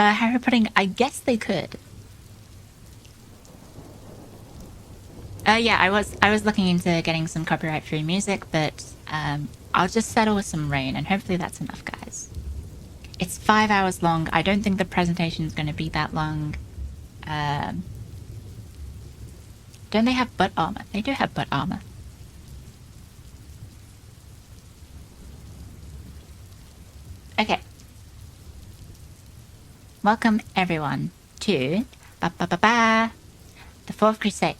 Harry Pudding, I guess they could. Yeah, I was looking into getting some copyright-free music, but I'll just settle with some rain, and hopefully that's enough, guys. It's 5 hours long. I don't think the presentation is going to be that long. Um, don't they have butt armor? They do have butt armor. Okay. Welcome everyone to the Fourth Crusade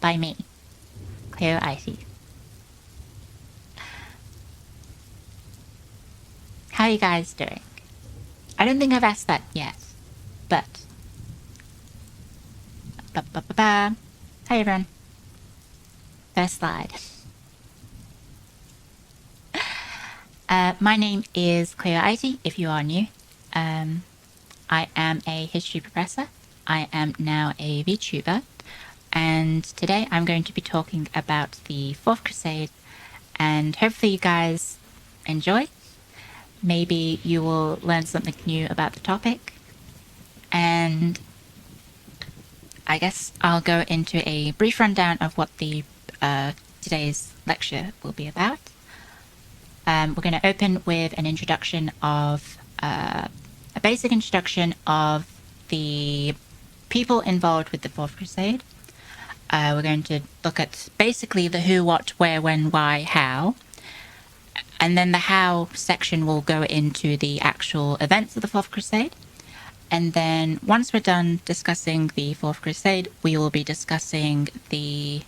by me, Cleo Icy. How are you guys doing? I don't think I've asked that yet, but hi everyone. First slide. My name is Cleo Icy, if you are new. I am a history professor. I am now a VTuber. And today I'm going to be talking about the Fourth Crusade, and hopefully you guys enjoy. Maybe you will learn something new about the topic. And I guess I'll go into a brief rundown of what the today's lecture will be about. We're going to open with an introduction of a basic introduction of the people involved with the Fourth Crusade. We're going to look at basically the who, what, where, when, why, how. And then the how section will go into the actual events of the Fourth Crusade. And then once we're done discussing the Fourth Crusade, we will be discussing the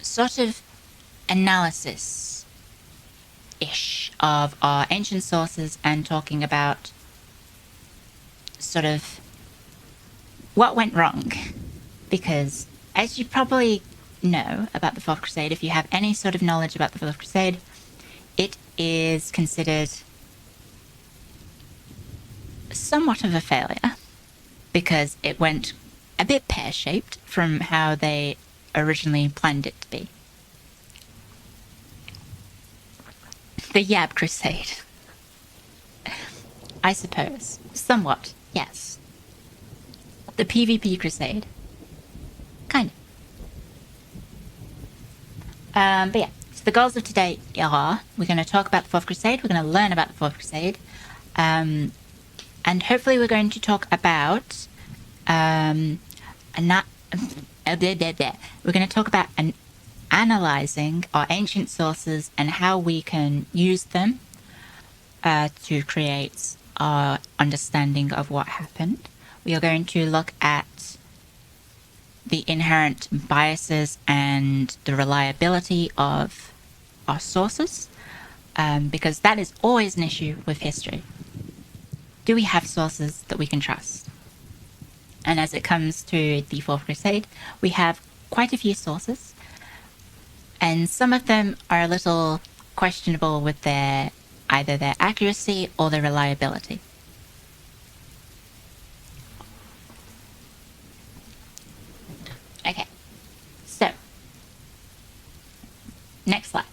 sort of analysis-ish of our ancient sources and talking about sort of what went wrong. Because as you probably know about the Fourth Crusade, if you have any sort of knowledge about the Fourth Crusade, it is considered somewhat of a failure because it went a bit pear-shaped from how they originally planned it to be. The Yab Crusade. I suppose. Somewhat, yes. The PvP Crusade. Kind of. But yeah, so the goals of today are, we're going to talk about the Fourth Crusade, we're going to learn about the Fourth Crusade, and hopefully we're going to talk about, we're going to talk about analyzing our ancient sources and how we can use them to create our understanding of what happened. We are going to look at the inherent biases and the reliability of our sources, because that is always an issue with history. Do we have sources that we can trust? And as it comes to the Fourth Crusade, we have quite a few sources, and some of them are a little questionable with either their accuracy or their reliability. Okay, so next slide.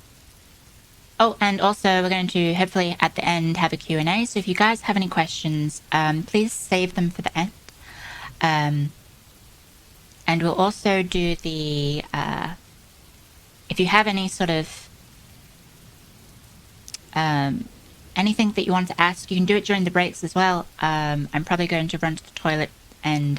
Oh, and also we're going to hopefully at the end have a Q&A, so if you guys have any questions, please save them for the end. And we'll also do the, if you have any sort of, anything that you want to ask, you can do it during the breaks as well. I'm probably going to run to the toilet and,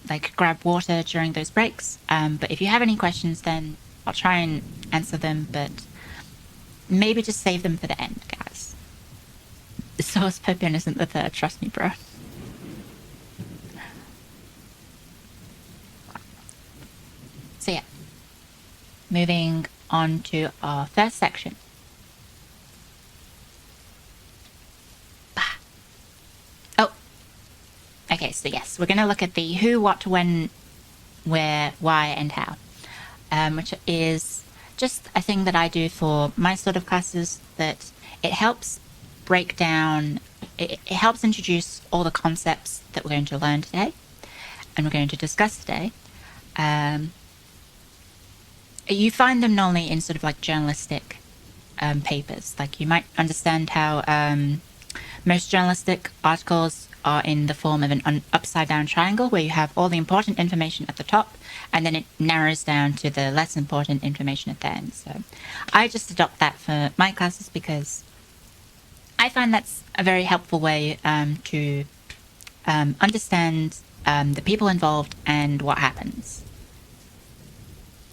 like grab water during those breaks. But if you have any questions, then I'll try and answer them, but maybe just save them for the end, guys. The source Pippin isn't the third, trust me, bro. So yeah, moving on to our first section. Oh, okay, so yes, we're going to look at the who, what, when, where, why, and how, which is just a thing that I do for my sort of classes, that it helps break down, it helps introduce all the concepts that we're going to learn today and we're going to discuss today, You find them normally in sort of like journalistic papers. Like you might understand how most journalistic articles are in the form of an upside down triangle where you have all the important information at the top and then it narrows down to the less important information at the end. So I just adopt that for my classes because I find that's a very helpful way to understand the people involved and what happens.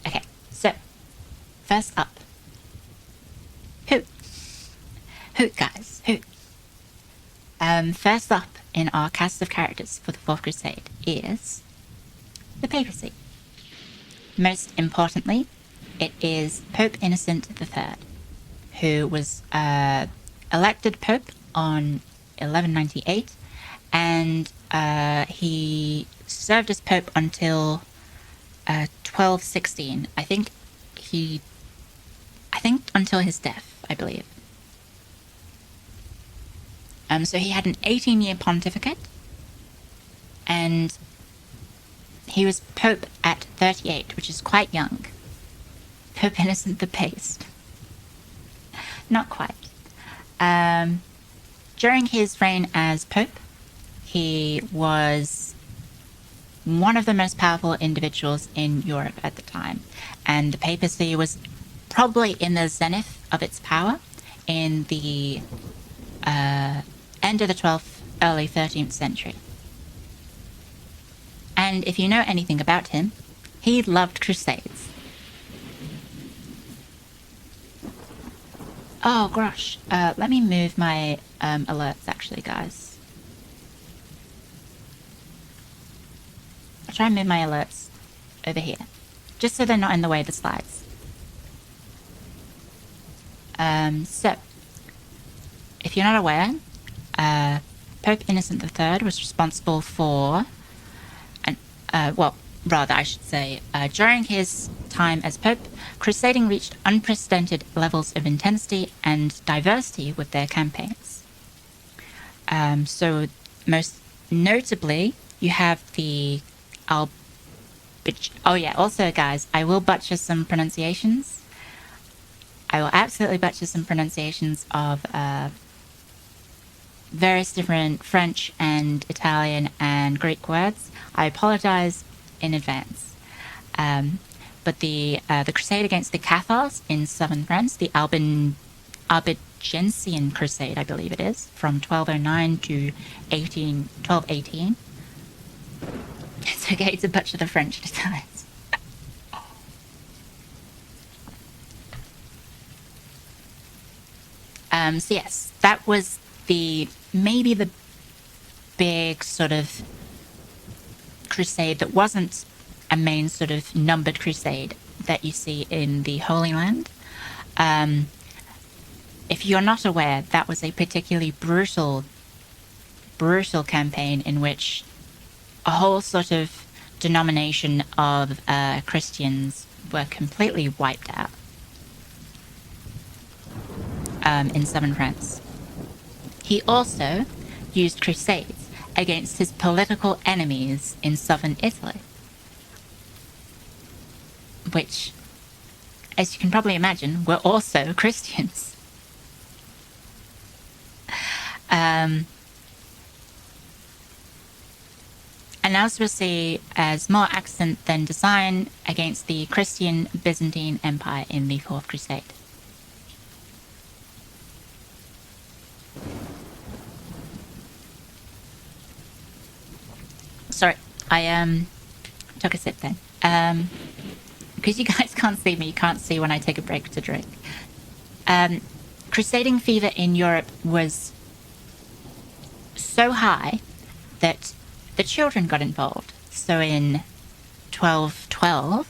Okay, so first up, Hoot. Hoot, guys, Hoot. First up in our cast of characters for the Fourth Crusade is the papacy. Most importantly, it is Pope Innocent III, who was elected Pope on 1198, and he served as Pope until 1216. I think until his death, I believe. So he had an 18-year pontificate, and he was Pope at 38, which is quite young. Pope Innocent the Paste. Not quite. During his reign as Pope, he was one of the most powerful individuals in Europe at the time, and the papacy was probably in the zenith of its power in the end of the 12th, early 13th century. And if you know anything about him, he loved crusades. Oh gosh, let me move my alerts actually, guys. I'll try and move my alerts over here, just so they're not in the way of the slides. So, if you're not aware, Pope Innocent III was responsible for, during his time as Pope, Crusading reached unprecedented levels of intensity and diversity with their campaigns. So, most notably, you have the also, guys, I will butcher some pronunciations. I will absolutely butcher some pronunciations of various different French and Italian and Greek words. I apologize in advance. But the crusade against the Cathars in southern France, the Albigensian Crusade, I believe it is, from 1209 to 1218. It's okay to butcher the French and Italians. So yes, that was maybe the big sort of crusade that wasn't a main sort of numbered crusade that you see in the Holy Land. If you're not aware, that was a particularly brutal campaign in which a whole sort of denomination of Christians were completely wiped out in southern France. He also used crusades against his political enemies in southern Italy, which, as you can probably imagine, were also Christians. And as we'll see, as more accent than design against the Christian Byzantine Empire in the Fourth Crusade. Sorry, I took a sip then. Because you guys can't see me, you can't see when I take a break to drink. Crusading fever in Europe was so high that the children got involved. So in 1212,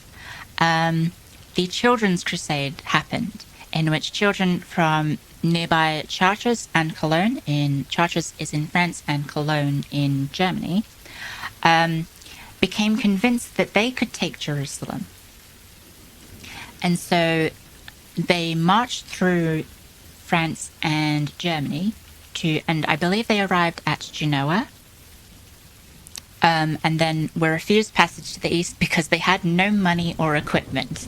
the Children's Crusade happened, in which children from nearby Chartres and Cologne, Chartres is in France and Cologne in Germany, became convinced that they could take Jerusalem. And so they marched through France and Germany and I believe they arrived at Genoa, and then were refused passage to the east because they had no money or equipment.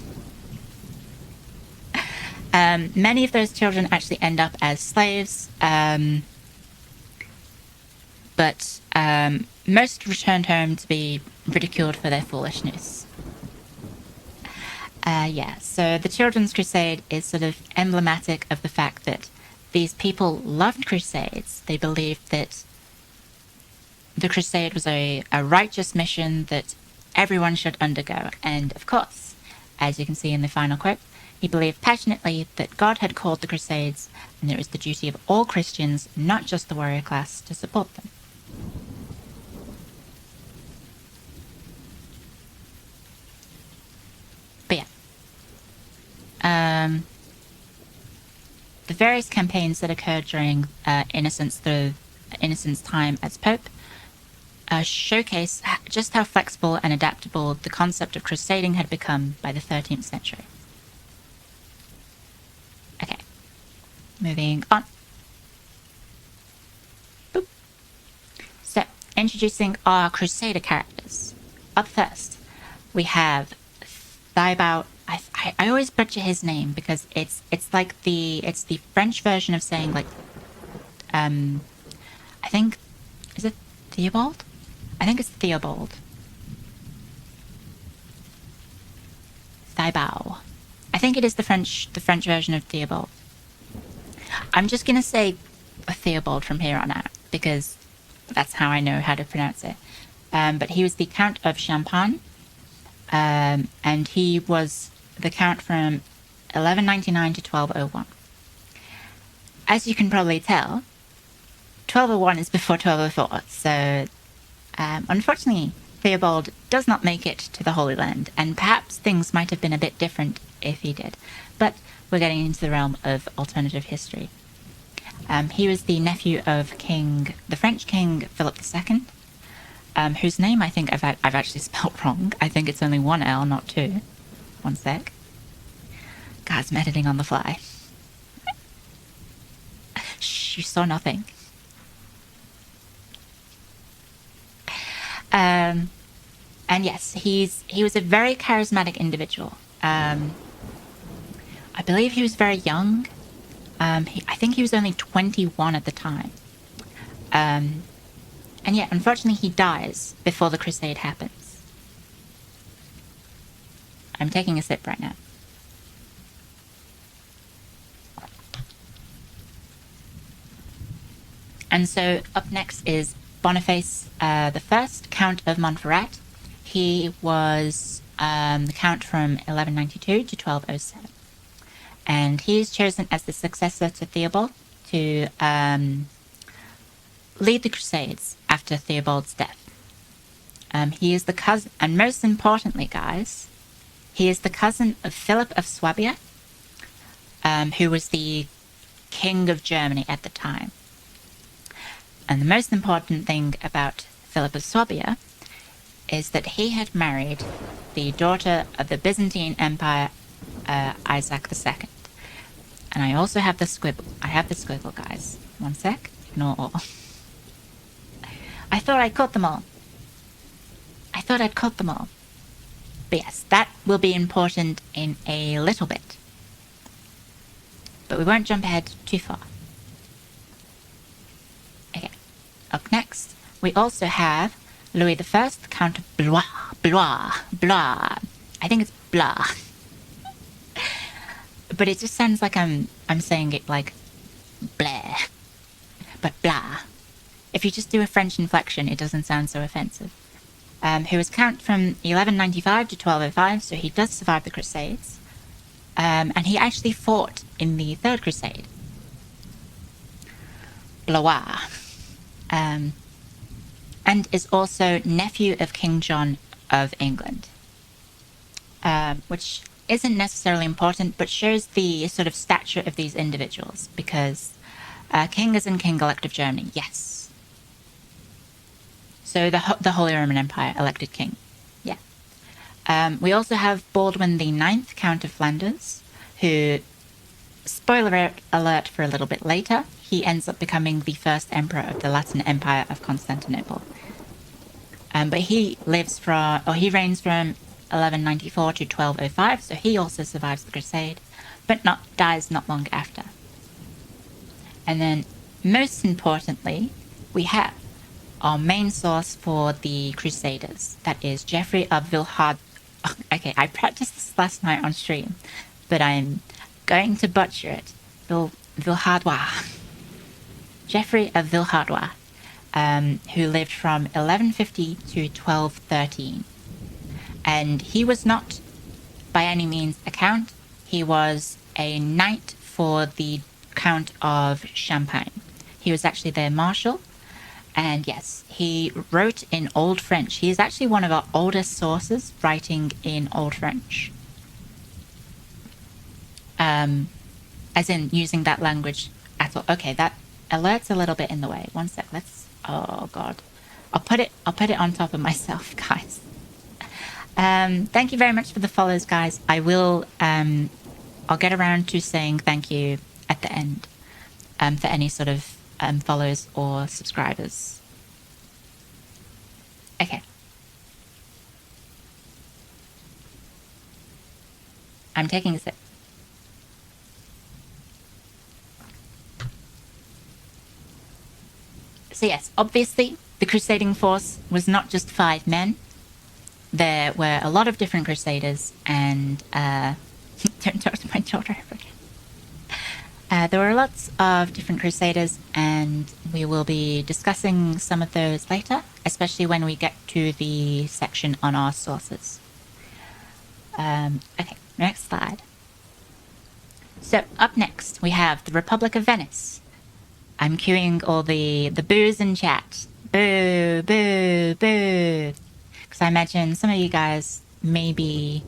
Many of those children actually end up as slaves, but most returned home to be ridiculed for their foolishness. Yeah, so the Children's Crusade is sort of emblematic of the fact that these people loved crusades. They believed that the crusade was a righteous mission that everyone should undergo. And of course, as you can see in the final quote, he believed passionately that God had called the crusades and it was the duty of all Christians, not just the warrior class, to support them. But yeah. The various campaigns that occurred during Innocent's time as Pope showcase just how flexible and adaptable the concept of crusading had become by the 13th century. Okay, moving on. Boop. So, introducing our Crusader characters. Up first, we have Thibaut. I always butcher his name because it's like the French version of saying like I think, is it Theobald? I think it's Theobald. Thibaut. I think it is the French version of Theobald. I'm just gonna say Theobald from here on out because that's how I know how to pronounce it. But he was the Count of Champagne, and he was the Count from 1199 to 1201. As you can probably tell, 1201 is before 1204, so unfortunately Theobald does not make it to the Holy Land, and perhaps things might have been a bit different if he did, but we're getting into the realm of alternative history. He was the nephew of the French King Philip II, whose name I think I've actually spelt wrong. I think it's only one L, not two. One sec. Guys, I'm editing on the fly. Shh, you saw nothing. And yes, he was a very charismatic individual. I believe he was very young. I think he was only 21 at the time. And yet, unfortunately, he dies before the Crusade happens. I'm taking a sip right now. And so up next is Boniface the First, Count of Montferrat. He was the Count from 1192 to 1207. And he is chosen as the successor to Theobald to lead the Crusades after Theobald's death. He is the cousin, and most importantly, guys, he is the cousin of Philip of Swabia, who was the King of Germany at the time. And the most important thing about Philip of Swabia is that he had married the daughter of the Byzantine Empire, Isaac II. And I also have the squiggle. I have the squiggle, guys. One sec. Ignore all. I thought I'd caught them all. But yes, that will be important in a little bit. But we won't jump ahead too far. Okay. Up next, we also have Louis I, Count of Blois. I think it's Blois. But it just sounds like I'm saying it like Blair. But blah. If you just do a French inflection, it doesn't sound so offensive. Who was Count from 1195 to 1205, so he does survive the Crusades. And he actually fought in the Third Crusade. Blois. And is also nephew of King John of England. Which isn't necessarily important, but shows the sort of stature of these individuals, because king is in king-elect of Germany, yes. So the Holy Roman Empire elected king, yeah. We also have Baldwin the Ninth, Count of Flanders, who, spoiler alert for a little bit later, he ends up becoming the first emperor of the Latin Empire of Constantinople. But he reigns from 1194 to 1205, so he also survives the Crusade, but dies not long after. And then, most importantly, we have our main source for the Crusaders. That is Geoffrey of Villehardouin. Okay, I practiced this last night on stream, but I'm going to butcher it. Villehardouin. Geoffrey of Villehardouin, who lived from 1150 to 1213. And he was not, by any means, a count. He was a knight for the Count of Champagne. He was actually their marshal. And yes, he wrote in Old French. He is actually one of our oldest sources writing in Old French. As in using that language at all. Okay, that alert's a little bit in the way. One sec, oh god. I'll put it on top of myself, guys. Thank you very much for the follows, guys. I will, I'll get around to saying thank you at the end, for any sort of, follows or subscribers. Okay. I'm taking a sip. So yes, obviously, the crusading force was not just 5 men. There were a lot of different crusaders, and don't talk to my daughter ever again. There were lots of different crusaders, and we will be discussing some of those later, especially when we get to the section on our sources. Okay, next slide. So up next, we have the Republic of Venice. I'm queuing all the boos in chat. Boo, boo, boo. Because I imagine some of you guys maybe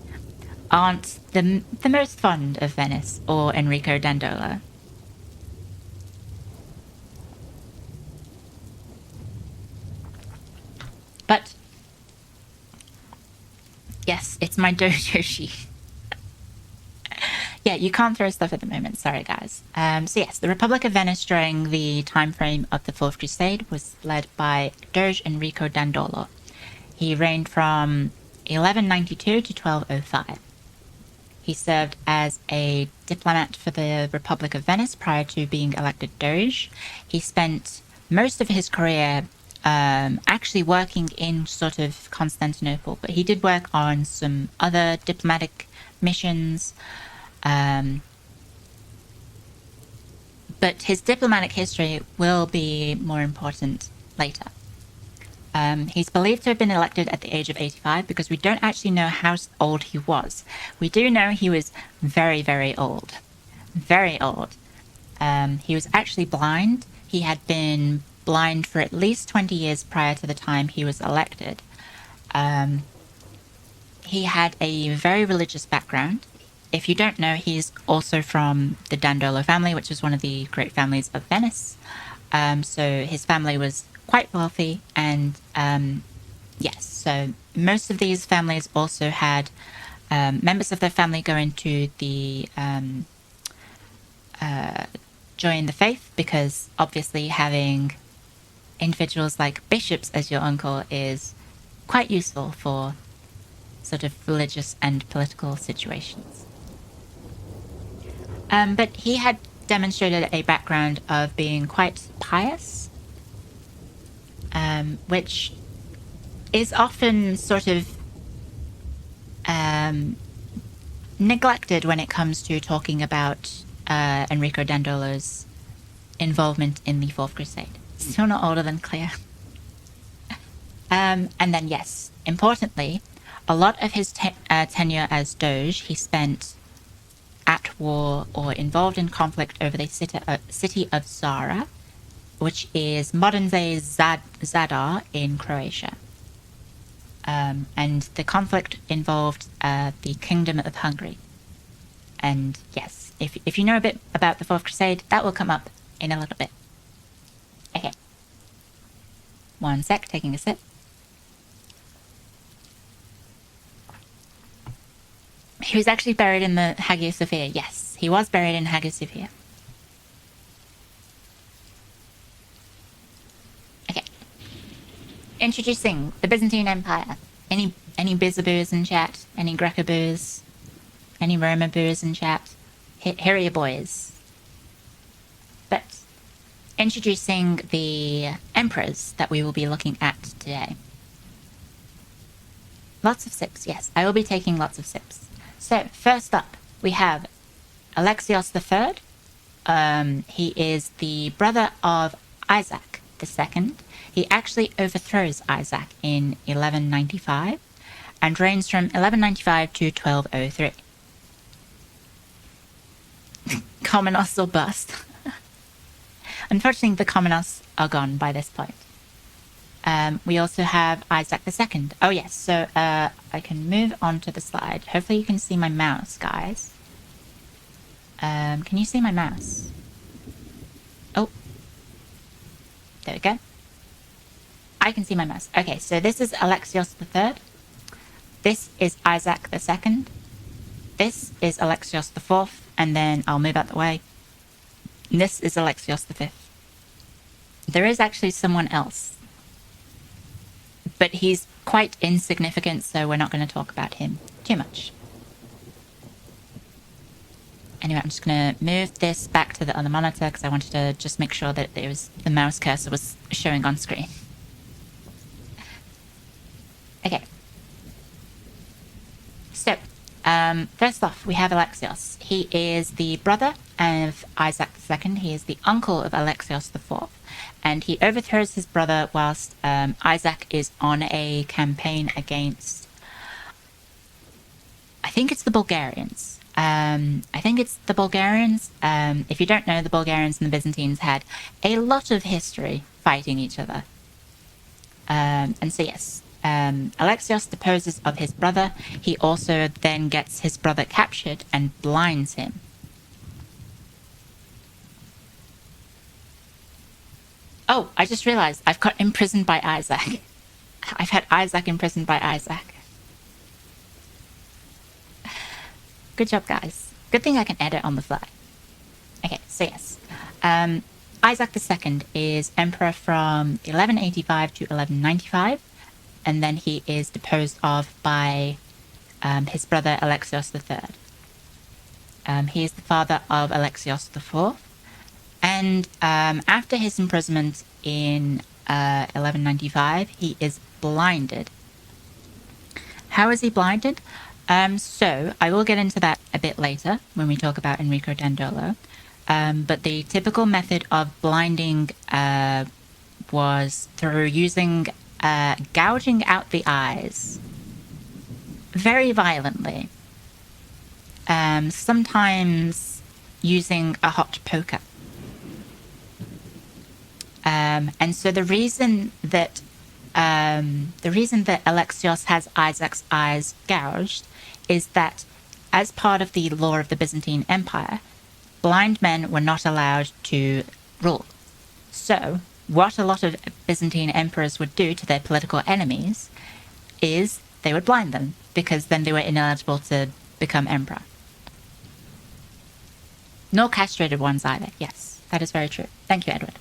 aren't the most fond of Venice or Enrico Dandolo. But yes, it's my dojo sheet. Yeah, you can't throw stuff at the moment. Sorry, guys. So yes, the Republic of Venice during the time frame of the Fourth Crusade was led by Doge Enrico Dandolo. He reigned from 1192 to 1205. He served as a diplomat for the Republic of Venice prior to being elected Doge. He spent most of his career actually working in sort of Constantinople, but he did work on some other diplomatic missions. But his diplomatic history will be more important later. He's believed to have been elected at the age of 85 because we don't actually know how old he was. We do know he was very, very old. Very old. He was actually blind. He had been blind for at least 20 years prior to the time he was elected. He had a very religious background. If you don't know, he's also from the Dandolo family, which is one of the great families of Venice. So his family was quite wealthy, and yes, so most of these families also had members of their family go into the join the faith, because obviously having individuals like bishops as your uncle is quite useful for sort of religious and political situations. But he had demonstrated a background of being quite pious, which is often sort of neglected when it comes to talking about Enrico Dandolo's involvement in the Fourth Crusade. Still not older than Claire. And then, yes, importantly, a lot of his tenure as Doge, he spent at war or involved in conflict over the city of Zara, which is modern-day Zadar in Croatia. And the conflict involved the Kingdom of Hungary. And yes, if you know a bit about the Fourth Crusade, that will come up in a little bit. Okay. One sec, taking a sip. He was actually buried in the Hagia Sophia. Yes, he was buried in Hagia Sophia. Okay. Introducing the Byzantine Empire. Any Any Bizaboos in chat? Any Grecoboos? Any Roma boos in chat? Here are your boys. But introducing the emperors that we will be looking at today. Lots of sips, yes. I will be taking lots of sips. So, first up, we have Alexios III. He is the brother of Isaac II. He actually overthrows Isaac in 1195 and reigns from 1195 to 1203. Komnenos or bust. Unfortunately, the Komnenos are gone by this point. We also have Isaac II. Oh yes, so I can move on to the slide. Hopefully you can see my mouse, guys. Can you see my mouse? Oh. There we go. I can see my mouse. Okay, so this is Alexios III. This is Isaac II. This is Alexios IV, and then I'll move out the way. This is Alexios V. There is actually someone else, but he's quite insignificant, so we're not going to talk about him too much. Anyway, I'm just going to move this back to the other monitor because I wanted to just make sure that the mouse cursor was showing on screen. Okay. So, first off, we have Alexios. He is the brother of Isaac II. He is the uncle of Alexios IV. And he overthrows his brother whilst Isaac is on a campaign against, I think it's the Bulgarians. If you don't know, the Bulgarians and the Byzantines had a lot of history fighting each other. And so yes, Alexios deposes of his brother. He also then gets his brother captured and blinds him. Oh, I just realized I've got imprisoned by Isaac. I've had Isaac imprisoned by Isaac. Good job, guys. Good thing I can edit on the fly. Okay, so yes. Isaac II is emperor from 1185 to 1195, and then he is deposed of by his brother Alexios III. He is the father of Alexios IV, and after his imprisonment in 1195, he is blinded. How is he blinded? So I will get into that a bit later when we talk about Enrico Dandolo. But the typical method of blinding was through using gouging out the eyes very violently. Sometimes using a hot poker. And so the reason that Alexios has Isaac's eyes gouged is that as part of the law of the Byzantine Empire, blind men were not allowed to rule. So what a lot of Byzantine emperors would do to their political enemies is they would blind them, because then they were ineligible to become emperor. Nor castrated ones either. Yes, that is very true. Thank you, Edward.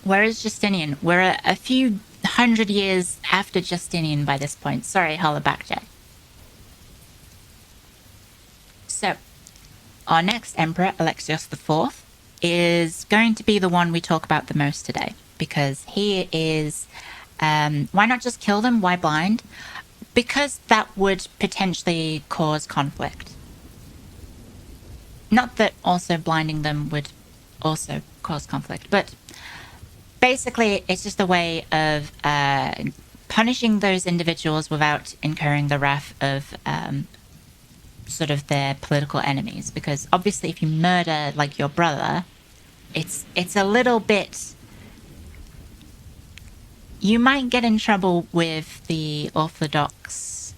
Where is Justinian? We're a few hundred years after Justinian by this point. Sorry, Hollabackjack. So, our next emperor, Alexios IV, is going to be the one we talk about the most today, because he is... why not just kill them? Why blind? Because that would potentially cause conflict. Not that also blinding them would also cause conflict, but... basically, it's just a way of punishing those individuals without incurring the wrath of sort of their political enemies. Because obviously, if you murder like your brother, it's a little bit. You might get in trouble with the Orthodox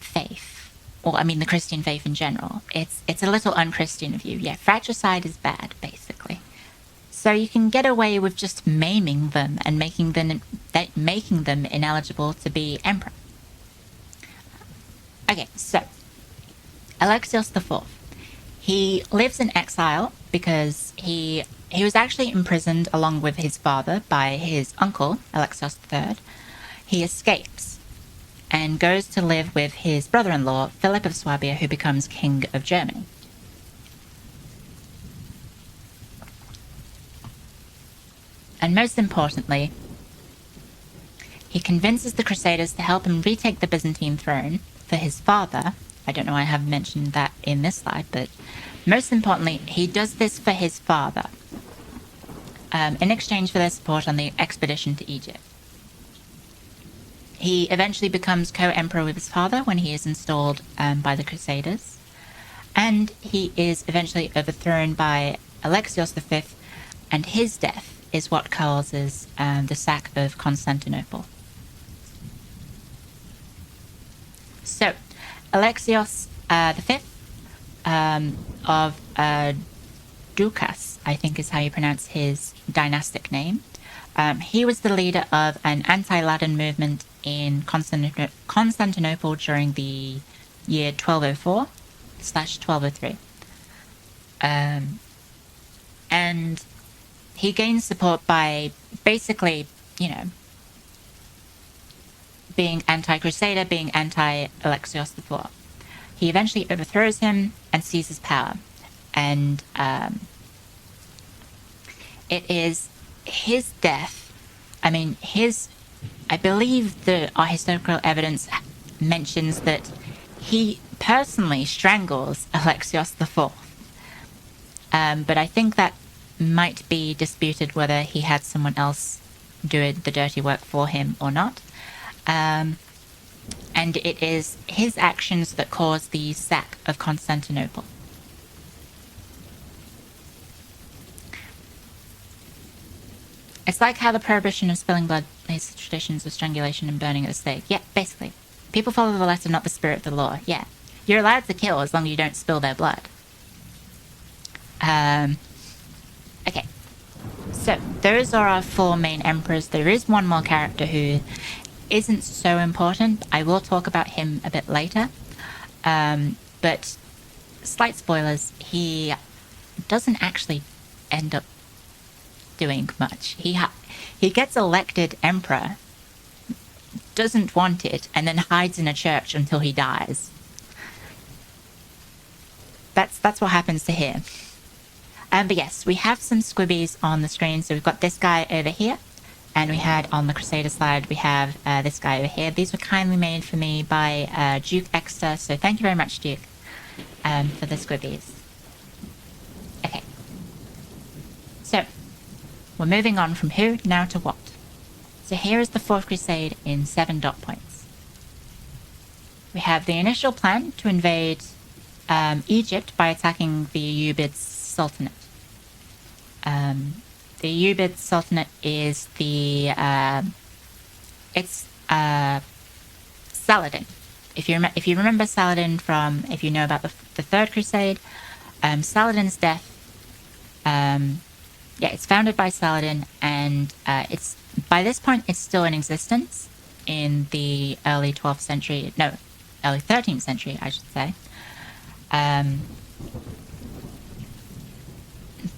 faith, or I mean the Christian faith in general. It's a little unchristian of you. Yeah, fratricide is bad, basically. So you can get away with just maiming them and making them ineligible to be emperor. Okay, so Alexios IV. He lives in exile because he was actually imprisoned along with his father by his uncle, Alexios III. He escapes and goes to live with his brother-in-law, Philip of Swabia, who becomes king of Germany. And most importantly, he convinces the Crusaders to help him retake the Byzantine throne for his father. I don't know why I haven't mentioned that in this slide, but most importantly, he does this for his father in exchange for their support on the expedition to Egypt. He eventually becomes co-emperor with his father when he is installed by the Crusaders, and he is eventually overthrown by Alexios V, and his death is what causes the sack of Constantinople. So, Alexios V of Ducas, I think is how you pronounce his dynastic name. He was the leader of an anti-Latin movement in Constantinople during the year 1204/1203. And he gains support by basically, being anti-Crusader, being anti-Alexios IV. He eventually overthrows him and seizes power. And it is his death. I believe our historical evidence mentions that he personally strangles Alexios IV. But I think that might be disputed whether he had someone else do the dirty work for him or not. And it is his actions that caused the sack of Constantinople. It's like how the prohibition of spilling blood leads to traditions of strangulation and burning at the stake. Yeah, basically. People follow the letter, not the spirit of the law. Yeah. You're allowed to kill as long as you don't spill their blood. Okay. So, those are our 4 main emperors. There is one more character who isn't so important. I will talk about him a bit later. But, slight spoilers, he doesn't actually end up doing much. He gets elected emperor, doesn't want it, and then hides in a church until he dies. That's what happens to him. But yes, we have some squibbies on the screen. So we've got this guy over here, and we had on the Crusader slide, we have this guy over here. These were kindly made for me by Duke Exeter, so thank you very much, Duke, for the squibbies. Okay. So, we're moving on from who now to what. So here is the 4th Crusade in 7 dot points. We have the initial plan to invade Egypt by attacking the Ayyubid Sultanate. The Ayyubid Sultanate is Saladin. If you remember Saladin from, if you know about the 3rd Crusade, Saladin's death. It's founded by Saladin, and it's by this point it's still in existence in the early 12th century. No, early 13th century, I should say.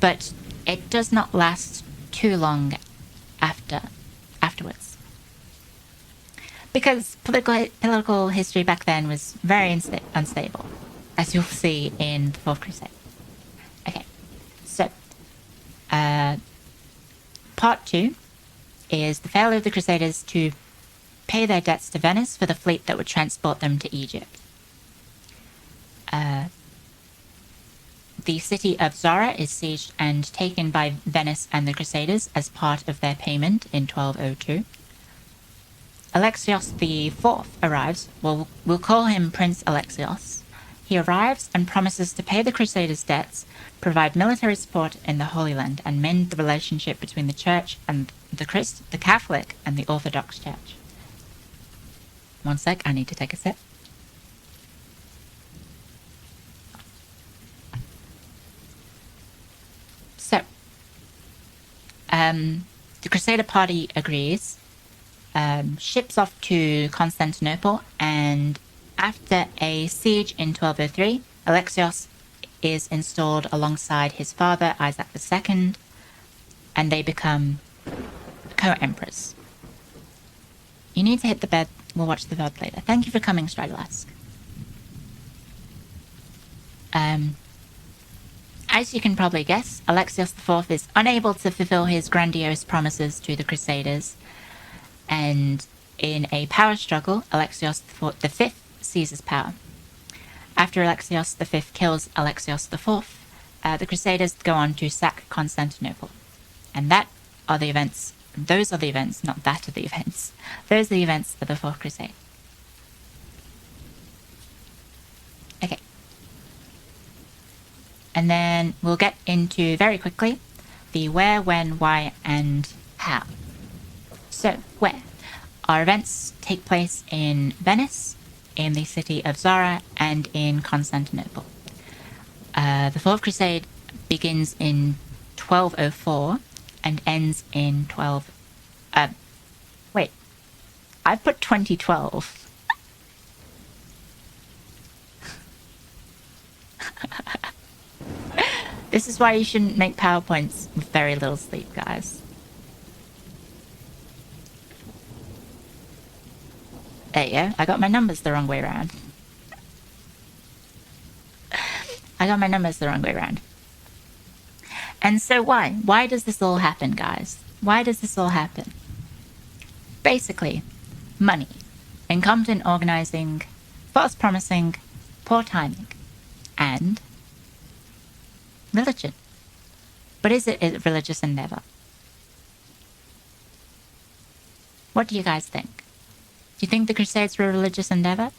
But it does not last too long afterwards. Because political history back then was very unstable, as you'll see in the 4th Crusade. Okay, so part 2 is the failure of the Crusaders to pay their debts to Venice for the fleet that would transport them to Egypt. The city of Zara is sieged and taken by Venice and the Crusaders as part of their payment in 1202. Alexios IV arrives. Well, we'll call him Prince Alexios. He arrives and promises to pay the Crusaders' debts, provide military support in the Holy Land, and mend the relationship between the Church and the Catholic and the Orthodox Church. One sec, I need to take a sip. So, the Crusader party agrees, ships off to Constantinople, and after a siege in 1203, Alexios is installed alongside his father, Isaac II, and they become co-emperors. You need to hit the bed. We'll watch the VOD later. Thank you for coming, Stradalask. As you can probably guess, Alexios IV is unable to fulfill his grandiose promises to the Crusaders, and in a power struggle, Alexios V seizes power. After Alexios V kills Alexios IV, the Crusaders go on to sack Constantinople. And those are the events, those are the events of the Fourth Crusade. Okay. And then we'll get into, very quickly, the where, when, why, and how. So, where? Our events take place in Venice, in the city of Zara, and in Constantinople. The Fourth Crusade begins in 1204 and ends in wait, I put 2012. This is why you shouldn't make PowerPoints with very little sleep, guys. There you go. I got my numbers the wrong way around. And so why? Why does this all happen, guys? Why does this all happen? Basically, money, incompetent organizing, false promising, poor timing, and religion. But is it a religious endeavor? What do you guys think? Do you think the Crusades were a religious endeavor?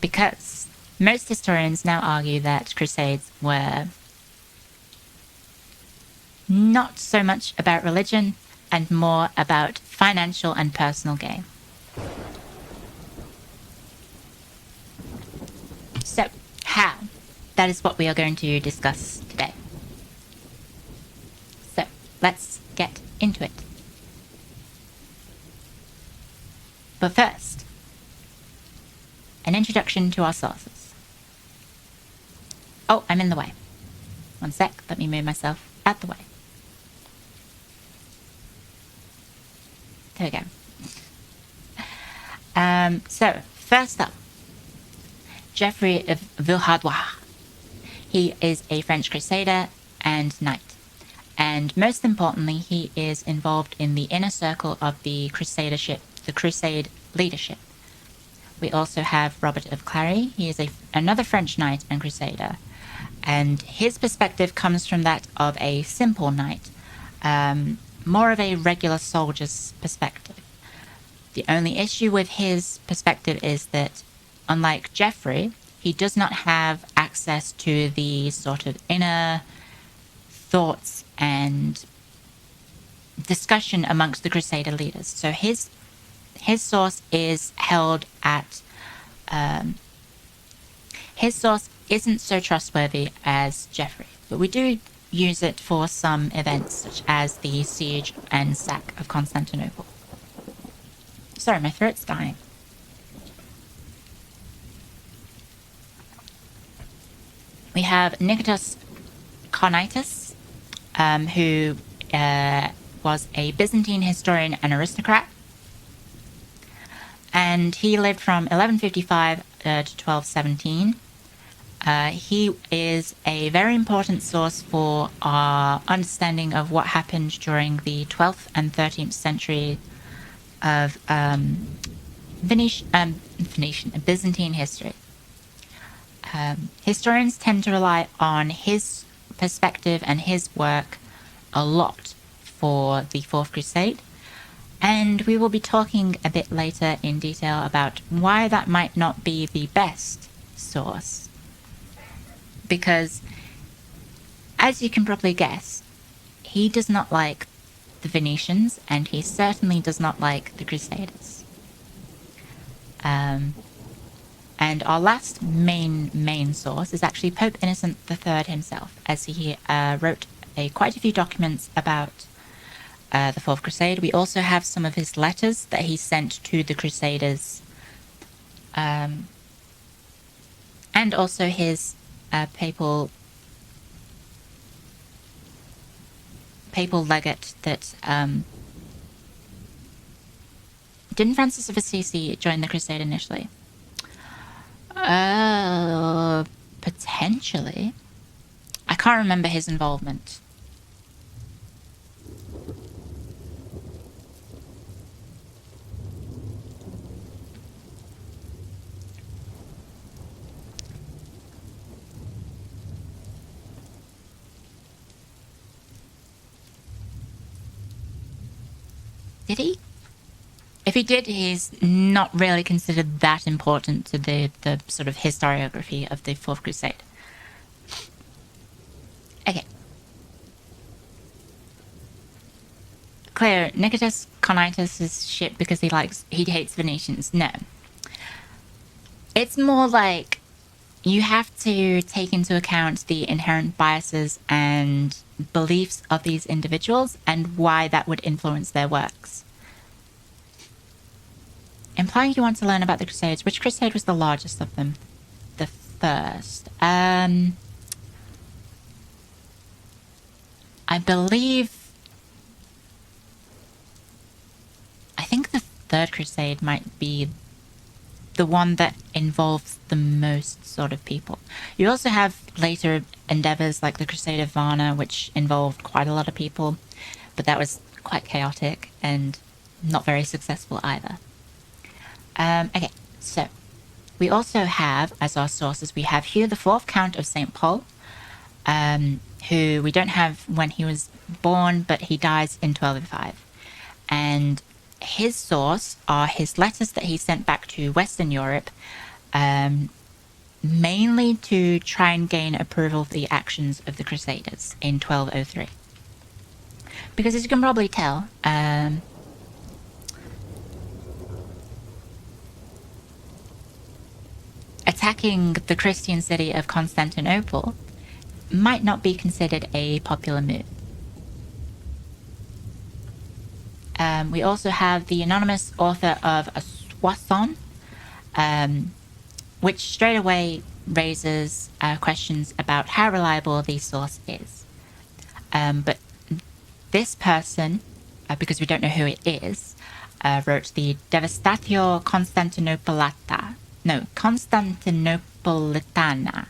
Because most historians now argue that Crusades were not so much about religion and more about financial and personal gain. So, how? That is what we are going to discuss today. So, let's get into it. But first, an introduction to our sources. Oh, I'm in the way. One sec, let me move myself out the way. There we go. So, first up, Geoffrey of Villehardouin. He is a French crusader and knight. And most importantly, he is involved in the inner circle of the Crusade leadership. We also have Robert of Clary. He is another French knight and crusader. And his perspective comes from that of a simple knight, more of a regular soldier's perspective. The only issue with his perspective is that, unlike Geoffrey, he does not have access to the sort of inner thoughts and discussion amongst the Crusader leaders. So his source is held at... his source isn't so trustworthy as Geoffrey, but we do use it for some events such as the siege and sack of Constantinople. Sorry, my throat's dying. We have Nicetas Carnitas, who was a Byzantine historian and aristocrat. And he lived from 1155 to 1217. He is a very important source for our understanding of what happened during the 12th and 13th century of Byzantine history. Historians tend to rely on his perspective and his work a lot for the Fourth Crusade, and we will be talking a bit later in detail about why that might not be the best source. Because, as you can probably guess, he does not like the Venetians, and he certainly does not like the Crusaders. And our last main source is actually Pope Innocent III himself, as he wrote quite a few documents about the Fourth Crusade. We also have some of his letters that he sent to the Crusaders and also his papal legate that didn't Francis of Assisi join the Crusade initially? Potentially. I can't remember his involvement. Did he? If he did, he's not really considered that important to the sort of historiography of the Fourth Crusade. Okay. Clear, Nicetas Conitus is shit because he hates Venetians. No. It's more like you have to take into account the inherent biases and beliefs of these individuals and why that would influence their works. Implying you want to learn about the Crusades. Which Crusade was the largest of them? The first. I think the Third Crusade might be the one that involves the most sort of people. You also have later endeavors like the Crusade of Varna, which involved quite a lot of people, but that was quite chaotic and not very successful either. Okay, so we also have, as our sources, we have Hugh the Fourth, Count of St. Paul, who we don't have when he was born, but he dies in 1205. And his source are his letters that he sent back to Western Europe, mainly to try and gain approval of the actions of the Crusaders in 1203. Because as you can probably tell, attacking the Christian city of Constantinople might not be considered a popular move. We also have the anonymous author of a Soissons, which straight away raises questions about how reliable the source is. But this person, because we don't know who it is, wrote the Devastatio Constantinopolitana,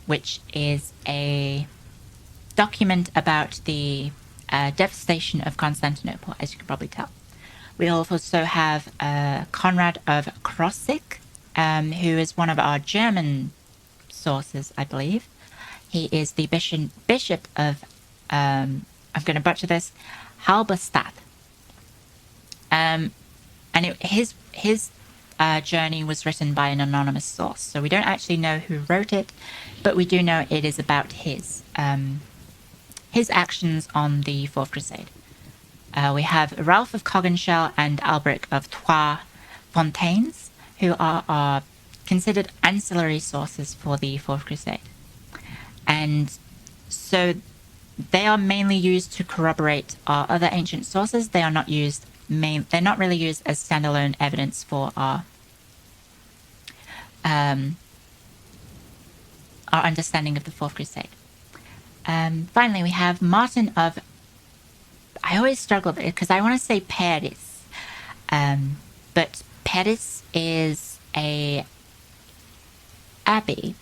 which is a document about the devastation of Constantinople, as you can probably tell. We also have Conrad of Krosigk, who is one of our German sources, I believe. He is the bishop of, I'm going to butcher this, Halberstadt. And his journey was written by an anonymous source, so we don't actually know who wrote it, but we do know it is about his actions on the Fourth Crusade. We have Ralph of Coggeshall and Alberic of Trois Fontaines, who are considered ancillary sources for the Fourth Crusade. And so they are mainly used to corroborate our other ancient sources. They are not used they're not really used as standalone evidence for our understanding of the Fourth Crusade. Finally, we have Martin of... I always struggle with it because I want to say Paris. But Paris is a abbey.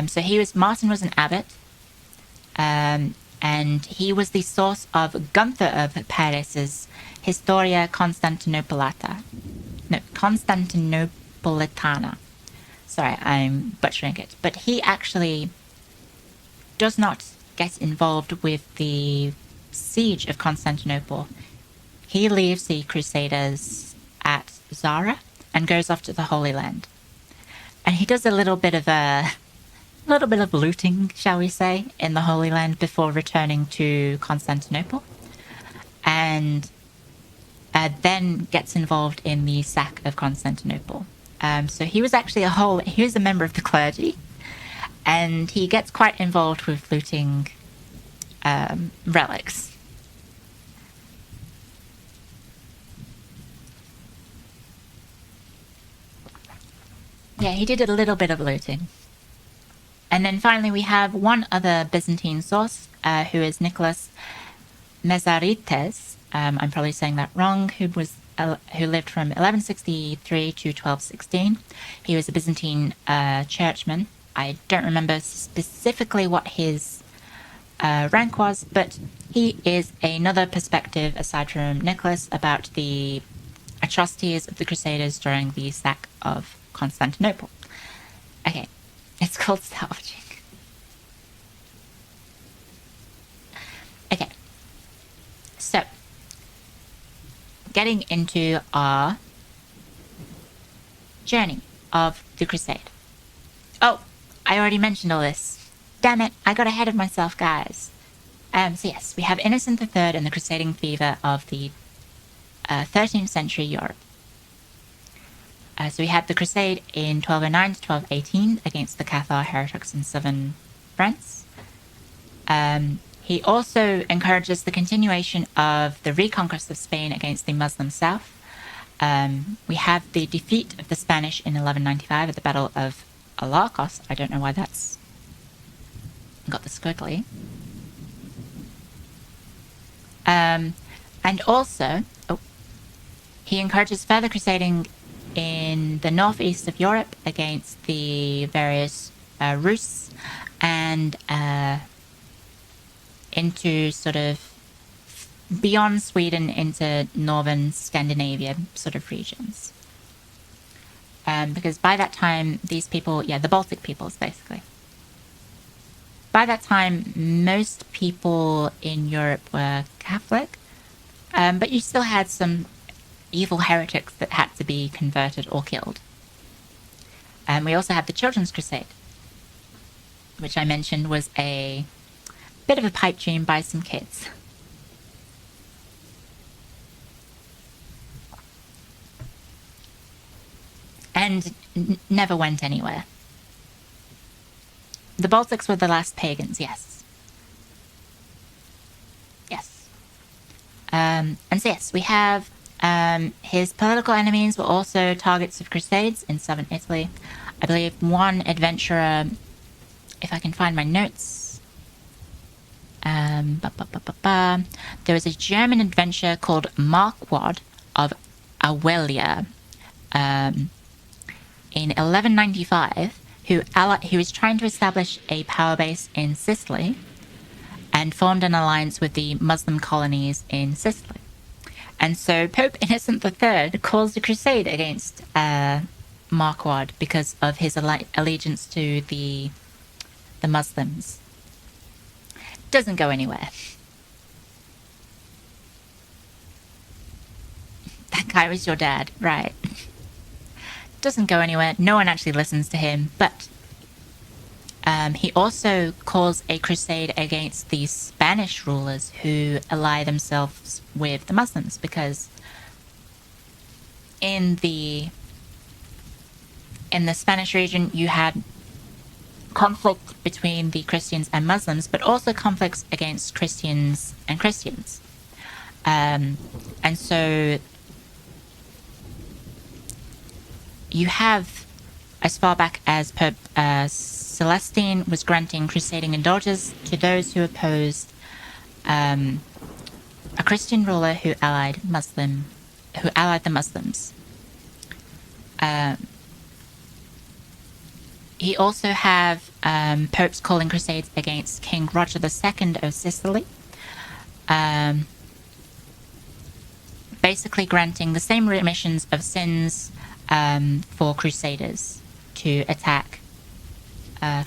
So Martin was an abbot. And he was the source of Gunther of Paris's Historia Constantinopolitana. Sorry, I'm butchering it. But he actually does not get involved with the siege of Constantinople. He leaves the Crusaders at Zara and goes off to the Holy Land. And he does a little bit of looting, shall we say, in the Holy Land before returning to Constantinople. And then gets involved in the sack of Constantinople. So he was actually he was a member of the clergy. And he gets quite involved with looting relics. Yeah, he did a little bit of looting. And then finally we have one other Byzantine source, who is Nicholas Mesarites. I'm probably saying that wrong. Who lived from 1163 to 1216. He was a Byzantine churchman. I don't remember specifically what his rank was, but he is another perspective aside from Nicholas about the atrocities of the Crusaders during the sack of Constantinople. Okay, it's called salvaging. Okay, so getting into our journey of the Crusade. Oh, I already mentioned all this. Damn it, I got ahead of myself, guys. So yes, we have Innocent III and the crusading fever of the 13th century Europe. So we had the Crusade in 1209 to 1218 against the Cathar heretics in southern France. He also encourages the continuation of the reconquest of Spain against the Muslim south. We have the defeat of the Spanish in 1195 at the Battle of Alarcos. I don't know why that's got the squiggly. And also, he encourages further crusading in the northeast of Europe against the various Rus and into sort of beyond Sweden into northern Scandinavia sort of regions. Because by that time, these people, the Baltic peoples basically. By that time, most people in Europe were Catholic, but you still had some evil heretics that had to be converted or killed. We also have the Children's Crusade, which I mentioned was a bit of a pipe dream by some kids. And never went anywhere. The Baltics were the last pagans, yes. Yes. And so yes, we have his political enemies were also targets of crusades in southern Italy. I believe one adventurer, if I can find my notes, there was a German adventurer called Marquard of Awelia in 1195 who was trying to establish a power base in Sicily and formed an alliance with the Muslim colonies in Sicily. And so Pope Innocent III calls a crusade against Marquard because of his allegiance to the Muslims. Doesn't go anywhere. That guy was your dad, right? Doesn't go anywhere. No one actually listens to him, but he also calls a crusade against the Spanish rulers who ally themselves with the Muslims, because in the Spanish region you had conflict between the Christians and Muslims, but also conflicts against Christians and Christians. And so you have, as far back as Pope Celestine was granting crusading indulgences to those who opposed a Christian ruler who allied the Muslims. He also have popes calling crusades against King Roger II of Sicily, basically granting the same remissions of sins for crusaders to attack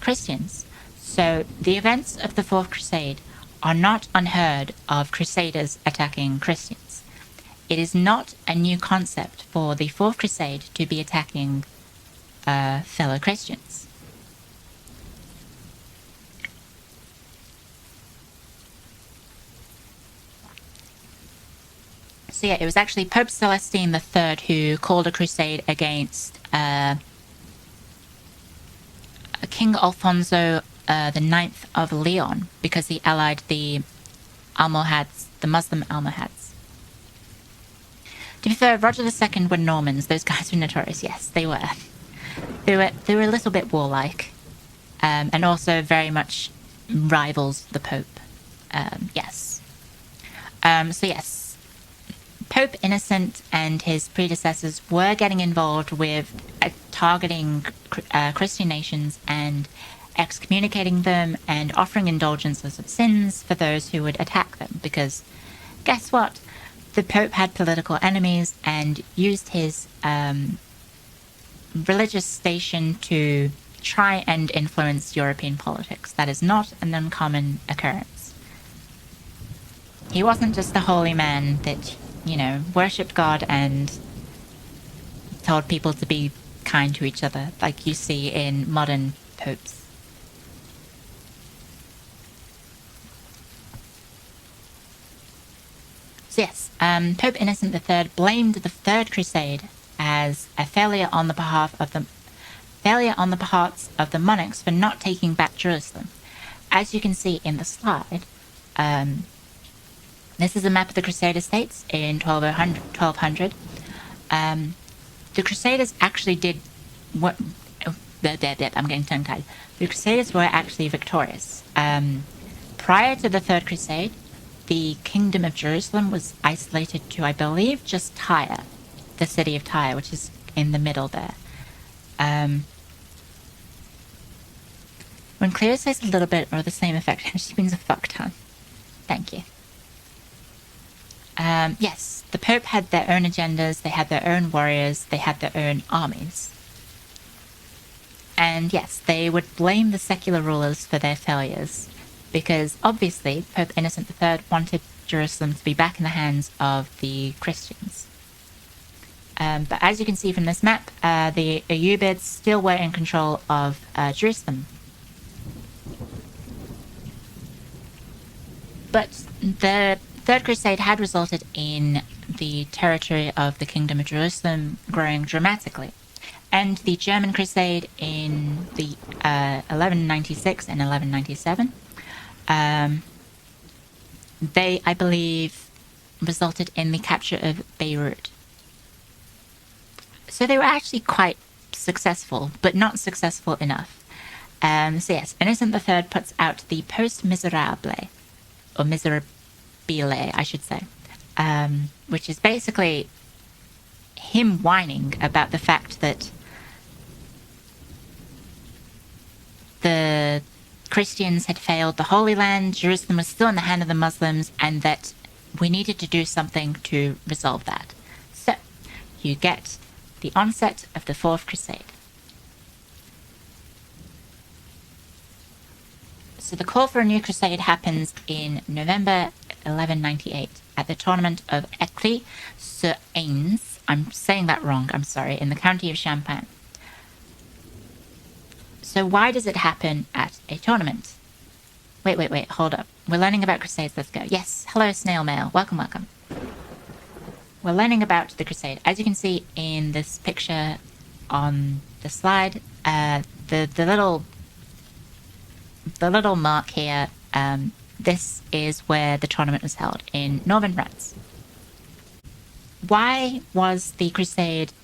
Christians. So the events of the Fourth Crusade are not unheard of crusaders attacking Christians. It is not a new concept for the Fourth Crusade to be attacking fellow Christians. So yeah, it was actually Pope Celestine III who called a crusade against King Alfonso IX of Leon, because he allied the Almohads, the Muslim Almohads. To be fair, Roger II were Normans. Those guys were notorious. Yes, they were. they were a little bit warlike, and also very much rivals the Pope. Yes. So yes, Pope Innocent and his predecessors were getting involved with targeting Christian nations and excommunicating them and offering indulgences of sins for those who would attack them, because guess what? The Pope had political enemies and used his religious station to try and influence European politics. That is not an uncommon occurrence. He wasn't just a holy man that, you know, worshipped God and told people to be kind to each other, like you see in modern popes. So yes, Pope Innocent III blamed the Third Crusade as a failure on the parts of the monarchs for not taking back Jerusalem. As you can see in the slide, this is a map of the Crusader states in 1200. The Crusaders actually did what. I'm getting tongue-tied. The Crusaders were actually victorious. Prior to the Third Crusade, the Kingdom of Jerusalem was isolated to, I believe, just Tyre, the city of Tyre, which is in the middle there. When Cleo says a little bit or the same effect, she means a fuck ton. Thank you. Yes, the Pope had their own agendas, they had their own warriors, they had their own armies. And yes, they would blame the secular rulers for their failures, because obviously Pope Innocent III wanted Jerusalem to be back in the hands of the Christians. But as you can see from this map, the Ayyubids still were in control of Jerusalem. But the Third Crusade had resulted in the territory of the Kingdom of Jerusalem growing dramatically. And the German Crusade in the 1196 and 1197, they, I believe, resulted in the capture of Beirut. So they were actually quite successful, but not successful enough. So yes, Innocent III puts out the Post Miserable, or Miserabile, I should say, which is basically him whining about the fact that the Christians had failed the Holy Land, Jerusalem was still in the hand of the Muslims, and that we needed to do something to resolve that. So, you get the onset of the Fourth Crusade. So the call for a new crusade happens in November 1198 at the tournament of Eclé-sur-Aisne. I'm saying that wrong, I'm sorry, in the county of Champagne. So why does it happen at a tournament? Wait, hold up. We're learning about crusades, let's go. Yes, hello snail mail, welcome. We're learning about the crusade. As you can see in this picture on the slide, the little mark here, this is where the tournament was held, in northern France. Why was the crusade...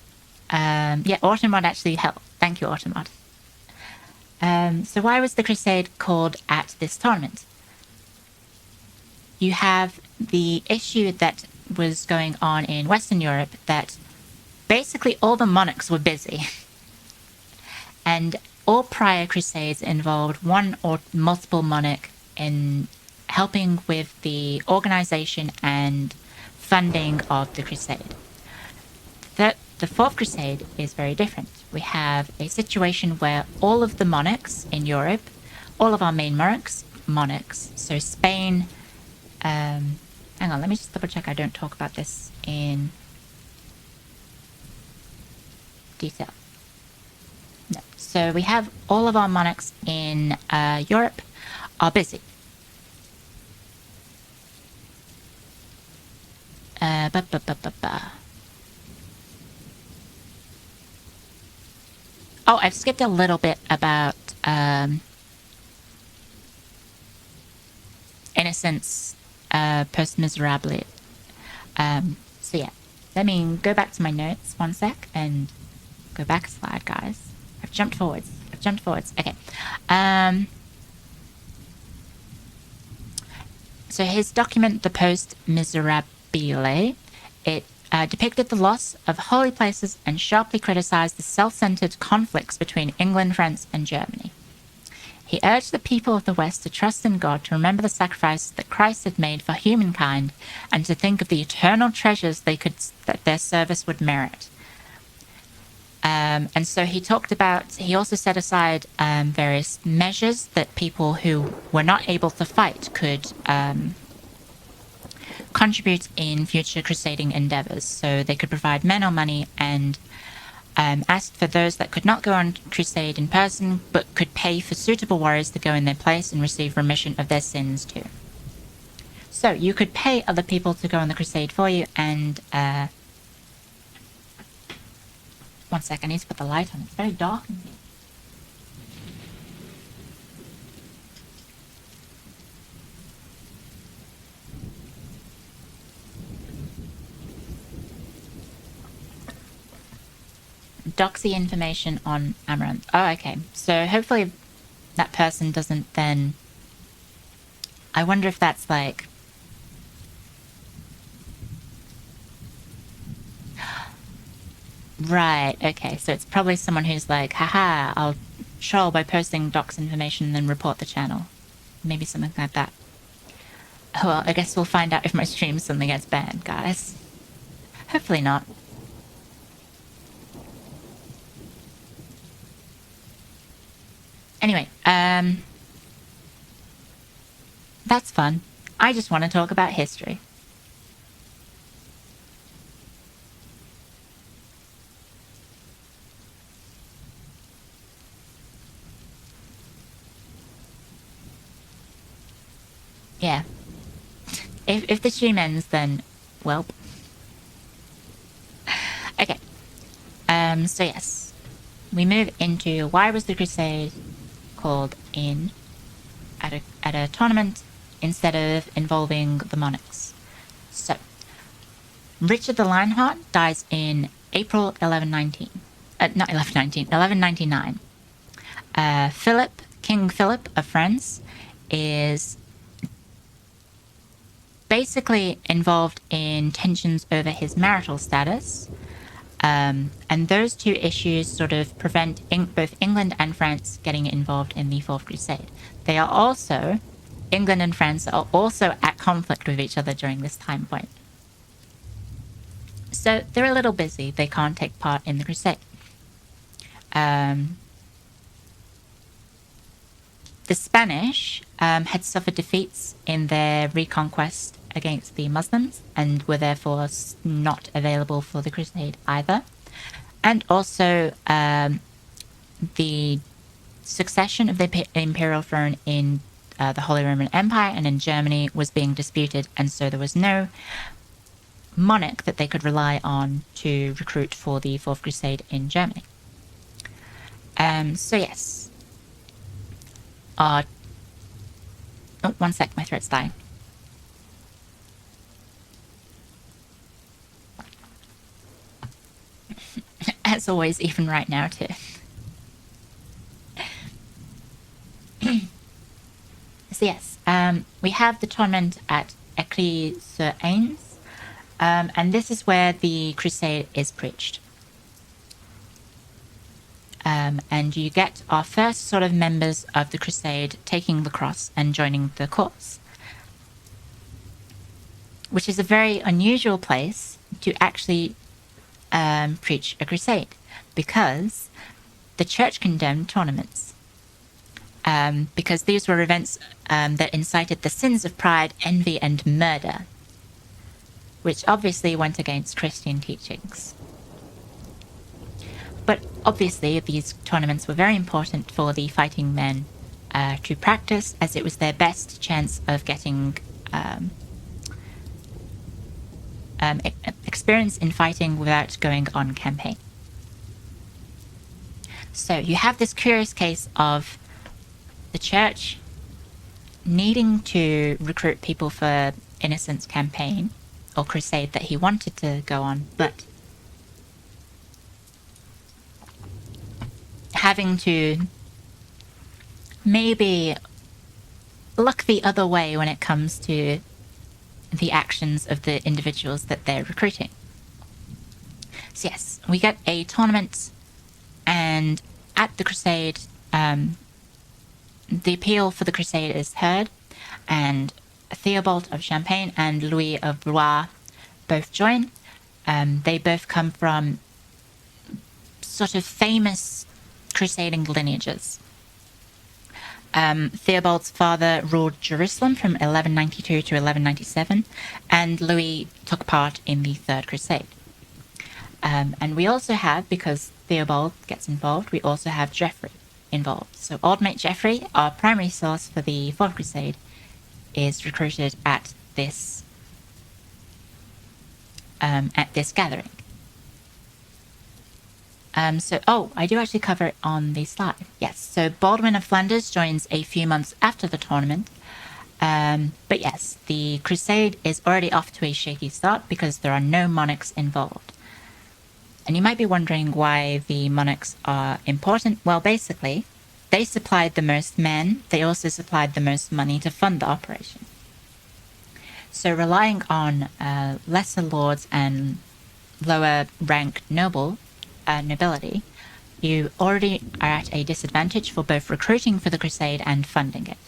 yeah, Automod actually helped. Thank you, Automod. So why was the crusade called at this tournament? You have the issue that was going on in Western Europe, that basically all the monarchs were busy. And all prior crusades involved one or multiple monarch in helping with the organization and funding of the crusade. The Fourth Crusade is very different. We have a situation where all of the monarchs in Europe, all of our main monarchs, so Spain, hang on, let me just double check I don't talk about this in detail. No. So we have all of our monarchs in Europe are busy. Oh, I've skipped a little bit about Innocent's Post Miserable. So yeah, let me go back to my notes one sec and go back a slide, guys. jumped forwards. Okay. So his document, the Post Miserabile, it depicted the loss of holy places and sharply criticized the self-centered conflicts between England, France, and Germany. He urged the people of the West to trust in God, to remember the sacrifices that Christ had made for humankind, and to think of the eternal treasures that their service would merit. And so he also set aside various measures that people who were not able to fight could contribute in future crusading endeavors. So they could provide men or money, and asked for those that could not go on crusade in person but could pay for suitable warriors to go in their place and receive remission of their sins too. So you could pay other people to go on the crusade for you, and one sec, I need to put the light on. It's very dark in here. Doxy information on Amaranth. Oh, okay. So hopefully that person doesn't then... I wonder if that's like... Right, okay. So it's probably someone who's like, haha, I'll troll by posting dox information and then report the channel. Maybe something like that. Well, I guess we'll find out if my stream suddenly gets banned, guys. Hopefully not. Anyway, that's fun. I just want to talk about history. Yeah. If the stream ends, then, well. Okay. So yes. We move into why was the Crusade called in at a tournament instead of involving the monarchs. So, Richard the Lionheart dies in April 1119. Not 1119, 1199. King Philip of France is basically involved in tensions over his marital status. And those two issues sort of prevent both England and France getting involved in the Fourth Crusade. England and France are also at conflict with each other during this time point. So they're a little busy. They can't take part in the Crusade. The Spanish had suffered defeats in their reconquest against the Muslims and were therefore not available for the Crusade either. And also the succession of the imperial throne in the Holy Roman Empire and in Germany was being disputed, and so there was no monarch that they could rely on to recruit for the Fourth Crusade in Germany. So yes. Oh, one sec, my throat's dying. As always, even right now too. So yes, we have the tournament at Ecley-sur-Aisne, and this is where the Crusade is preached. And you get our first sort of members of the Crusade taking the cross and joining the cause, which is a very unusual place to actually preach a crusade, because the church condemned tournaments, because these were events that incited the sins of pride, envy, and murder, which obviously went against Christian teachings. But obviously these tournaments were very important for the fighting men to practice, as it was their best chance of getting experience in fighting without going on campaign. So you have this curious case of the church needing to recruit people for Innocent's campaign or crusade that he wanted to go on, but having to maybe look the other way when it comes to the actions of the individuals that they're recruiting. So yes, we get a tournament, and at the Crusade, the appeal for the Crusade is heard, and Theobald of Champagne and Louis of Blois both join. They both come from sort of famous crusading lineages. Theobald's father ruled Jerusalem from 1192 to 1197, and Louis took part in the Third Crusade. And we also have, because Theobald gets involved, we also have Geoffrey involved. So Old Mate Geoffrey, our primary source for the Fourth Crusade, is recruited at this gathering. I do actually cover it on the slide. Yes, so Baldwin of Flanders joins a few months after the tournament. But yes, the Crusade is already off to a shaky start because there are no monarchs involved. And you might be wondering why the monarchs are important. Well, basically, they supplied the most men. They also supplied the most money to fund the operation. So relying on lesser lords and lower rank nobility, you already are at a disadvantage for both recruiting for the Crusade and funding it.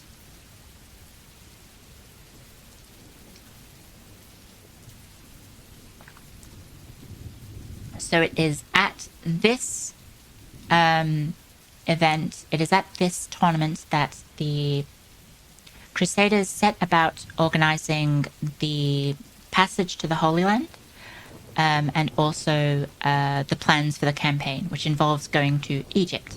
So it is at this event, it is at this tournament that the Crusaders set about organizing the passage to the Holy Land, and also the plans for the campaign, which involves going to Egypt.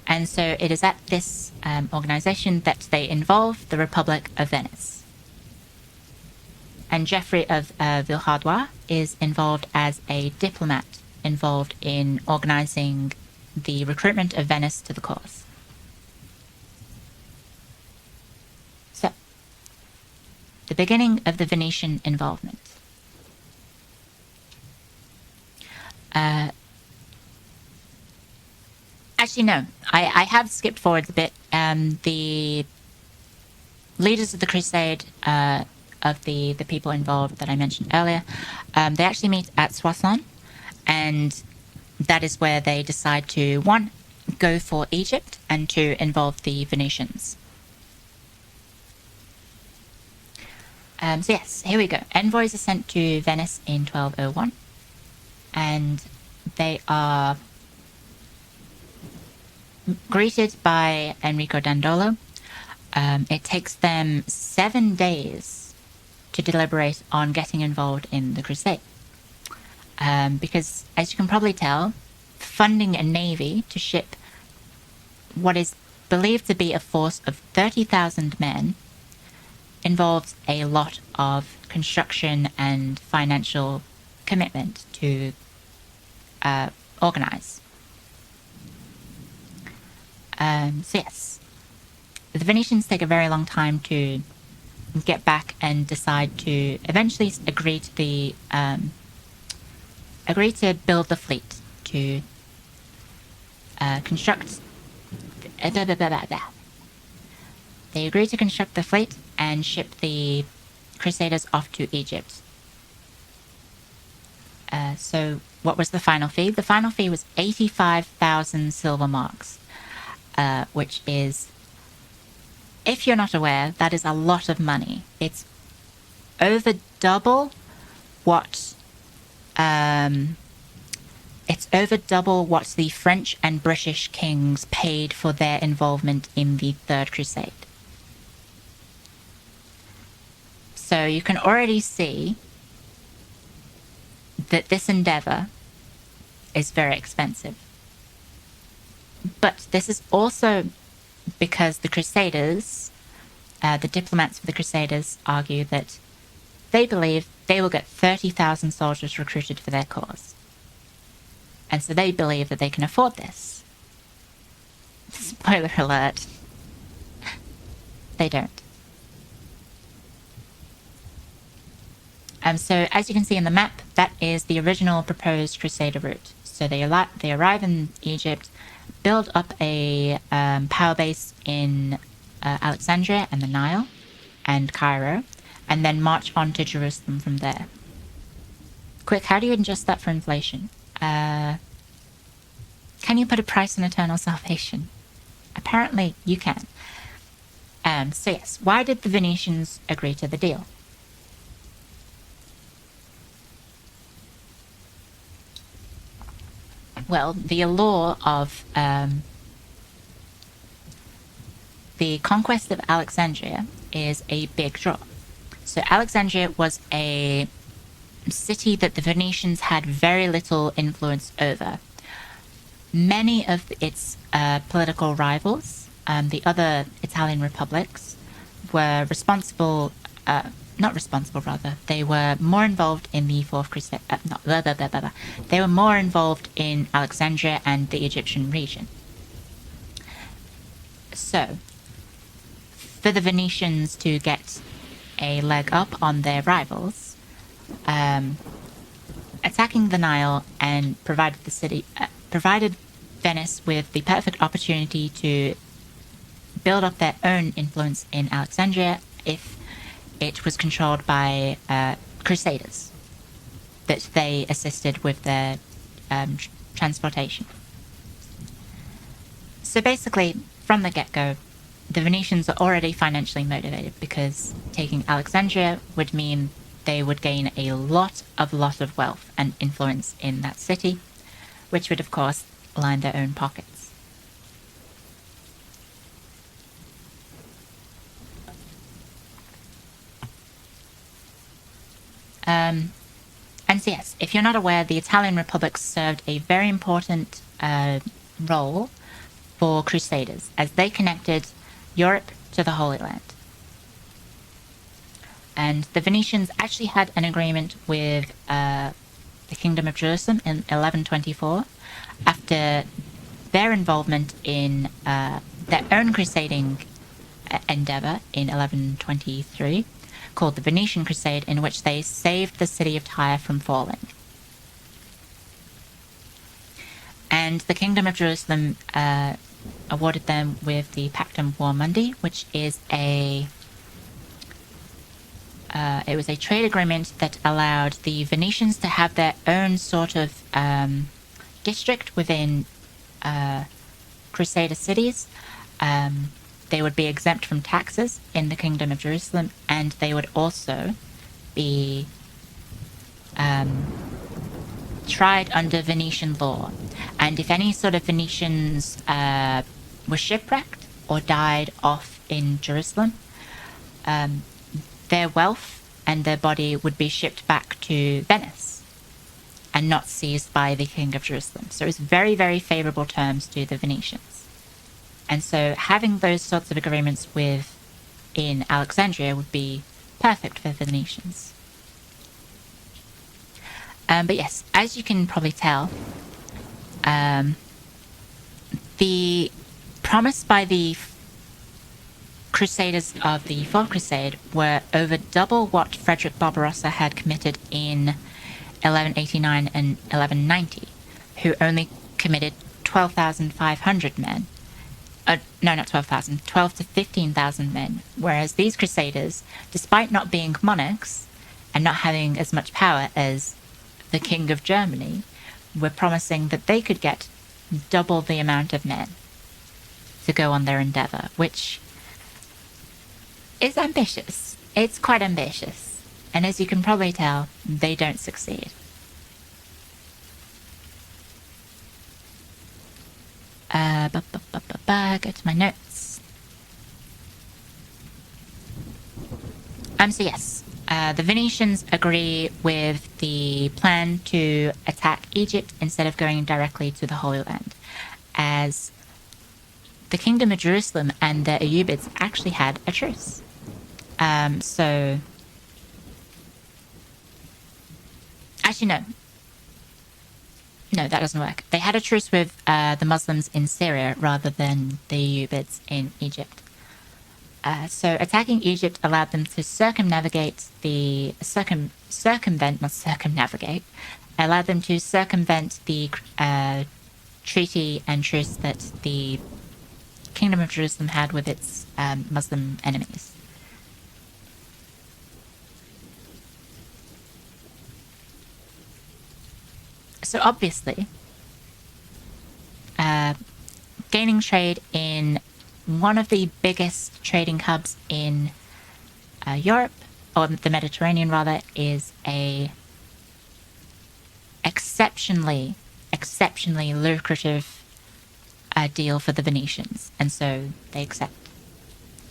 And so it is at this organization that they involve the Republic of Venice. And Geoffrey of Villehardouin is involved as a diplomat, involved in organizing the recruitment of Venice to the cause. So, the beginning of the Venetian involvement. Actually, no, I have skipped forward a bit. The leaders of the Crusade, of the people involved that I mentioned earlier, they actually meet at Soissons, and that is where they decide to, one, go for Egypt, and two, involve the Venetians. So yes, here we go. Envoys are sent to Venice in 1201, and they are greeted by Enrico Dandolo. It takes them 7 days to deliberate on getting involved in the Crusade. Because, as you can probably tell, funding a navy to ship what is believed to be a force of 30,000 men involves a lot of construction and financial commitment to organize. So yes, the Venetians take a very long time to get back and decide to eventually agree to build the fleet, to construct. They agree to construct the fleet and ship the Crusaders off to Egypt. So what was the final fee? The final fee was 85,000 silver marks, which is, if you're not aware, that is a lot of money. It's over double what the French and British kings paid for their involvement in the Third Crusade. So you can already see that this endeavor is very expensive. But this is also because the Crusaders, the diplomats for the Crusaders, argue that they believe they will get 30,000 soldiers recruited for their cause. And so they believe that they can afford this. Spoiler alert. They don't. So as you can see in the map, that is the original proposed Crusader route. So they arrive in Egypt, build up a power base in Alexandria and the Nile and Cairo, and then march on to Jerusalem from there. Quick, how do you adjust that for inflation? Can you put a price on eternal salvation? Apparently you can. So yes, why did the Venetians agree to the deal? Well, the allure of the conquest of Alexandria is a big draw. So Alexandria was a city that the Venetians had very little influence over. Many of its political rivals, the other Italian republics, were they were more involved in the Fourth Crusade. They were more involved in Alexandria and the Egyptian region. So, for the Venetians to get a leg up on their rivals, attacking the Nile and provided Venice with the perfect opportunity to build up their own influence in Alexandria if it was controlled by Crusaders that they assisted with their transportation. So basically, from the get-go, the Venetians are already financially motivated because taking Alexandria would mean they would gain a lot of wealth and influence in that city, which would, of course, line their own pockets. And so yes, if you're not aware, the Italian Republic served a very important role for Crusaders as they connected Europe to the Holy Land. And the Venetians actually had an agreement with the Kingdom of Jerusalem in 1124 after their involvement in their own crusading endeavor in 1123, called the Venetian Crusade, in which they saved the city of Tyre from falling. And the Kingdom of Jerusalem awarded them with the Pactum War Mundi, which is it was a trade agreement that allowed the Venetians to have their own sort of district within Crusader cities. They would be exempt from taxes in the Kingdom of Jerusalem, and they would also be tried under Venetian law. And if any sort of Venetians were shipwrecked or died off in Jerusalem, their wealth and their body would be shipped back to Venice and not seized by the King of Jerusalem. So it was very, very favorable terms to the Venetians. And so having those sorts of agreements in Alexandria would be perfect for the Venetians. But yes, as you can probably tell, the promise by the Crusaders of the Fourth Crusade were over double what Frederick Barbarossa had committed in 1189 and 1190, who only committed 12,500 men. No, not 12,000, 12 to 15,000 men, whereas these Crusaders, despite not being monarchs and not having as much power as the King of Germany, were promising that they could get double the amount of men to go on their endeavor, which is ambitious. It's quite ambitious. And as you can probably tell, they don't succeed. Go to my notes. So yes, the Venetians agree with the plan to attack Egypt instead of going directly to the Holy Land, as the Kingdom of Jerusalem and the Ayyubids actually had a truce. Actually, no. No, that doesn't work. They had a truce with the Muslims in Syria rather than the Ayyubids in Egypt. So attacking Egypt allowed them to circumvent allowed them to circumvent the treaty and truce that the Kingdom of Jerusalem had with its Muslim enemies. So obviously, gaining trade in one of the biggest trading hubs in Europe, or the Mediterranean rather, is a exceptionally lucrative deal for the Venetians, and so they accept.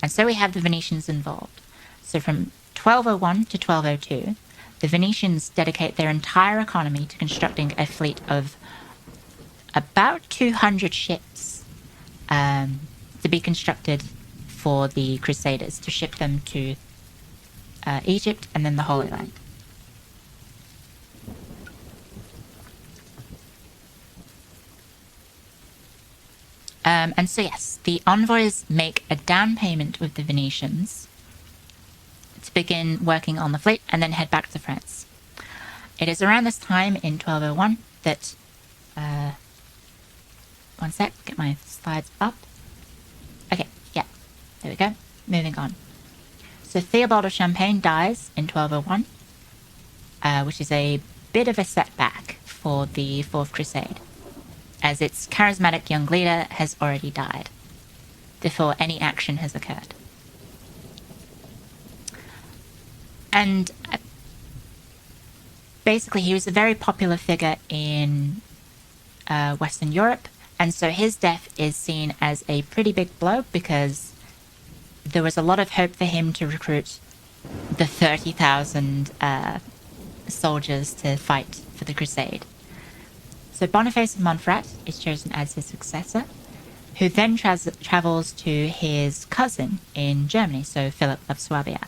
And so we have the Venetians involved. So from 1201 to 1202, the Venetians dedicate their entire economy to constructing a fleet of about 200 ships to be constructed for the Crusaders, to ship them to Egypt and then the Holy Land. And so yes, the envoys make a down payment with the Venetians to begin working on the fleet and then head back to France. It is around this time in 1201 that... one sec, get my slides up. Okay, yeah, there we go. Moving on. So Theobald of Champagne dies in 1201, which is a bit of a setback for the Fourth Crusade, as its charismatic young leader has already died before any action has occurred. And basically he was a very popular figure in Western Europe, and so his death is seen as a pretty big blow because there was a lot of hope for him to recruit the 30,000 soldiers to fight for the Crusade. So Boniface of Montferrat is chosen as his successor, who then travels to his cousin in Germany, so Philip of Swabia,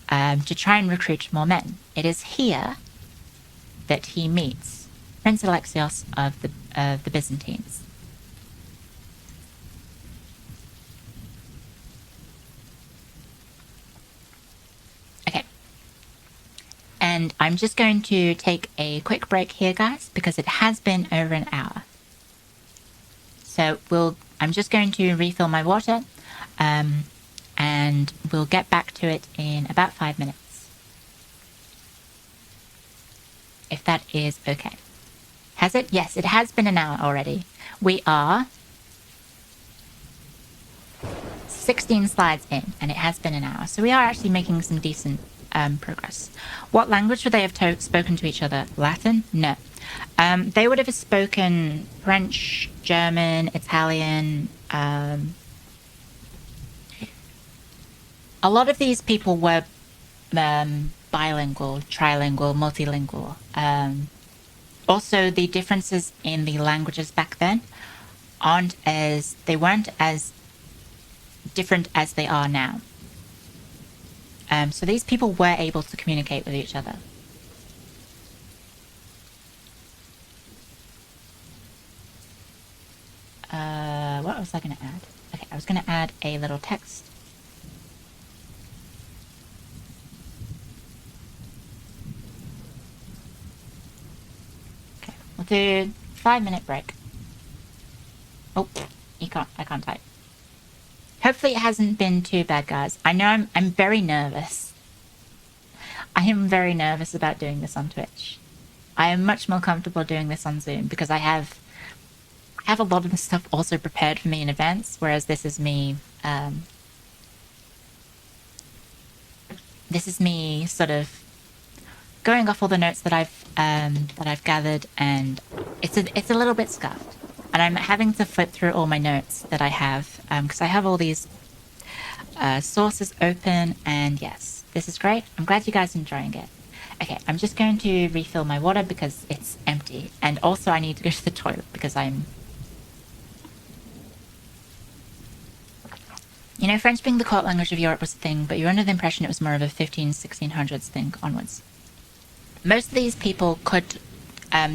to try and recruit more men. It is here that he meets Prince Alexios of the Byzantines. Okay. And I'm just going to take a quick break here, guys, because it has been over an hour. So I'm just going to refill my water, and we'll get back to it in about 5 minutes. If that is okay. Has it? Yes, it has been an hour already. We are 16 slides in, and it has been an hour. So we are actually making some decent progress. What language would they have spoken to each other? Latin? No. They would have spoken French, German, Italian. A lot of these people were bilingual, trilingual, multilingual. Also, the differences in the languages back then they weren't as different as they are now. So these people were able to communicate with each other. What was I going to add? Okay, I was going to add a little text. Okay, we'll do 5-minute break. Oh, I can't type. Hopefully it hasn't been too bad, guys. I know I'm very nervous. I am very nervous about doing this on Twitch. I am much more comfortable doing this on Zoom because I have a lot of the stuff also prepared for me in advance, whereas this is me sort of going off all the notes that I've gathered, and it's a little bit scuffed. And I'm having to flip through all my notes that I have, because I have all these sources open, and yes, this is great. I'm glad you guys are enjoying it. Okay, I'm just going to refill my water because it's empty, and also I need to go to the toilet because You know, French being the court language of Europe was a thing, but you're under the impression it was more of a 1600s thing onwards. Most of these people could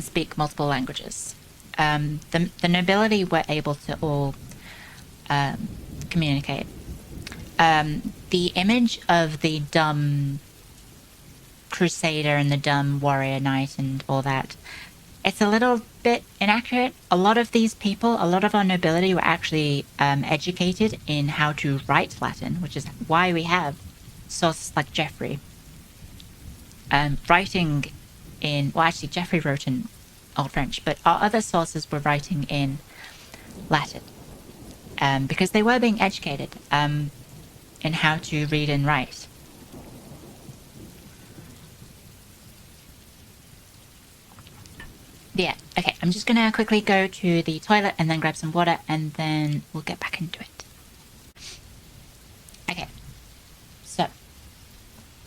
speak multiple languages. The nobility were able to all communicate. The image of the dumb Crusader and the dumb warrior knight and all that. It's a little bit inaccurate. A lot of these people, a lot of our nobility were actually educated in how to write Latin, which is why we have sources like Geoffrey. Writing in, well, actually, Geoffrey wrote in Old French, but our other sources were writing in Latin because they were being educated in how to read and write. Yeah, okay, I'm just gonna quickly go to the toilet and then grab some water and then we'll get back into it. Okay, so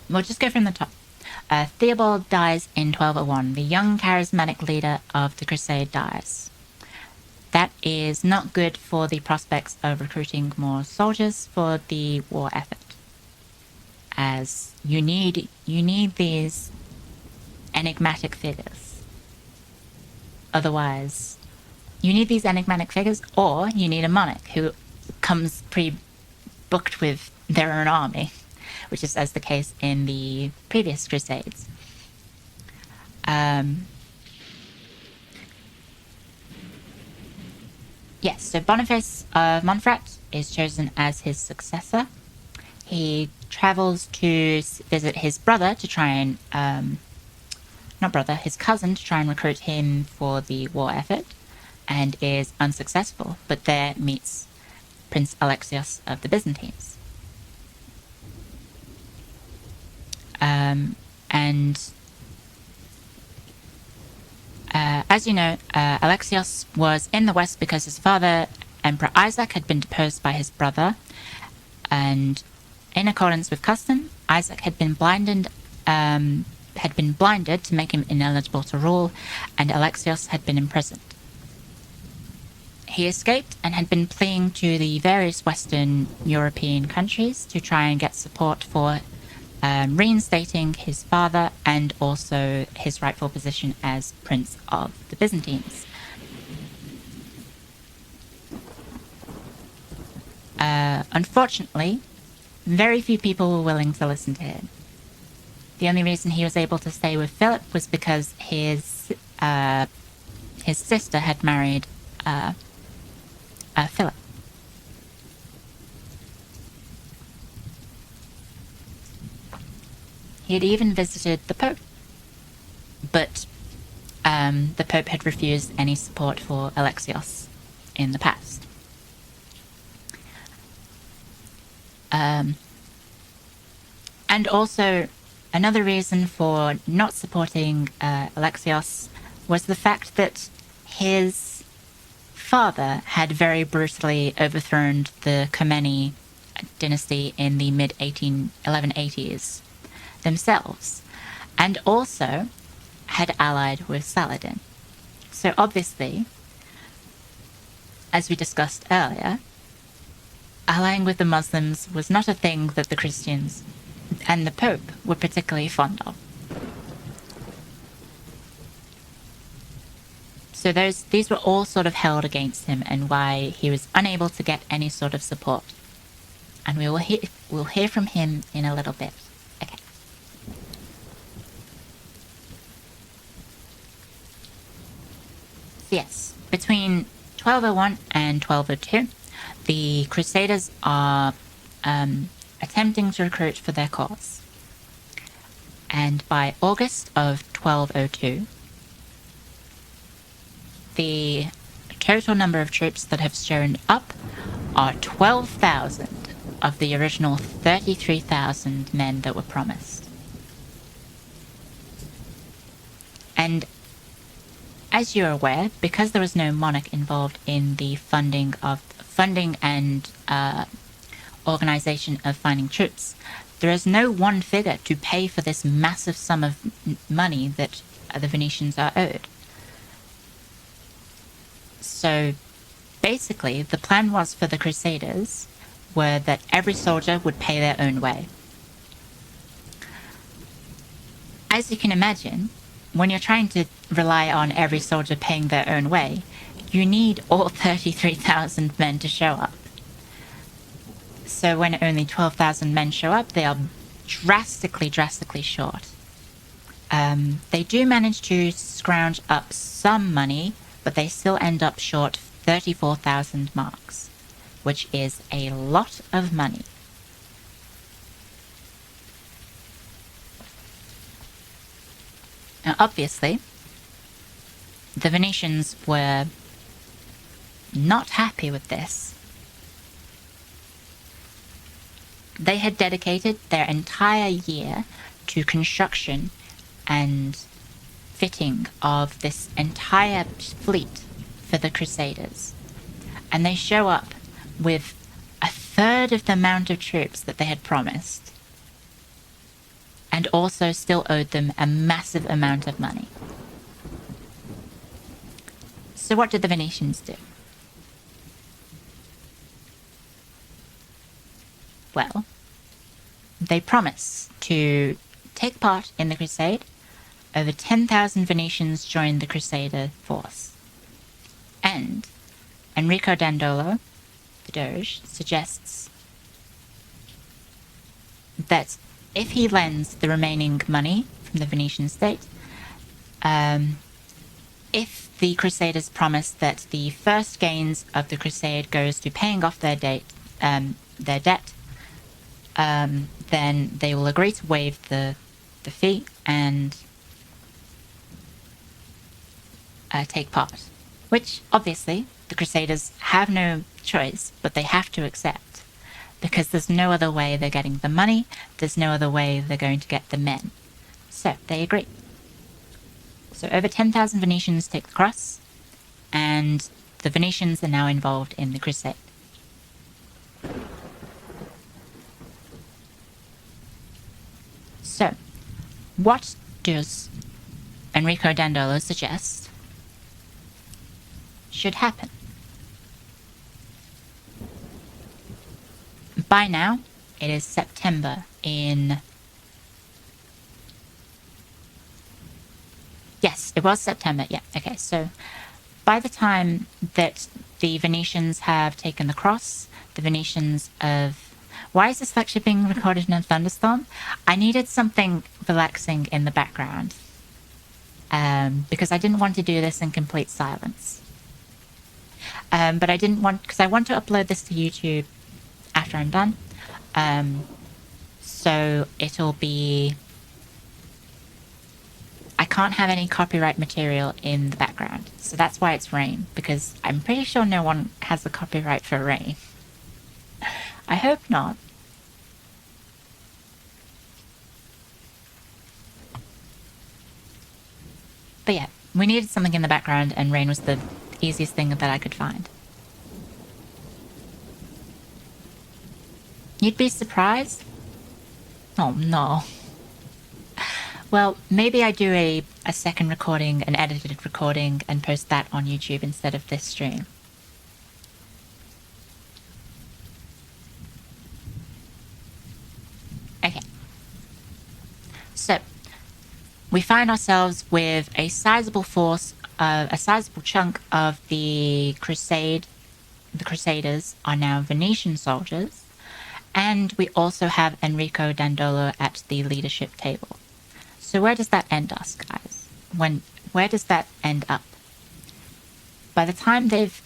we'll just go from the top. Theobald dies in 1201. The young charismatic leader of the Crusade dies. That is not good for the prospects of recruiting more soldiers for the war effort, as you need these enigmatic figures. Otherwise, you need these enigmatic figures, or you need a monarch who comes pre-booked with their own army, which is as the case in the previous Crusades. Yes, so Boniface of Montferrat is chosen as his successor. He travels to visit his brother to try and his cousin, to try and recruit him for the war effort, and is unsuccessful, but there meets Prince Alexios of the Byzantines. As you know, Alexios was in the west because his father, Emperor Isaac, had been deposed by his brother, and in accordance with custom, Isaac had been blinded to make him ineligible to rule, and Alexios had been imprisoned. He escaped and had been fleeing to the various Western European countries to try and get support for reinstating his father and also his rightful position as Prince of the Byzantines. Unfortunately, very few people were willing to listen to him. The only reason he was able to stay with Philip was because his sister had married Philip. He had even visited the Pope, but the Pope had refused any support for Alexios in the past. And also, another reason for not supporting Alexios was the fact that his father had very brutally overthrown the Komneni dynasty in the mid-1180s themselves, and also had allied with Saladin. So obviously, as we discussed earlier, allying with the Muslims was not a thing that the Christians and the Pope were particularly fond of. So these were all sort of held against him, and why he was unable to get any sort of support. And we'll hear from him in a little bit. Okay. So yes, between 1201 and 1202, the Crusaders are attempting to recruit for their cause. And by August of 1202, the total number of troops that have shown up are 12,000 of the original 33,000 men that were promised. And as you're aware, because there was no monarch involved in the funding and organization of finding troops, there is no one figure to pay for this massive sum of money that the Venetians are owed. So basically, the plan was for the Crusaders were that every soldier would pay their own way. As you can imagine, when you're trying to rely on every soldier paying their own way, you need all 33,000 men to show up. So when only 12,000 men show up, they are drastically short. They do manage to scrounge up some money, but they still end up short 34,000 marks, which is a lot of money. Now, obviously, the Venetians were not happy with this. They had dedicated their entire year to construction and fitting of this entire fleet for the Crusaders. And they show up with a third of the amount of troops that they had promised, and also still owed them a massive amount of money. So what did the Venetians do? Well, they promised to take part in the Crusade. Over 10,000 Venetians joined the Crusader force. And Enrico Dandolo, the Doge, suggests that if he lends the remaining money from the Venetian state, if the Crusaders promise that the first gains of the Crusade goes to paying off their debt, then they will agree to waive the fee and take part. Which, obviously, the Crusaders have no choice, but they have to accept. Because there's no other way they're getting the money, there's no other way they're going to get the men. So, they agree. So over 10,000 Venetians take the cross, and the Venetians are now involved in the Crusade. So, what does Enrico Dandolo suggest should happen? By now, it is September in... Yes, it was September, yeah. Okay, so by the time that the Venetians have taken the cross, the Venetians of... Why is this lecture being recorded in a thunderstorm? I needed something relaxing in the background. Because I didn't want to do this in complete silence. But I didn't want... Because I want to upload this to YouTube after I'm done. So it'll be... I can't have any copyright material in the background. So that's why it's rain, because I'm pretty sure no one has the copyright for rain. I hope not. But yeah, we needed something in the background, and rain was the easiest thing that I could find. You'd be surprised? Oh no. Well, maybe I do a second recording, an edited recording, and post that on YouTube instead of this stream. Okay. So, we find ourselves with a sizable force, a sizable chunk of the Crusade. The Crusaders are now Venetian soldiers, and we also have Enrico Dandolo at the leadership table. So where does that end us, guys? Where does that end up? By the time they've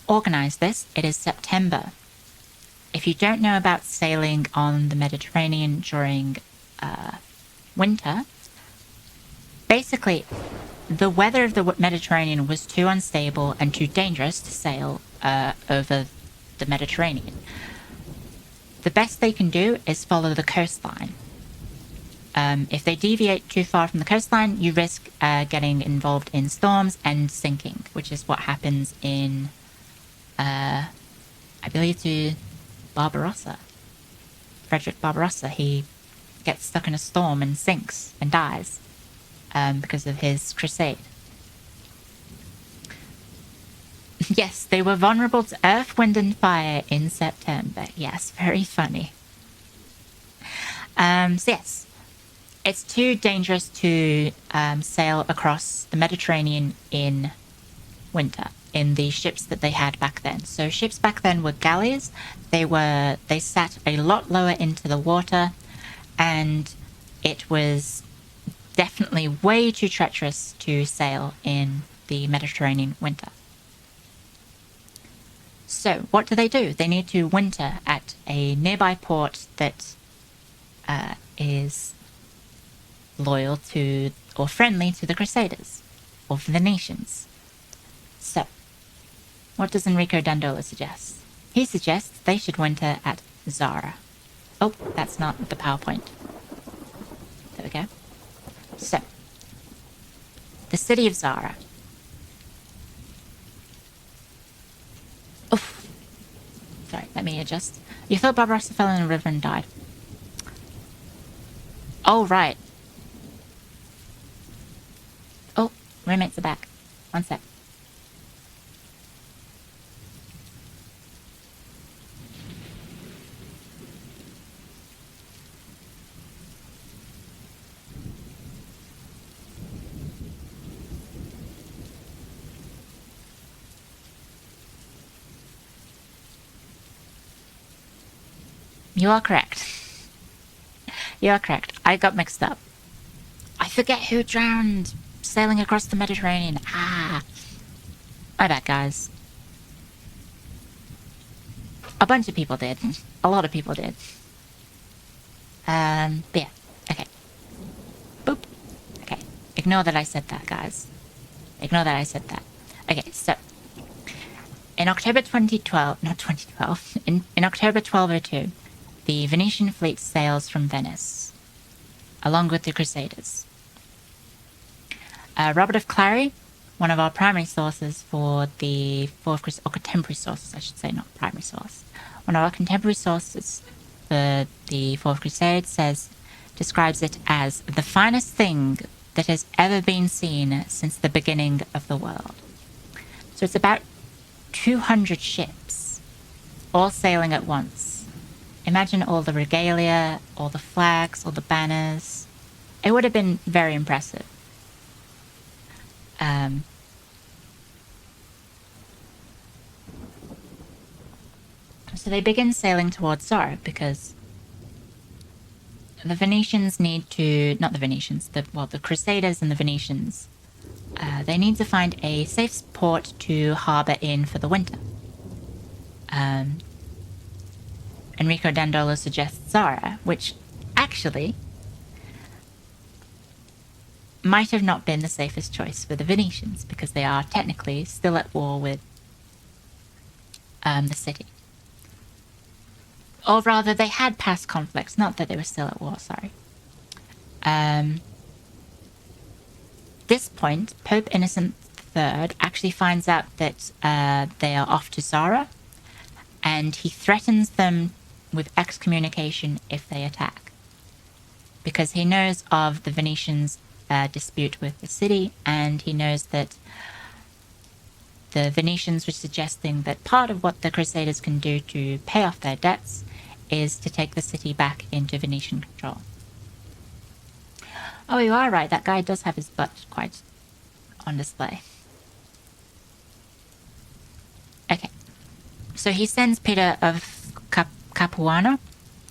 organized this, it is September. If you don't know about sailing on the Mediterranean during winter, basically the weather of the Mediterranean was too unstable and too dangerous to sail over the Mediterranean. The best they can do is follow the coastline. If they deviate too far from the coastline, you risk getting involved in storms and sinking, which is what happens in, I believe, to Barbarossa. Frederick Barbarossa, he gets stuck in a storm and sinks and dies because of his crusade. Yes, they were vulnerable to earth, wind, and fire in September. Yes, very funny. So yes. It's too dangerous to sail across the Mediterranean in winter in the ships that they had back then. So ships back then were galleys. They sat a lot lower into the water, and it was definitely way too treacherous to sail in the Mediterranean winter. So what do? They need to winter at a nearby port that is loyal to or friendly to the Crusaders or Venetians. So, what does Enrico Dandolo suggest? He suggests they should winter at Zara. Oh, that's not the PowerPoint. There we go. So, the city of Zara. Oof. Sorry, let me adjust. You thought Barbarossa fell in a river and died. Oh, right. Oh, roommates are back. One sec. You are correct. You are correct. I got mixed up. I forget who drowned sailing across the Mediterranean. Ah. My bad, guys. A bunch of people did. A lot of people did. But yeah. Okay. Boop. Okay. Ignore that I said that, guys. Ignore that I said that. Okay, so. In October 2012, not 2012, in October 1202, the Venetian fleet sails from Venice, along with the Crusaders. Robert of Clary, one of our primary sources for the Fourth Crusade, or contemporary sources, I should say, not primary source. One of our contemporary sources for the Fourth Crusade describes it as the finest thing that has ever been seen since the beginning of the world. So it's about 200 ships, all sailing at once. Imagine all the regalia, all the flags, all the banners. It would have been very impressive. So they begin sailing towards Zara because the Venetians need to, not the Venetians, the Crusaders and the Venetians, they need to find a safe port to harbour in for the winter. Enrico Dandolo suggests Zara, which actually might have not been the safest choice for the Venetians because they are technically still at war with the city. Or rather, they had past conflicts, not that they were still at war, sorry. This point, Pope Innocent III actually finds out that they are off to Zara, and he threatens them with excommunication if they attack. Because he knows of the Venetians' dispute with the city, and he knows that the Venetians were suggesting that part of what the Crusaders can do to pay off their debts is to take the city back into Venetian control. Oh, you are right, that guy does have his butt quite on display. Okay, so he sends Peter of Capuano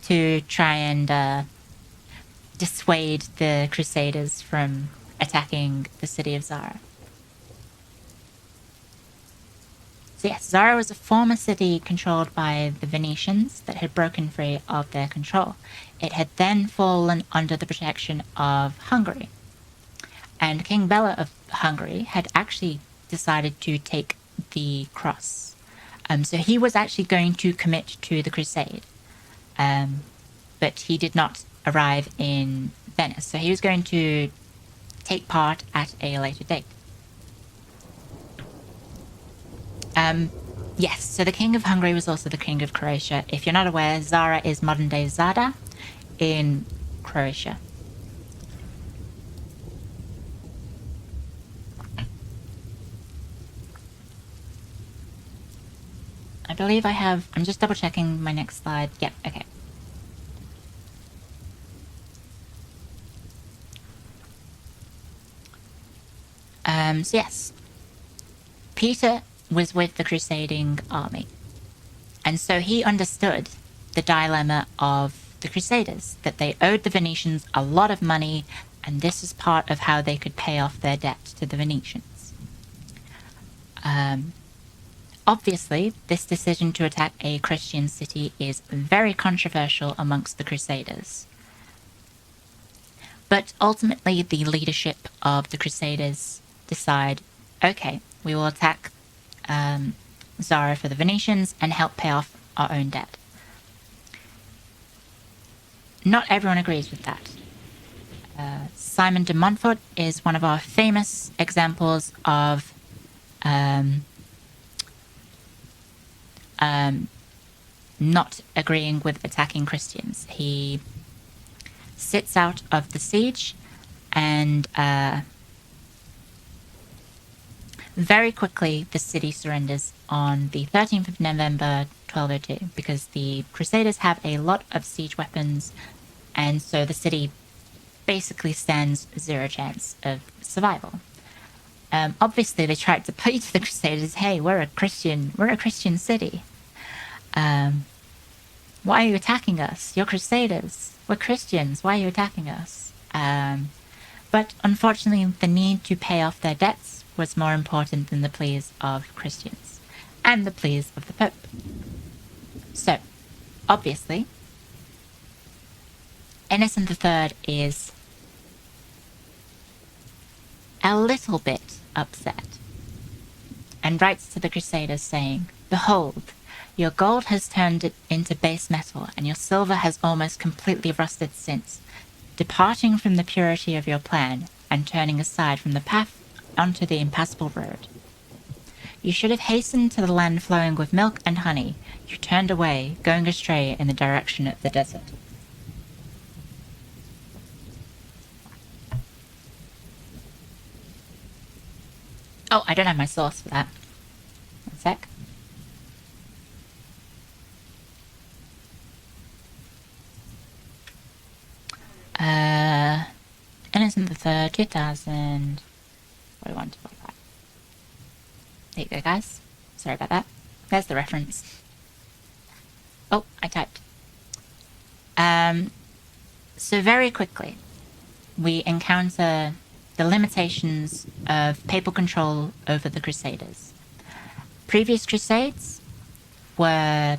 to try and dissuade the Crusaders from attacking the city of Zara. So yes, Zara was a former city controlled by the Venetians that had broken free of their control. It had then fallen under the protection of Hungary. And King Bela of Hungary had actually decided to take the cross. So he was actually going to commit to the crusade. But he did not arrive in Venice. So he was going to take part at a later date. Yes, so the King of Hungary was also the King of Croatia. If you're not aware, Zara is modern-day Zadar in Croatia. I believe I have... I'm just double-checking my next slide. Yep, okay. So yes, Peter was with the Crusading army, and so he understood the dilemma of the Crusaders, that they owed the Venetians a lot of money and this is part of how they could pay off their debt to the Venetians. Obviously, this decision to attack a Christian city is very controversial amongst the Crusaders. But ultimately, the leadership of the Crusaders decide, okay, we will attack Zara for the Venetians and help pay off our own debt. Not everyone agrees with that. Simon de Montfort is one of our famous examples of not agreeing with attacking Christians. He sits out of the siege and very quickly the city surrenders on the 13th of November 1202 because the Crusaders have a lot of siege weapons, and so the city basically stands zero chance of survival. Obviously, they tried to plead to the Crusaders, "Hey, we're a Christian city. Why are you attacking us? You're Crusaders. We're Christians. Why are you attacking us?" But unfortunately, the need to pay off their debts was more important than the pleas of Christians and the pleas of the Pope. So, obviously, Innocent III is a little bit upset and writes to the Crusaders saying, "Behold, your gold has turned into base metal, and your silver has almost completely rusted since, departing from the purity of your plan and turning aside from the path onto the impassable road. You should have hastened to the land flowing with milk and honey. You turned away, going astray in the direction of the desert." Oh, I don't have my source for that. One sec. Innocent III, 2000, 41 to 45. There you go, guys. Sorry about that. There's the reference. Oh, I typed. So very quickly, we encounter the limitations of papal control over the Crusaders. Previous Crusades were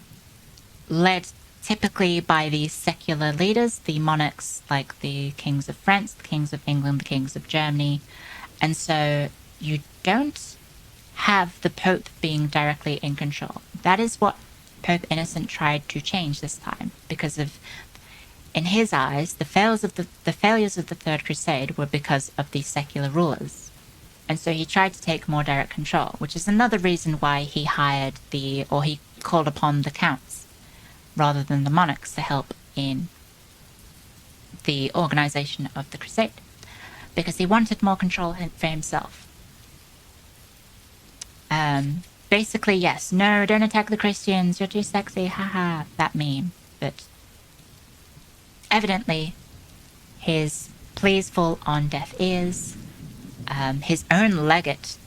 led typically by the secular leaders, the monarchs like the kings of France, the kings of England, the kings of Germany, and so you don't have the Pope being directly in control. That is what Pope Innocent tried to change this time, because of, in his eyes, the failures of the Third Crusade were because of the secular rulers. And so he tried to take more direct control, which is another reason why he he called upon the counts rather than the monarchs to help in the organization of the crusade, because he wanted more control for himself. Basically, yes, no, don't attack the Christians, you're too sexy, haha, that meme. But evidently, his pleas fall on deaf ears. His own legate,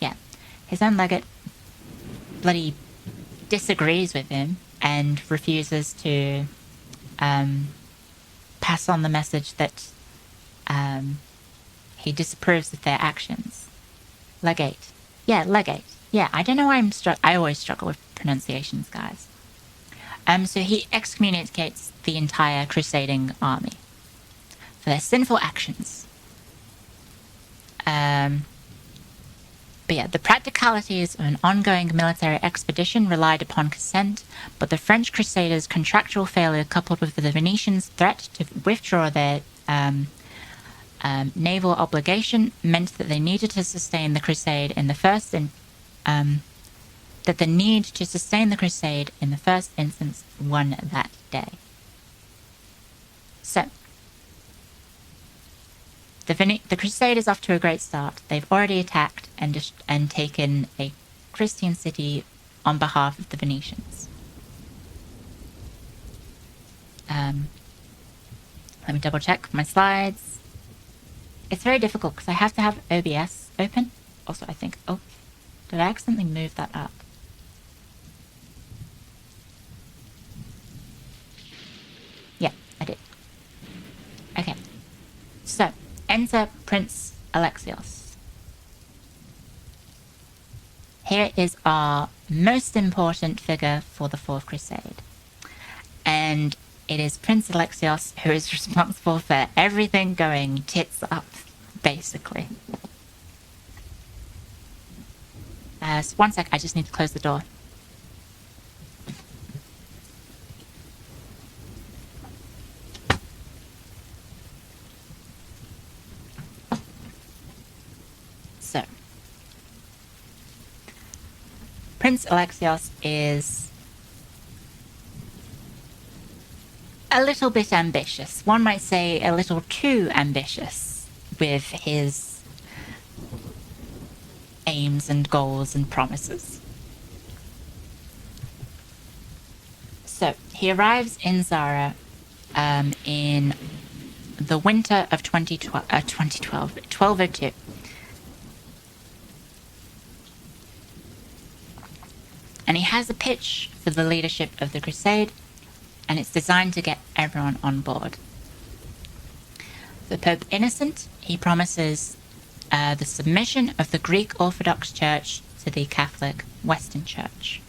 yeah. His own legate bloody disagrees with him and refuses to pass on the message that he disapproves of their actions. Legate. Yeah, I don't know why I always struggle with pronunciations, guys. So he excommunicates the entire Crusading army for their sinful actions. But yeah, the practicalities of an ongoing military expedition relied upon consent, but the French Crusaders' contractual failure coupled with the Venetians' threat to withdraw their naval obligation meant that they needed to sustain the crusade in the first instance won that day. So, the crusade is off to a great start. They've already attacked and taken a Christian city on behalf of the Venetians. Let me double check my slides. It's very difficult because I have to have OBS open. Also, I think, oh, did I accidentally move that up? Yeah, I did. Enter Prince Alexios. Here is our most important figure for the Fourth Crusade. And it is Prince Alexios who is responsible for everything going tits up, basically. So one sec, I just need to close the door. So, Prince Alexios is a little bit ambitious. One might say a little too ambitious with his aims and goals and promises. So he arrives in Zara in the winter of 1202. And he has a pitch for the leadership of the Crusade, and it's designed to get everyone on board. For Pope Innocent, he promises the submission of the Greek Orthodox Church to the Catholic Western Church.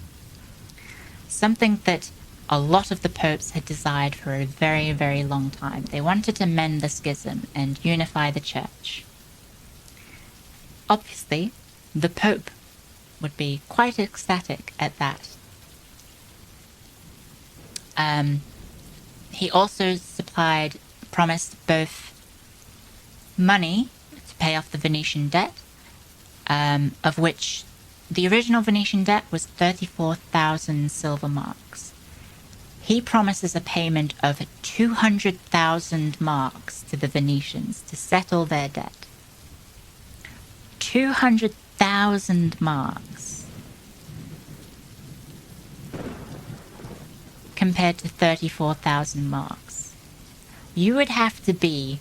Something that a lot of the popes had desired for a very, very long time. They wanted to mend the schism and unify the church. Obviously, the Pope would be quite ecstatic at that. He also promised both money to pay off the Venetian debt, of which the original Venetian debt was 34,000 silver marks. He promises a payment of 200,000 marks to the Venetians to settle their debt. 200,000 marks compared to 34,000 marks. You would have to be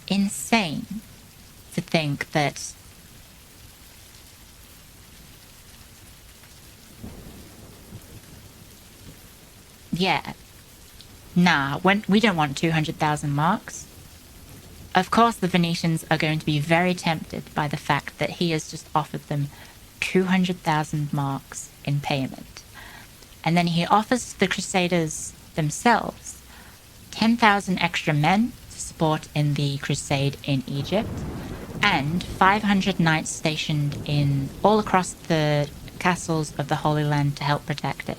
insane to think that we don't want 200,000 marks. Of course, the Venetians are going to be very tempted by the fact that he has just offered them 200,000 marks in payment. And then he offers the Crusaders themselves 10,000 extra men to support in the Crusade in Egypt, and 500 knights stationed in all across the castles of the Holy Land to help protect it.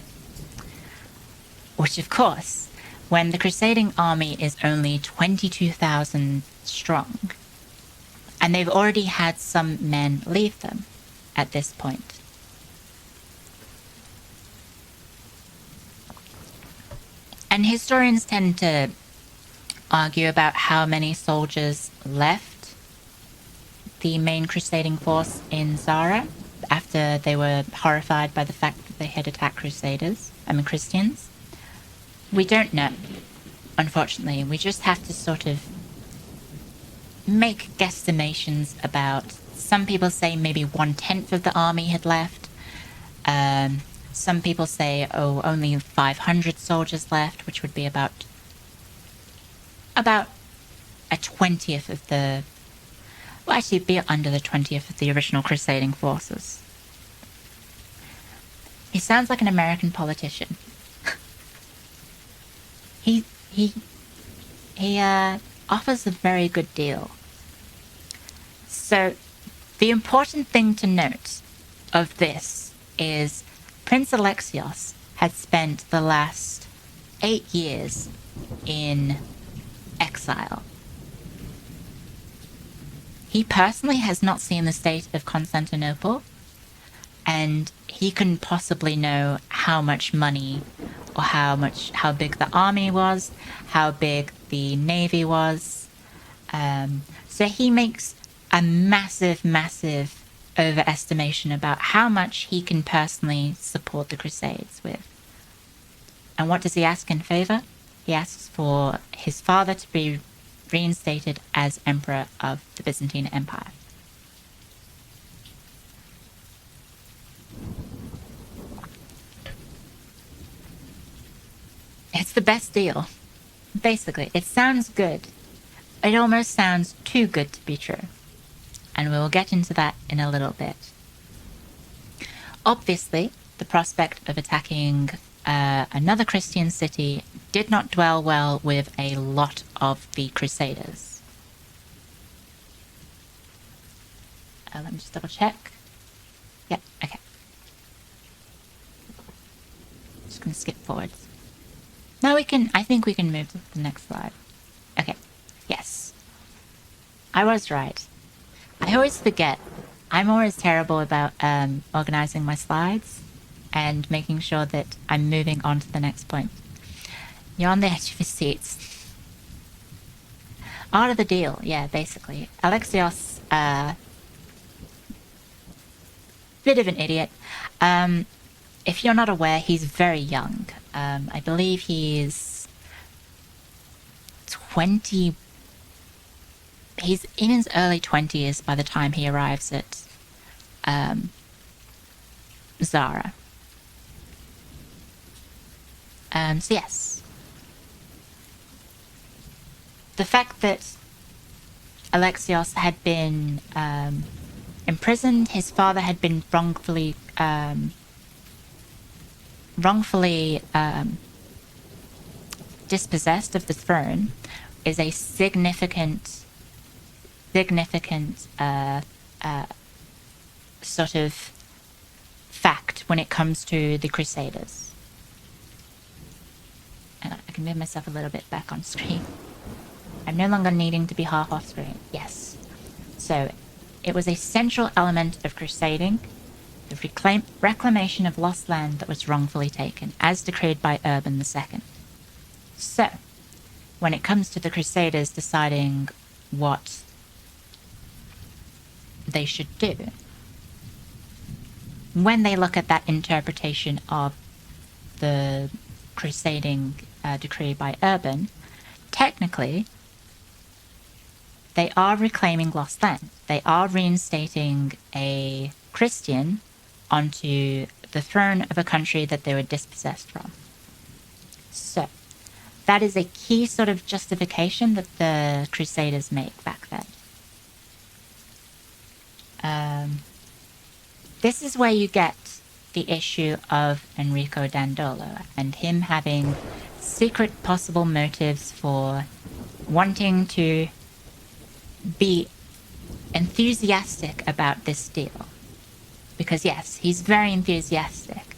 Which, of course, when the Crusading army is only 22,000 strong, and they've already had some men leave them at this point. And historians tend to argue about how many soldiers left the main Crusading force in Zara after they were horrified by the fact that they had attacked Christians. We don't know, unfortunately. We just have to sort of make guesstimations about. Some people say maybe 1/10 of the army had left. Some people say, only 500 soldiers left, which would be about a 20th of the... Well, actually, it'd be under the 20th of the original Crusading forces. He sounds like an American politician. He offers a very good deal. So, the important thing to note of this is Prince Alexios had spent the last 8 years in exile. He personally has not seen the state of Constantinople, and he couldn't possibly know how much money or how big the army was, how big the navy was. So he makes a massive overestimation about how much he can personally support the Crusades with. And what does he ask in favor? He asks for his father to be reinstated as emperor of the Byzantine Empire. It's the best deal. Basically, it sounds good, It almost sounds too good to be true, and we will get into that in a little bit. Obviously, the prospect of attacking another Christian city did not dwell well with a lot of the Crusaders. Let me just double check. Yep, okay. Just gonna skip forwards. No, we can, I think we can move to the next slide. Okay, yes. I was right. I always forget. I'm always terrible about organizing my slides and making sure that I'm moving on to the next point. You're on the edge of your seats. Art of the deal, yeah, basically. Alexios, bit of an idiot. If you're not aware, he's very young. I believe he's 20. He's in his early 20s by the time he arrives at Zara. So yes. The fact that Alexios had been imprisoned, his father had been wrongfully dispossessed of the throne, is a significant sort of fact when it comes to the Crusaders. And I can move myself a little bit back on screen. I'm no longer needing to be half off screen. Yes. So, it was a central element of Crusading, the reclamation of lost land that was wrongfully taken, as decreed by Urban II. So, when it comes to the Crusaders deciding what they should do, when they look at that interpretation of the Crusading decree by Urban, technically, they are reclaiming lost land. They are reinstating a Christian onto the throne of a country that they were dispossessed from. So, that is a key sort of justification that the Crusaders make back then. This is where you get the issue of Enrico Dandolo and him having secret possible motives for wanting to be enthusiastic about this deal. Because yes, he's very enthusiastic.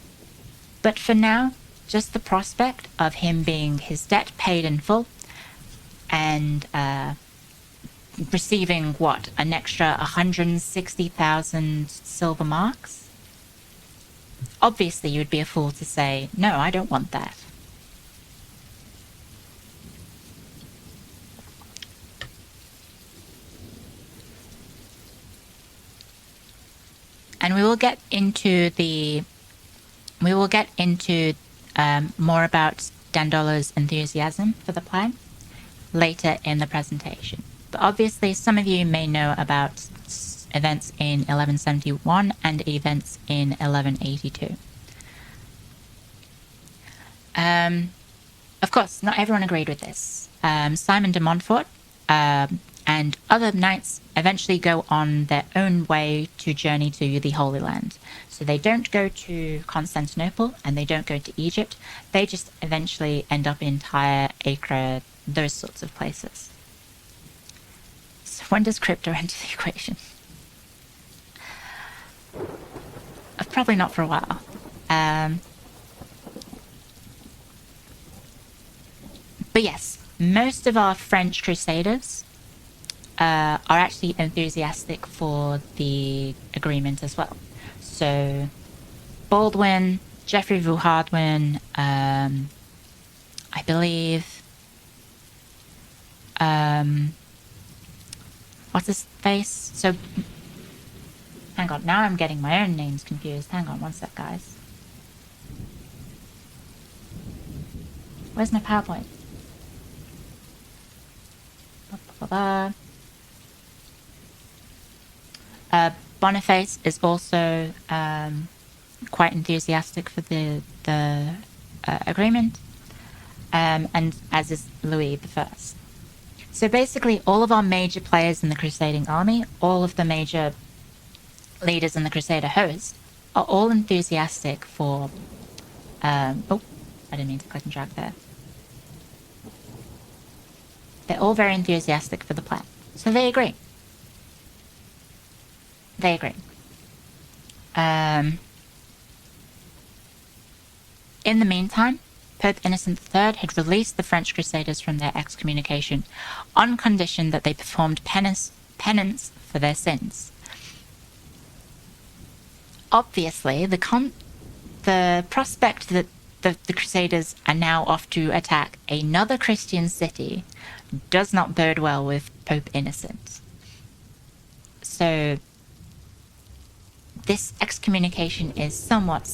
But for now, just the prospect of him being his debt paid in full and receiving, what, an extra 160,000 silver marks? Obviously, you'd be a fool to say, no, I don't want that. And we will get into more about Dandolo's enthusiasm for the plan later in the presentation. But obviously, some of you may know about events in 1171 and events in 1182. Of course, not everyone agreed with this. Simon de Montfort and other knights eventually go on their own way to journey to the Holy Land. So they don't go to Constantinople and they don't go to Egypt. They just eventually end up in Tyre, Acre, those sorts of places. So when does crypto enter the equation? Probably not for a while. But yes, most of our French Crusaders are actually enthusiastic for the agreement as well. So Baldwin, Geoffrey Vauhardouin, I believe, what's his face? So, hang on, now I'm getting my own names confused. Hang on one sec, guys. Where's my PowerPoint? Boniface is also quite enthusiastic for the agreement, and as is Louis I. So basically, all of our major players in the Crusading army, all of the major leaders in the Crusader host, are all enthusiastic for... oh, I didn't mean to click and drag there. They're all very enthusiastic for the plan. So they agree. They agree. In the meantime, Pope Innocent III had released the French Crusaders from their excommunication on condition that they performed penance for their sins. Obviously, the prospect that the Crusaders are now off to attack another Christian city does not bode well with Pope Innocent. So this excommunication is somewhat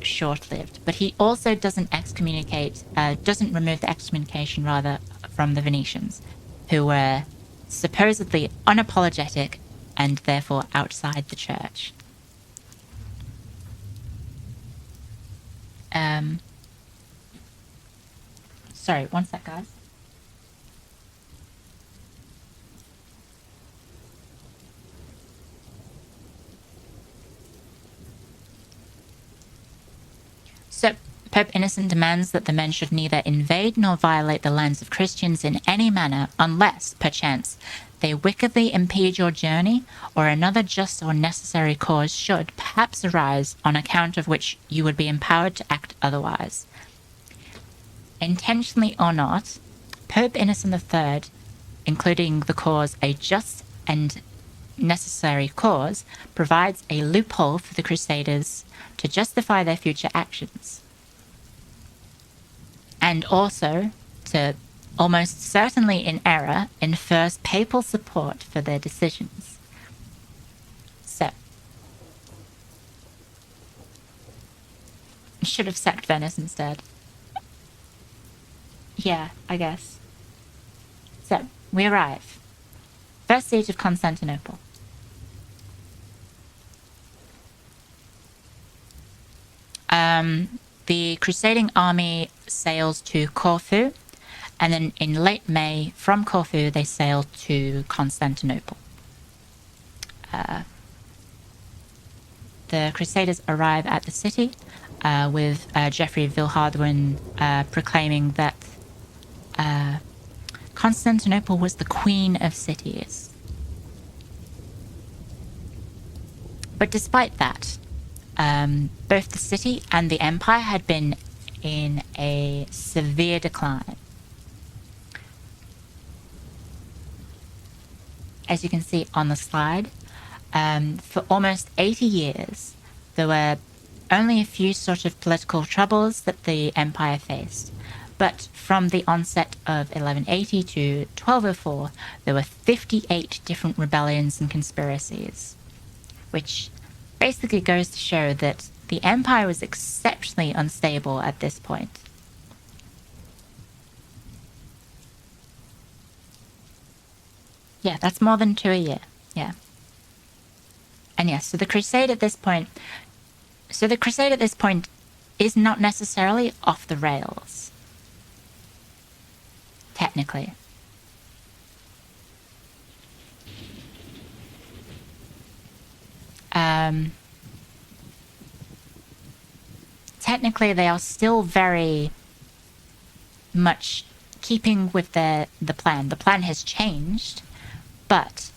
short-lived, but he also doesn't remove the excommunication rather from the Venetians, who were supposedly unapologetic and therefore outside the church. Sorry, one sec, guys. So, Pope Innocent demands that the men should neither invade nor violate the lands of Christians in any manner, unless, perchance, they wickedly impede your journey, or another just or necessary cause should perhaps arise, on account of which you would be empowered to act otherwise. Intentionally or not, Pope Innocent III, including the cause a just and necessary cause, provides a loophole for the Crusaders to justify their future actions, and also to, almost certainly in error, infers papal support for their decisions. So, should have sacked Venice instead. Yeah, I guess. So, we arrive. First siege of Constantinople. The Crusading army sails to Corfu, and then in late May, from Corfu, they sail to Constantinople. The Crusaders arrive at the city with Geoffrey Villehardouin proclaiming that Constantinople was the queen of cities. But despite that, both the city and the empire had been in a severe decline. As you can see on the slide, for almost 80 years, there were only a few sort of political troubles that the empire faced. But from the onset of 1180 to 1204, there were 58 different rebellions and conspiracies, which basically goes to show that the empire was exceptionally unstable at this point. Yeah, that's more than 2 a year. Yeah. And yes, so the Crusade at this point is not necessarily off the rails. Technically. Technically, they are still very much keeping with the plan. The plan has changed, but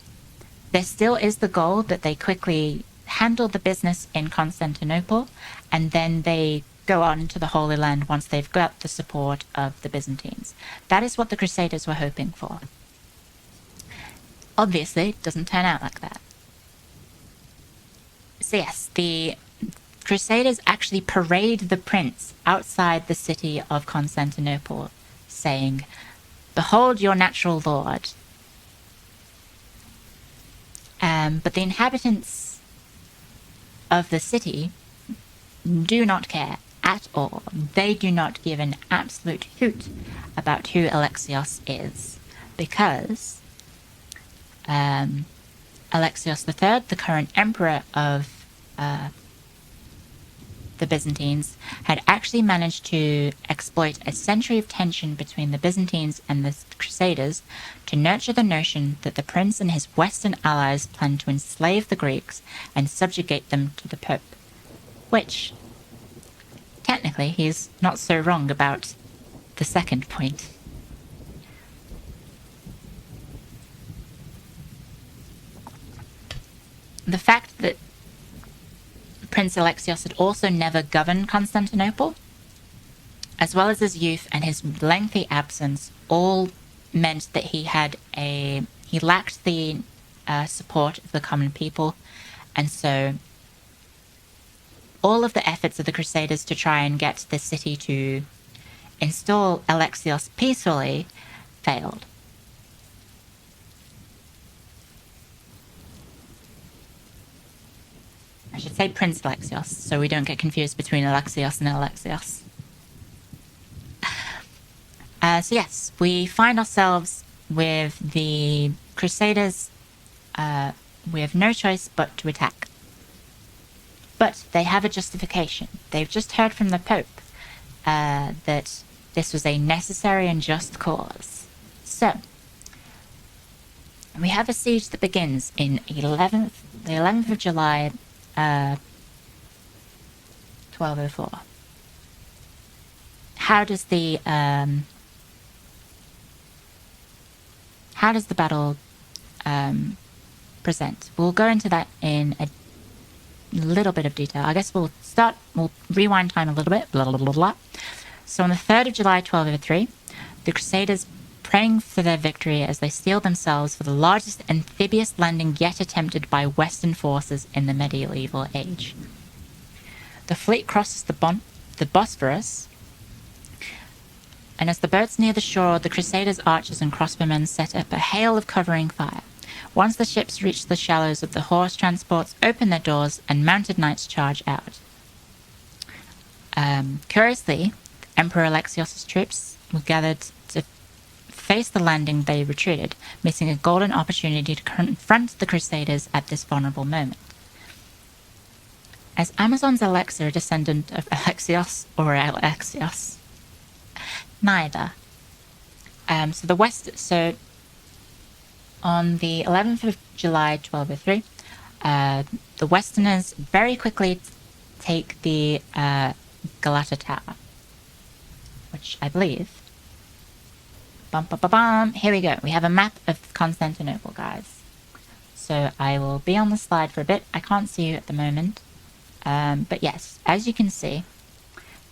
there still is the goal that they quickly handle the business in Constantinople, and then they go on to the Holy Land once they've got the support of the Byzantines. That is what the Crusaders were hoping for. Obviously, it doesn't turn out like that. So yes, the Crusaders actually parade the prince outside the city of Constantinople, saying, "Behold your natural lord." But the inhabitants of the city do not care at all. They do not give an absolute hoot about who Alexios is, because Alexios III, the current emperor of the Byzantines, had actually managed to exploit a century of tension between the Byzantines and the Crusaders to nurture the notion that the prince and his Western allies planned to enslave the Greeks and subjugate them to the Pope. Which, technically, he's not so wrong about the second point. The fact that Prince Alexios had also never governed Constantinople, as well as his youth and his lengthy absence, all meant that he lacked the support of the common people, and so all of the efforts of the Crusaders to try and get the city to install Alexios peacefully failed. I should say Prince Alexios, so we don't get confused between Alexios and Alexios. So yes, we find ourselves with the Crusaders. We have no choice but to attack. But they have a justification. They've just heard from the Pope that this was a necessary and just cause. So, we have a siege that begins in the 11th of July, 1204. How does the battle present? We'll go into that in a little bit of detail. I guess we'll rewind time a little bit. Blah, blah, blah, blah. So on the 3rd of July, 1203, the Crusaders, praying for their victory as they steeled themselves for the largest amphibious landing yet attempted by Western forces in the medieval age. The fleet crosses the Bosphorus, and as the boats near the shore, the Crusaders' archers and crossbowmen set up a hail of covering fire. Once the ships reach the shallows of the horse transports, open their doors, and mounted knights charge out. Curiously, Emperor Alexios' troops were gathered to face the landing. They retreated, missing a golden opportunity to confront the Crusaders at this vulnerable moment. As Amazon's Alexa, a descendant of Alexios or Alexios? Neither. So on the 11th of July, 1203, the Westerners very quickly take the Galata Tower, which I believe... Here we go. We have a map of Constantinople, guys. So I will be on the slide for a bit. I can't see you at the moment. But yes, as you can see,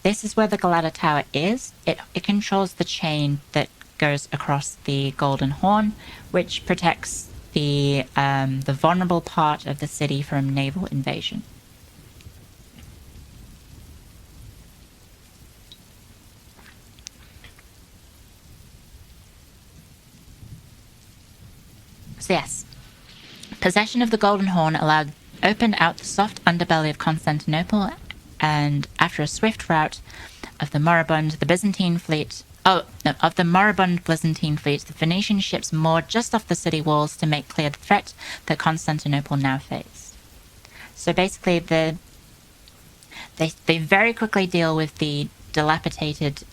this is where the Galata Tower is. It controls the chain that goes across the Golden Horn, which protects the vulnerable part of the city from naval invasion. So yes, possession of the Golden Horn opened out the soft underbelly of Constantinople, and after a swift rout of the moribund Byzantine fleet, the Venetian ships moored just off the city walls to make clear the threat that Constantinople now faced. So basically, they very quickly deal with the dilapidated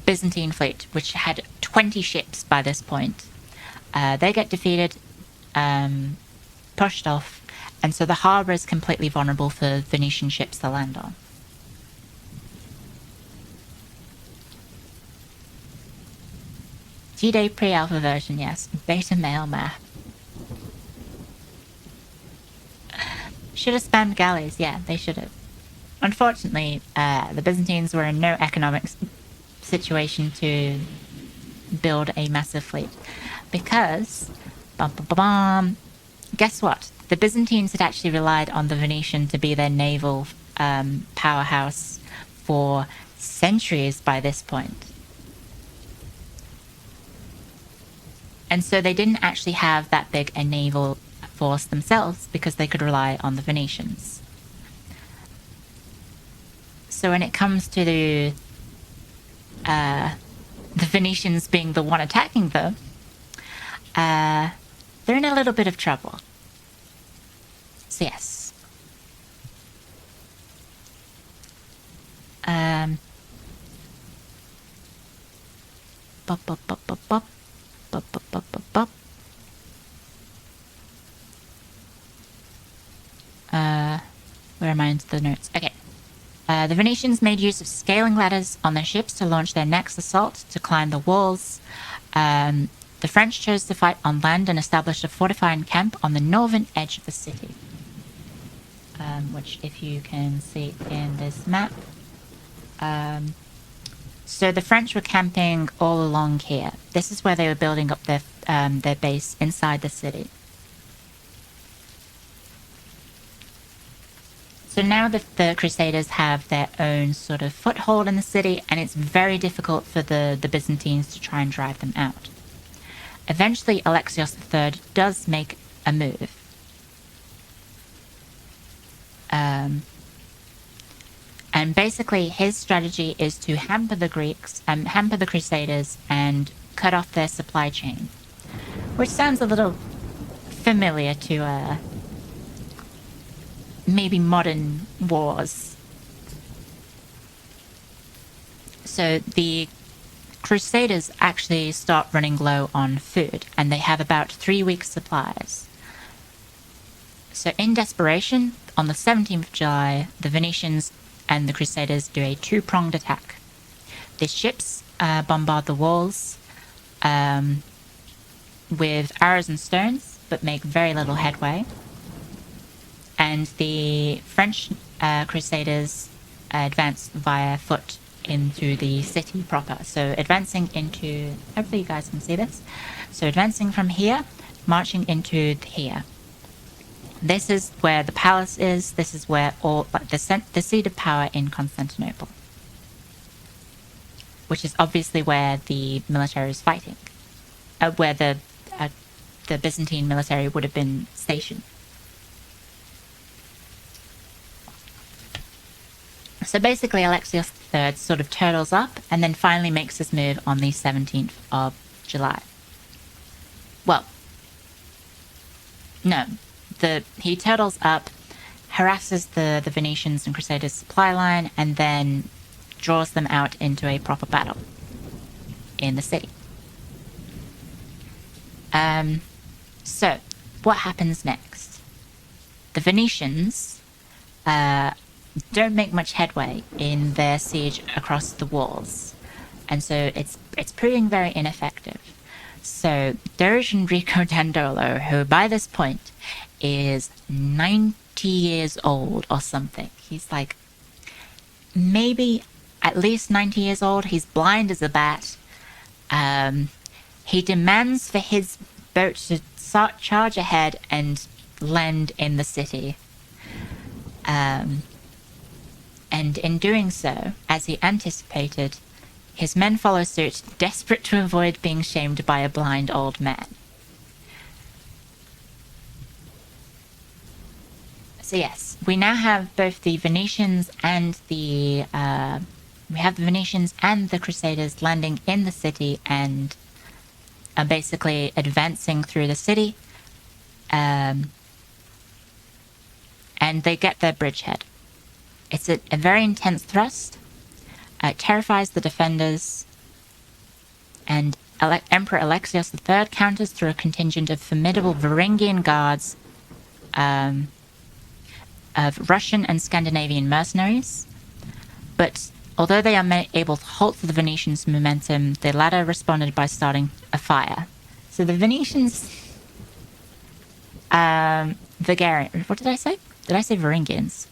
Byzantine fleet, which had 20 ships by this point. They get defeated, pushed off, and so the harbour is completely vulnerable for Venetian ships to land on. G-Day pre-alpha version, yes. Beta male math. Should have spammed galleys, yeah, they should have. Unfortunately, the Byzantines were in no economic situation to build a massive fleet, because, guess what? The Byzantines had actually relied on the Venetian to be their naval powerhouse for centuries by this point. And so they didn't actually have that big a naval force themselves because they could rely on the Venetians. So when it comes to the Venetians being the one attacking them, they're in a little bit of trouble. So yes. Bop, bop, bop, bop, bop. Bop, bop, bop, bop, bop. Where am I into the notes? Okay. The Venetians made use of scaling ladders on their ships to launch their next assault to climb the walls. The French chose to fight on land and established a fortified camp on the northern edge of the city. Which, if you can see in this map. So the French were camping all along here. This is where they were building up their base inside the city. So now the Crusaders have their own sort of foothold in the city, and it's very difficult for the Byzantines to try and drive them out. Eventually, Alexios III does make a move. And basically, his strategy is to hamper the Crusaders, and cut off their supply chain. Which sounds a little familiar to, maybe modern wars. So the Crusaders actually start running low on food, and they have about 3 weeks' supplies. So in desperation, on the 17th of July, the Venetians and the Crusaders do a two-pronged attack. The ships bombard the walls with arrows and stones, but make very little headway. And the French Crusaders advance via foot into the city proper. So advancing into... hopefully you guys can see this. So advancing from here, marching into here. This is where the palace is. This is where all the seat of power in Constantinople, which is obviously where the military is fighting, where the Byzantine military would have been stationed. So basically, Alexios III sort of turtles up and then finally makes his move on the 17th of July. Well, no. He turtles up, harasses the Venetians and Crusaders' supply line, and then draws them out into a proper battle in the city. So, what happens next? The Venetians don't make much headway in their siege across the walls, and so it's proving very ineffective. So, Doge Enrico Dandolo, who by this point is 90 years old or something. He's like maybe at least 90 years old. He's blind as a bat. He demands for his boat to charge ahead and land in the city. And in doing so, as he anticipated, his men follow suit, desperate to avoid being shamed by a blind old man. So yes, we now have both the Venetians and the Crusaders landing in the city and are basically advancing through the city, and they get their bridgehead. It's a very intense thrust. It terrifies the defenders, and Emperor Alexios III counters through a contingent of formidable Varangian guards, of Russian and Scandinavian mercenaries. But although they are able to halt the Venetians' momentum, the latter responded by starting a fire. So the Venetians... what did I say? Did I say Varangians?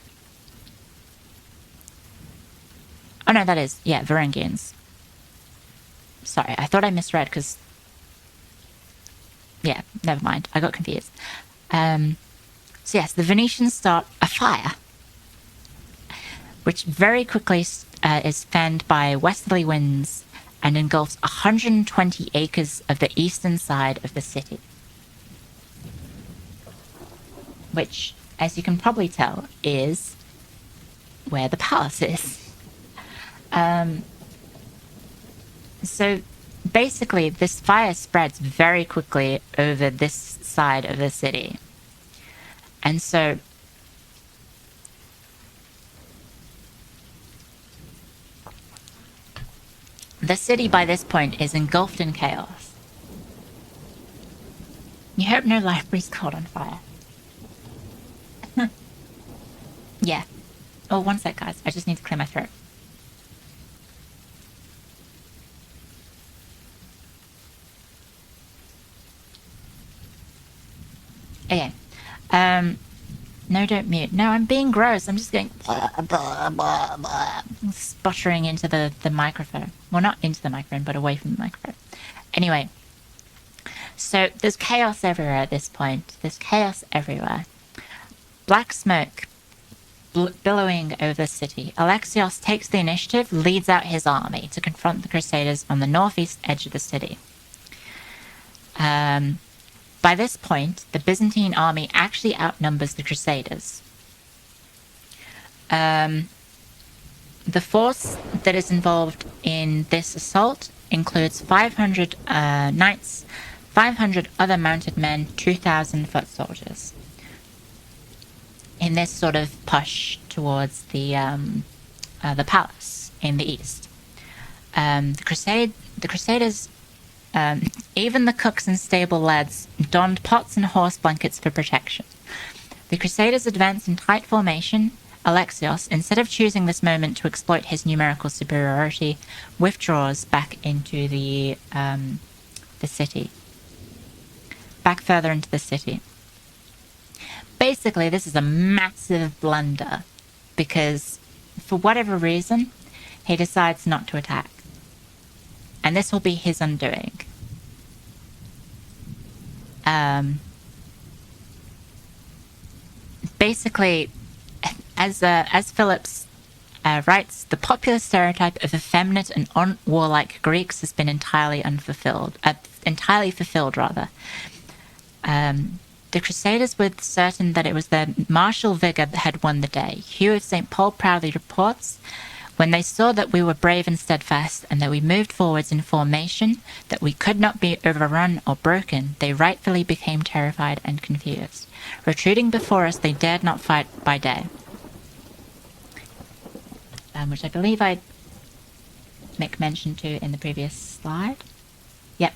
Oh no, that is... yeah, Varangians. Sorry, I thought I misread because... yeah, never mind. I got confused. So yes, the Venetians start a fire, which very quickly is fanned by westerly winds and engulfs 120 acres of the eastern side of the city. Which, as you can probably tell, is where the palace is. So basically, this fire spreads very quickly over this side of the city. And so the city by this point is engulfed in chaos. You hope no library's caught on fire. Yeah. Oh, one sec, guys. I just need to clear my throat. Okay. No, don't mute. No, I'm being gross. I'm just going blah, blah, blah, blah, sputtering into the microphone. Well, not into the microphone, but away from the microphone. Anyway, so there's chaos everywhere at this point. There's chaos everywhere. Black smoke billowing over the city. Alexios takes the initiative, leads out his army to confront the Crusaders on the northeast edge of the city. By this point, the Byzantine army actually outnumbers the Crusaders. The force that is involved in this assault includes 500 knights, 500 other mounted men, 2,000 foot soldiers. In this sort of push towards the palace in the east. The Crusaders, even the cooks and stable lads, donned pots and horse blankets for protection. The Crusaders advanced in tight formation. Alexios, instead of choosing this moment to exploit his numerical superiority, withdraws back into the city. Back further into the city. Basically, this is a massive blunder because, for whatever reason, he decides not to attack. And this will be his undoing. Basically, as Phillips writes, the popular stereotype of effeminate and unwarlike Greeks has been entirely fulfilled. The Crusaders were certain that it was their martial vigour that had won the day. Hugh of St. Paul proudly reports, when they saw that we were brave and steadfast, and that we moved forwards in formation, that we could not be overrun or broken, they rightfully became terrified and confused. Retreating before us, they dared not fight by day. Which I believe I make mention to in the previous slide. Yep.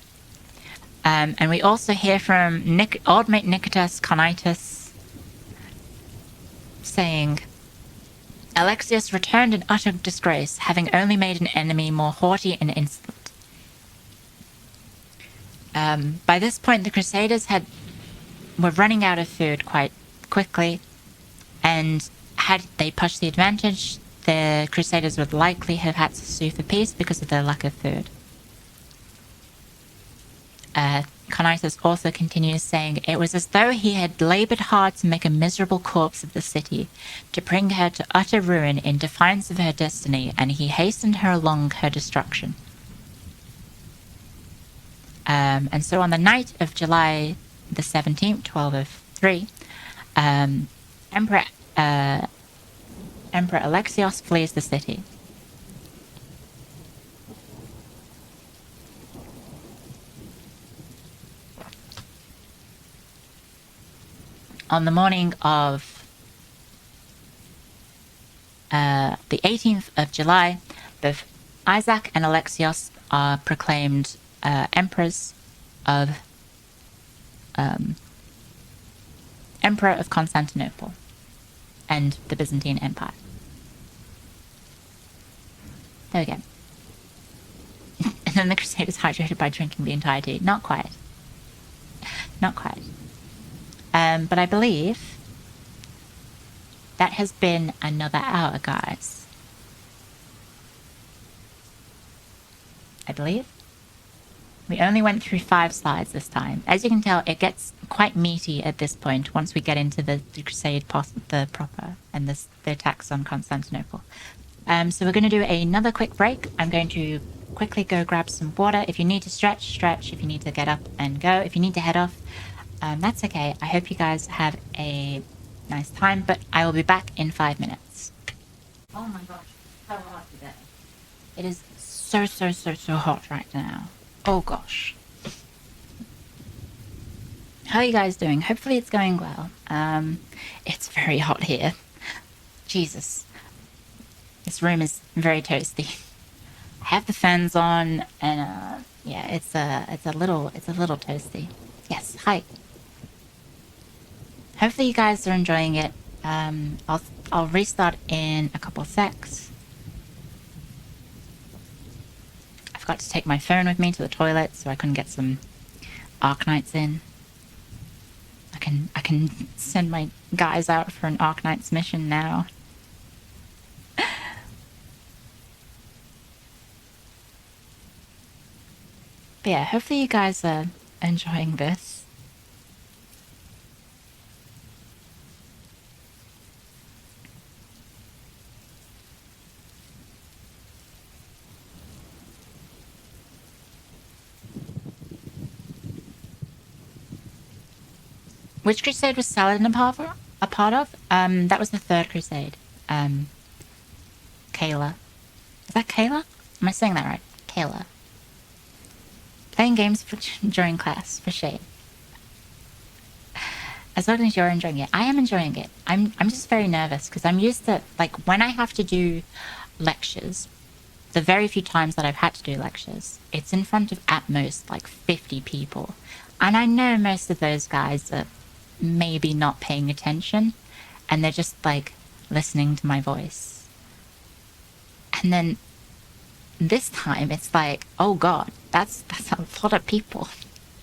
And we also hear from old mate Nicetas Conitus saying, Alexios returned in utter disgrace, having only made an enemy more haughty and insolent. By this point, the Crusaders were running out of food quite quickly, and had they pushed the advantage, the Crusaders would likely have had to sue for peace because of their lack of food. Conitus also continues saying, it was as though he had laboured hard to make a miserable corpse of the city, to bring her to utter ruin in defiance of her destiny, and he hastened her along her destruction. And so on the night of July the 17th, 1203, Emperor Alexios flees the city. On the morning of the 18th of July, both Isaac and Alexios are proclaimed emperors of Emperor of Constantinople and the Byzantine Empire. There we go. And then the Crusaders hydrated by drinking the entire tea. Not quite. Not quite. But I believe that has been another hour, guys. I believe. We only went through 5 slides this time. As you can tell, it gets quite meaty at this point once we get into the Crusade the proper and the attacks on Constantinople. So we're going to do another quick break. I'm going to quickly go grab some water. If you need to stretch. If you need to get up and go. If you need to head off, that's okay. I hope you guys have a nice time, but I will be back in 5 minutes. Oh my gosh, so hot today. It is so hot right now. Oh gosh. How are you guys doing? Hopefully it's going well. It's very hot here. Jesus. This room is very toasty. I have the fans on and yeah, it's a little toasty. Yes, hi. Hopefully you guys are enjoying it. I'll restart in a couple of secs. I forgot to take my phone with me to the toilet, so I couldn't get some Arknights in. I can send my guys out for an Arknights mission now. But yeah, hopefully you guys are enjoying this. Which crusade was Saladin a part of? That was the third crusade. Kayla. Is that Kayla? Am I saying that right? Kayla. Playing games during class, for shame. As long as you're enjoying it. I am enjoying it. I'm just very nervous because I'm used to, like, when I have to do lectures, the very few times that I've had to do lectures, it's in front of at most like 50 people. And I know most of those guys are maybe not paying attention and they're just like listening to my voice. And then this time it's like, oh god, that's a lot of people.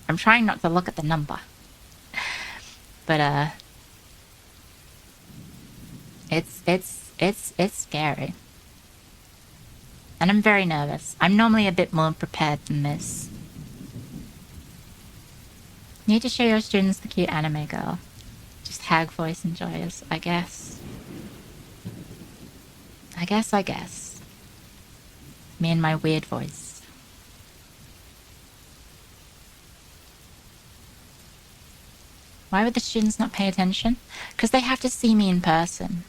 I'm trying not to look at the number. But it's scary. And I'm very nervous. I'm normally a bit more prepared than this. Need to show your students the cute anime girl. Just hag voice enjoyers, I guess. I guess. Me and my weird voice. Why would the students not pay attention? Because they have to see me in person.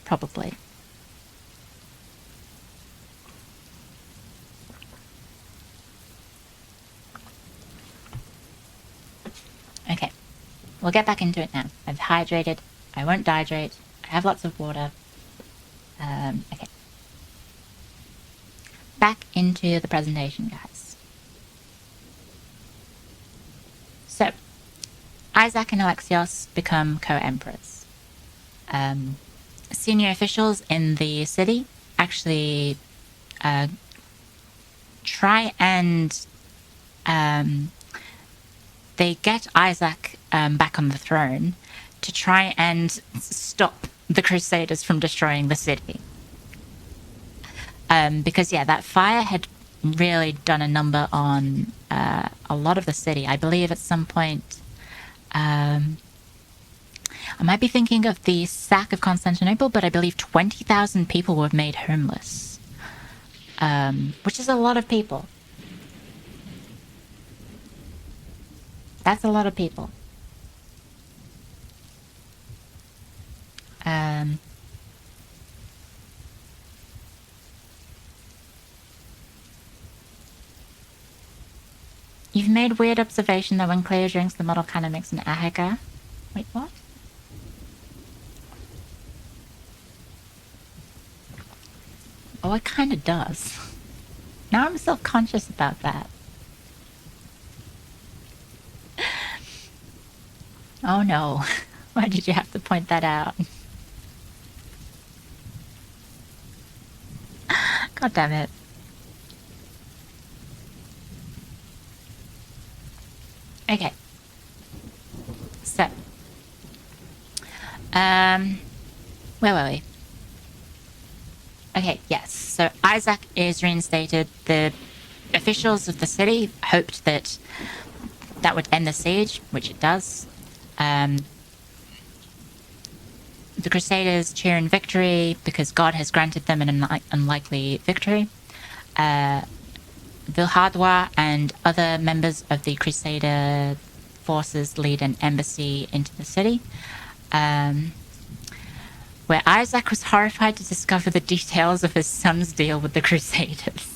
Probably. Okay, we'll get back into it now. I've hydrated. I won't dehydrate. I have lots of water. Okay. Back into the presentation, guys. So, Isaac and Alexios become co-emperors. Senior officials in the city actually try and they get Isaac back on the throne to try and stop the Crusaders from destroying the city. Because, yeah, that fire had really done a number on a lot of the city. I believe at some point, I might be thinking of the sack of Constantinople, but I believe 20,000 people were made homeless, which is a lot of people. That's a lot of people. You've made weird observation that when Cleo drinks, the model kind of makes an ahega. Wait, what? Oh, it kind of does. Now I'm self-conscious about that. Oh no. Why did you have to point that out? God damn it. Okay. So. Where were we? Okay, yes. So Isaac is reinstated. The officials of the city hoped that that would end the siege, which it does. The Crusaders cheer in victory because God has granted them an unlikely victory. Villehardouin and other members of the Crusader forces lead an embassy into the city, where Isaac was horrified to discover the details of his son's deal with the Crusaders.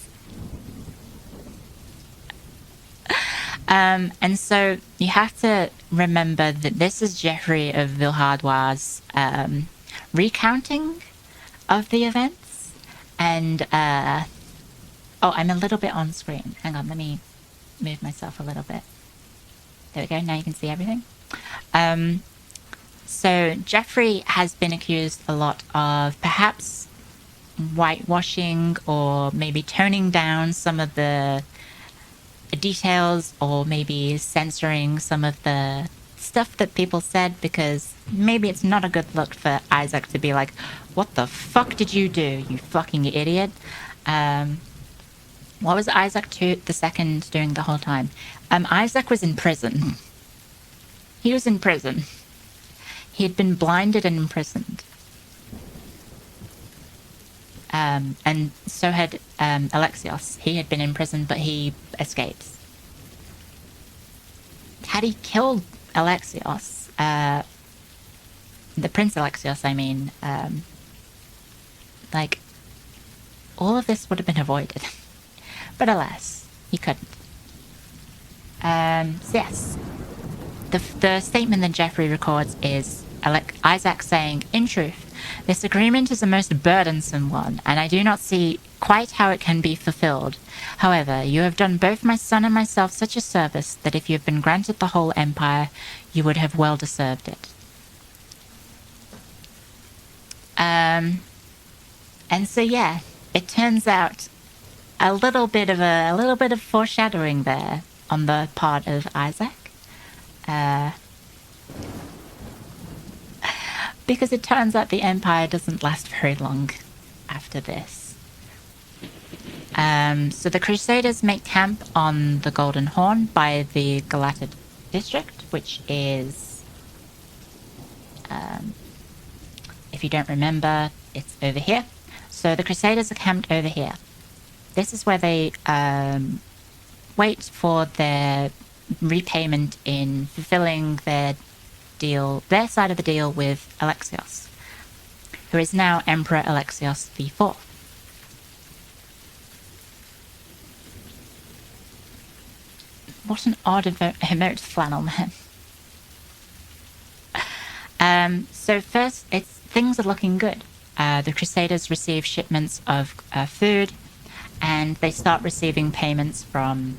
And so you have to remember that this is Geoffrey of Villehardouin's recounting of the events. And, oh, I'm a little bit on screen. Hang on, let me move myself a little bit. There we go, now you can see everything. So Geoffrey has been accused a lot of perhaps whitewashing or maybe toning down some of the details, or maybe censoring some of the stuff that people said, because maybe it's not a good look for Isaac to be like, what the fuck did you do, you fucking idiot? What was Isaac the second doing the whole time? Isaac was in prison. He was in prison. He had been blinded and imprisoned. And so had Alexios. He had been in prison, but he escapes. Had he killed Alexios, the Prince Alexios, I mean, like, all of this would have been avoided. But alas, he couldn't. So yes, the statement that Geoffrey records is Isaac saying, "In truth, this agreement is a most burdensome one, and I do not see quite how it can be fulfilled. However, you have done both my son and myself such a service that if you had been granted the whole empire, you would have well deserved it." And so yeah, it turns out a little bit of foreshadowing there on the part of Isaac. Because it turns out the empire doesn't last very long after this. So the Crusaders make camp on the Golden Horn by the Galata district, which is, if you don't remember, it's over here. So the Crusaders are camped over here. This is where they wait for their repayment in fulfilling their side of the deal with Alexios, who is now Emperor Alexios IV. What an odd emote, Flannel Man. So first, things are looking good. The Crusaders receive shipments of food, and they start receiving payments from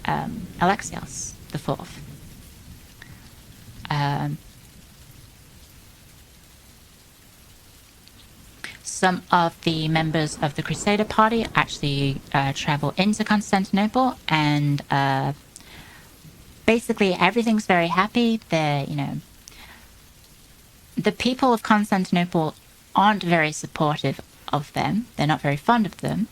Alexios IV. Some of the members of the Crusader party actually travel into Constantinople, and basically everything's very happy. The people of Constantinople aren't very supportive of them. They're not very fond of them.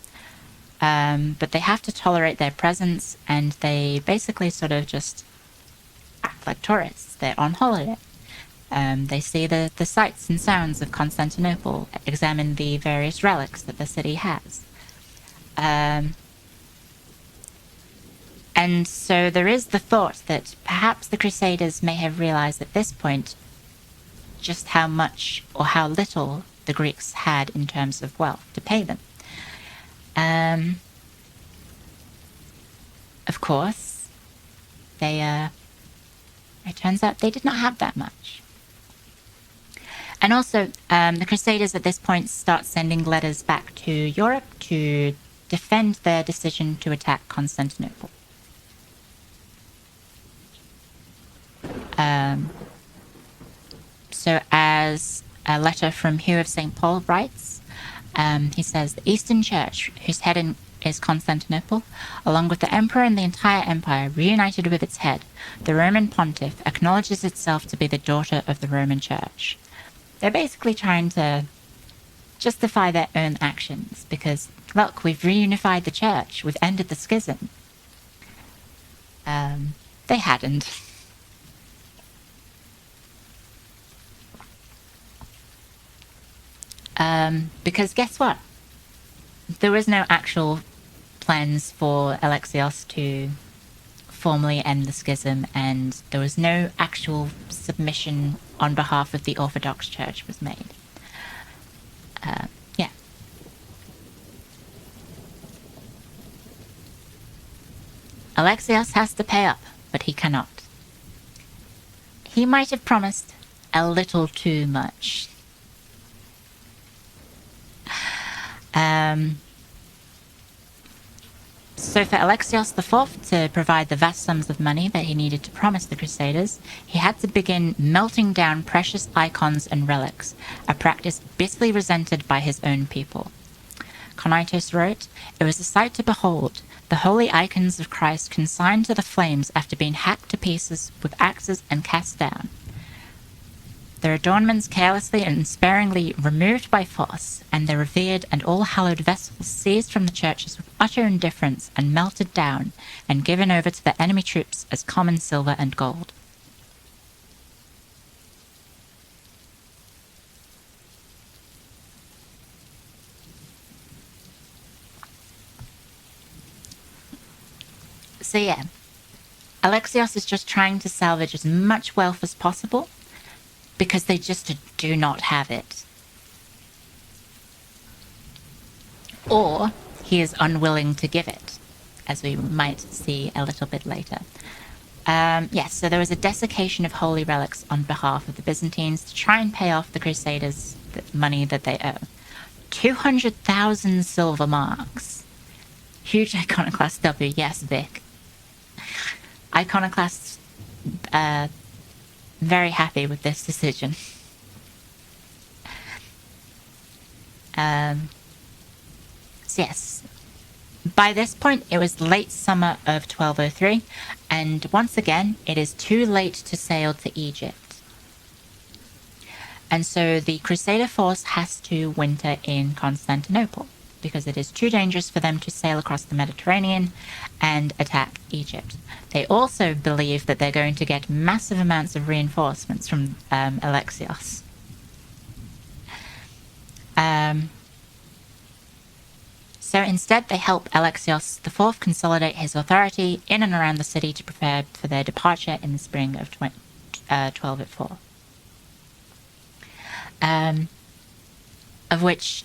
But they have to tolerate their presence, and they basically sort of just act like tourists. They're on holiday. They see the sights and sounds of Constantinople, examine the various relics that the city has. And so there is the thought that perhaps the Crusaders may have realized at this point just how much or how little the Greeks had in terms of wealth to pay them. Of course, it turns out they did not have that much. And also, the Crusaders at this point start sending letters back to Europe to defend their decision to attack Constantinople. So as a letter from Hugh of St. Paul writes, he says, "The Eastern Church, whose head is Constantinople, along with the Emperor and the entire empire, reunited with its head, the Roman Pontiff, acknowledges itself to be the daughter of the Roman Church." They're basically trying to justify their own actions because, look, we've reunified the church, we've ended the schism. They hadn't. Because guess what? There was no actual plans for Alexios to formally end the schism, and there was no actual submission on behalf of the Orthodox Church was made. Yeah. Alexios has to pay up, but he cannot. He might have promised a little too much. So for Alexios IV to provide the vast sums of money that he needed to promise the Crusaders, he had to begin melting down precious icons and relics, a practice bitterly resented by his own people. Conaitos wrote, "It was a sight to behold, the holy icons of Christ consigned to the flames after being hacked to pieces with axes and cast down. Their adornments carelessly and sparingly removed by force, and their revered and all-hallowed vessels seized from the churches with utter indifference and melted down and given over to the enemy troops as common silver and gold." So yeah, Alexios is just trying to salvage as much wealth as possible because they just do not have it. Or he is unwilling to give it, as we might see a little bit later. Yes, so there was a desiccation of holy relics on behalf of the Byzantines to try and pay off the Crusaders the money that they owe. 200,000 silver marks. Huge iconoclast W, yes, Vic. Iconoclasts, very happy with this decision. So yes, by this point it was late summer of 1203, and once again it is too late to sail to Egypt. And so the Crusader force has to winter in Constantinople, because it is too dangerous for them to sail across the Mediterranean and attack Egypt. They also believe that they're going to get massive amounts of reinforcements from Alexios. So instead they help Alexios IV consolidate his authority in and around the city to prepare for their departure in the spring of 1204. Of which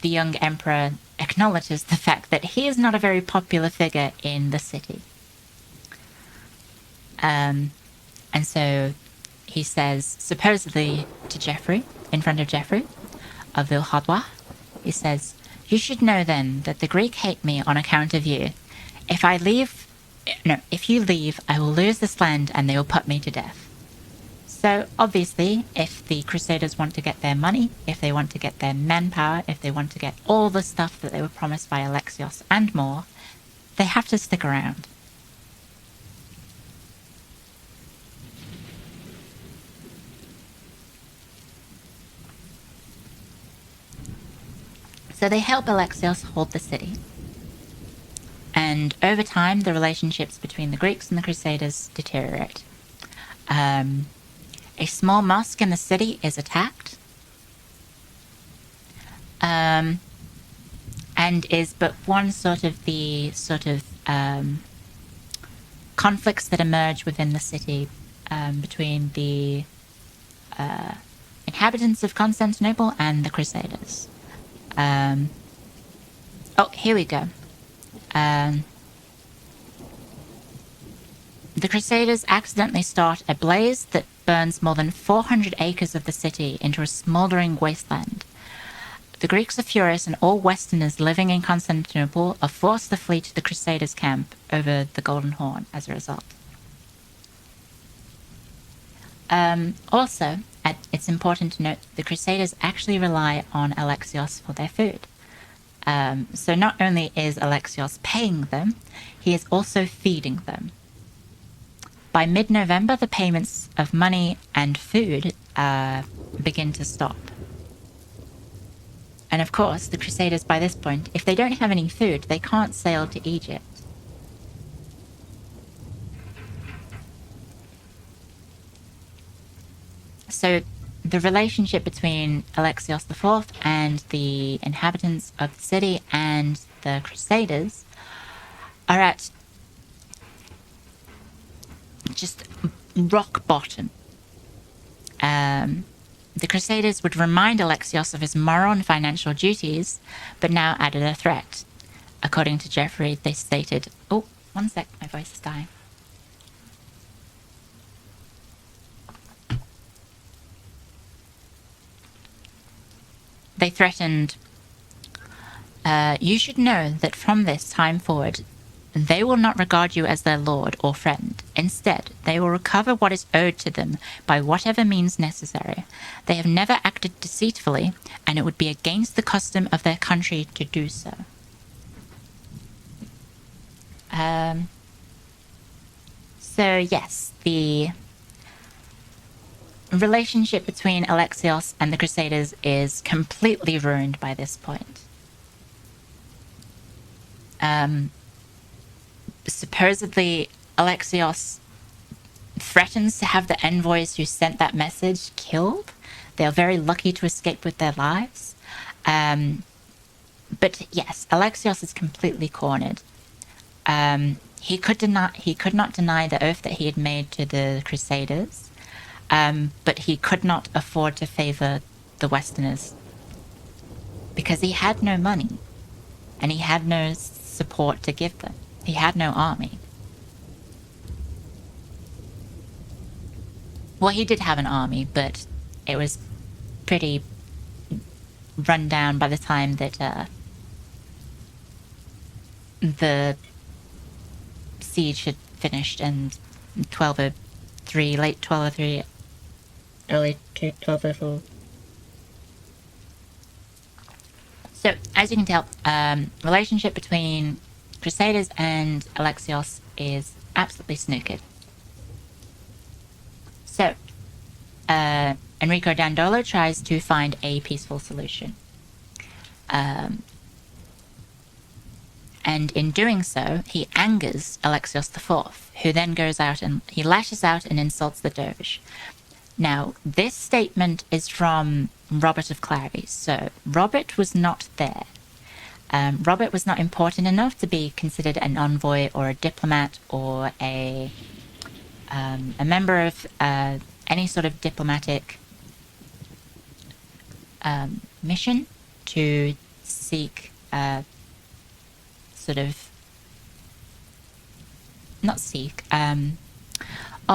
the young emperor acknowledges the fact that he is not a very popular figure in the city. And so he says, supposedly to Geoffrey, in front of Geoffrey of Villehardouin, he says, "You should know then that the Greek hate me on account of you. If you leave, I will lose this land and they will put me to death." So obviously, if the Crusaders want to get their money, if they want to get their manpower, if they want to get all the stuff that they were promised by Alexios and more, they have to stick around. So they help Alexios hold the city. And over time, the relationships between the Greeks and the Crusaders deteriorate. A small mosque in the city is attacked, and is but one of the conflicts that emerge within the city between the inhabitants of Constantinople and the Crusaders. Here we go. The Crusaders accidentally start a blaze that burns more than 400 acres of the city into a smouldering wasteland. The Greeks are furious, and all Westerners living in Constantinople are forced to flee to the Crusaders' camp over the Golden Horn as a result. Also, it's important to note the Crusaders actually rely on Alexios for their food. So not only is Alexios paying them, he is also feeding them. By mid-November, the payments of money and food begin to stop. And of course, the Crusaders, by this point, if they don't have any food, they can't sail to Egypt. So the relationship between Alexios IV and the inhabitants of the city and the Crusaders are at just rock bottom. The Crusaders would remind Alexios of his moral and financial duties, but now added a threat. According to Geoffrey, they stated, One sec, my voice is dying. They threatened, you should know that from this time forward, they will not regard you as their lord or friend. Instead, they will recover what is owed to them by whatever means necessary. They have never acted deceitfully, and it would be against the custom of their country to do so. So yes, the relationship between Alexios and the Crusaders is completely ruined by this point. Supposedly, Alexios threatens to have the envoys who sent that message killed. They are very lucky to escape with their lives. But yes, Alexios is completely cornered. He could not deny the oath that he had made to the Crusaders, but he could not afford to favor the Westerners because he had no money and he had no support to give them. He had no army. Well, he did have an army, but it was pretty run down by the time that the siege had finished in 1203, late 1203, early 1204. So, as you can tell, relationship between Crusaders and Alexios is absolutely snookered. So, Enrico Dandolo tries to find a peaceful solution. And in doing so, he angers Alexios IV, who then goes out and he lashes out and insults the Doge. Now, this statement is from Robert of Clarice, so Robert was not there. Robert was not important enough to be considered an envoy or a diplomat or a member of any sort of diplomatic mission to seek oh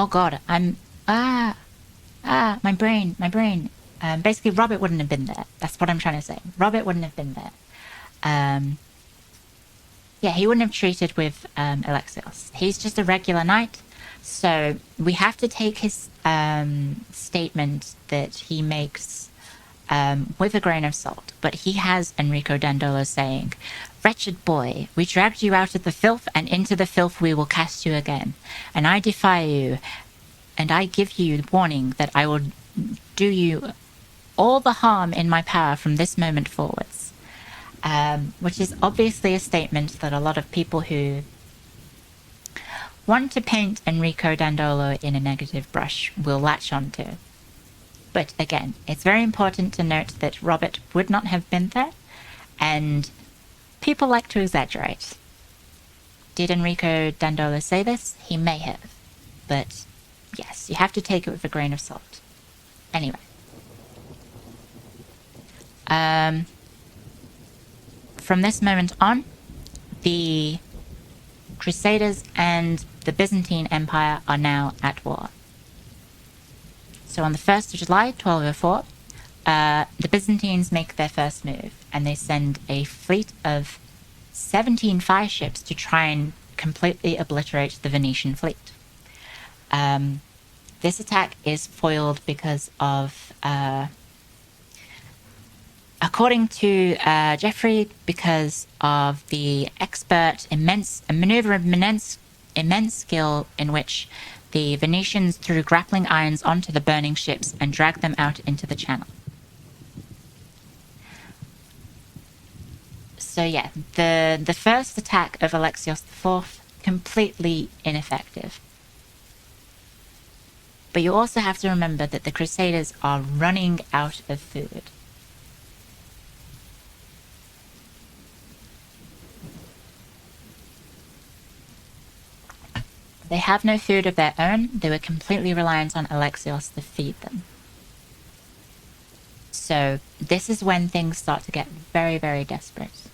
god, my brain. Basically, Robert wouldn't have been there. That's what I'm trying to say. Robert wouldn't have been there. Yeah, he wouldn't have treated with Alexios. He's just a regular knight, so we have to take his statement that he makes with a grain of salt. But he has Enrico Dandolo saying, "Wretched boy, we dragged you out of the filth, and into the filth we will cast you again. And I defy you, and I give you warning that I will do you all the harm in my power from this moment forwards." Which is obviously a statement that a lot of people who want to paint Enrico Dandolo in a negative brush will latch onto. But again, it's very important to note that Robert would not have been there, and people like to exaggerate. Did Enrico Dandolo say this? He may have. But yes, you have to take it with a grain of salt. Anyway. From this moment on, the Crusaders and the Byzantine Empire are now at war. So on the 1st of July, 1204, the Byzantines make their first move, and they send a fleet of 17 fireships to try and completely obliterate the Venetian fleet. This attack is foiled because of, according to Geoffrey, because of the expert immense skill in which the Venetians threw grappling irons onto the burning ships and dragged them out into the channel. So yeah, the first attack of Alexios IV, completely ineffective. But you also have to remember that the Crusaders are running out of food. They have no food of their own. They were completely reliant on Alexios to feed them. So this is when things start to get very, very desperate.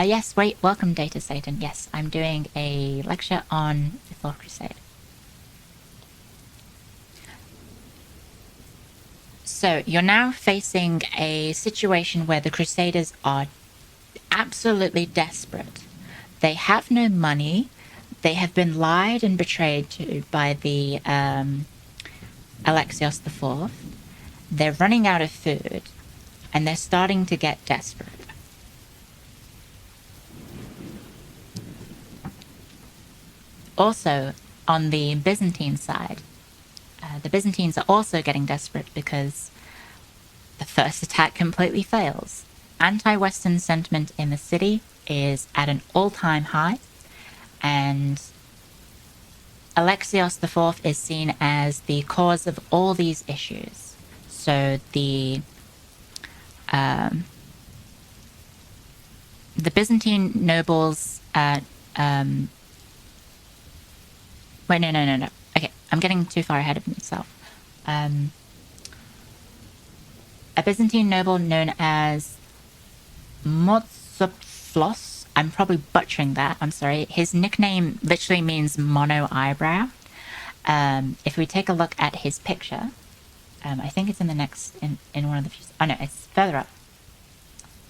Yes, wait, welcome, Data Satan. Yes, I'm doing a lecture on the Fourth Crusade. So, you're now facing a situation where the Crusaders are absolutely desperate. They have no money. They have been lied and betrayed to by the Alexios IV. They're running out of food, and they're starting to get desperate. Also, on the Byzantine side, the Byzantines are also getting desperate because the first attack completely fails. Anti-Western sentiment in the city is at an all-time high, and Alexios IV is seen as the cause of all these issues. So the Byzantine nobles wait, no. Okay, I'm getting too far ahead of myself. A Byzantine noble known as Motsopflos, I'm probably butchering that, I'm sorry. His nickname literally means mono eyebrow. If we take a look at his picture, I think it's in the next, in one of the few, oh no, it's further up.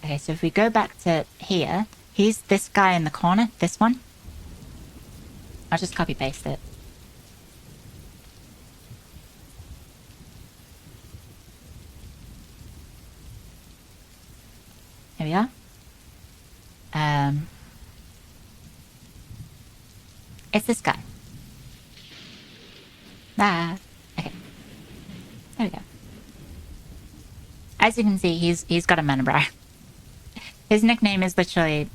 Okay, so if we go back to here, he's this guy in the corner, this one. I'll just copy paste it. Here we are. It's this guy. Okay. There we go. As you can see, he's got a monobrow. His nickname is literally,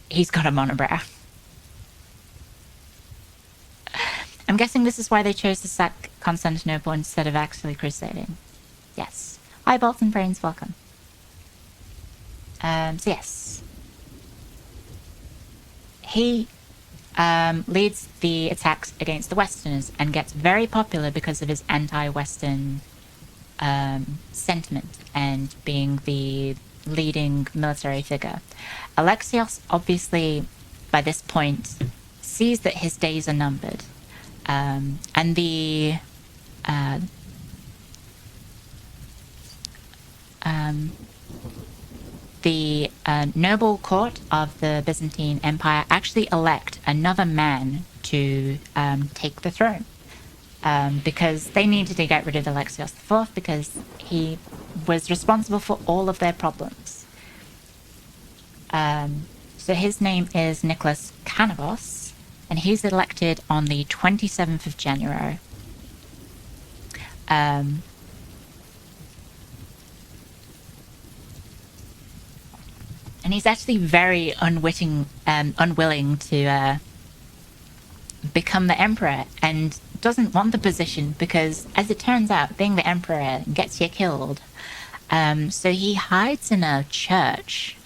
he's got a monobrow. I'm guessing this is why they chose to sack Constantinople instead of actually crusading. Yes. Hi, Bolts and Brains, welcome. So yes. He leads the attacks against the Westerners and gets very popular because of his anti-Western sentiment and being the leading military figure. Alexios obviously, by this point, sees that his days are numbered. And the noble court of the Byzantine Empire actually elect another man to take the throne, because they needed to get rid of Alexios IV because he was responsible for all of their problems. So his name is Nicholas Canavos, and he's elected on the 27th of January. And he's actually very unwilling to become the emperor, and doesn't want the position because, as it turns out, being the emperor gets you killed. So he hides in a church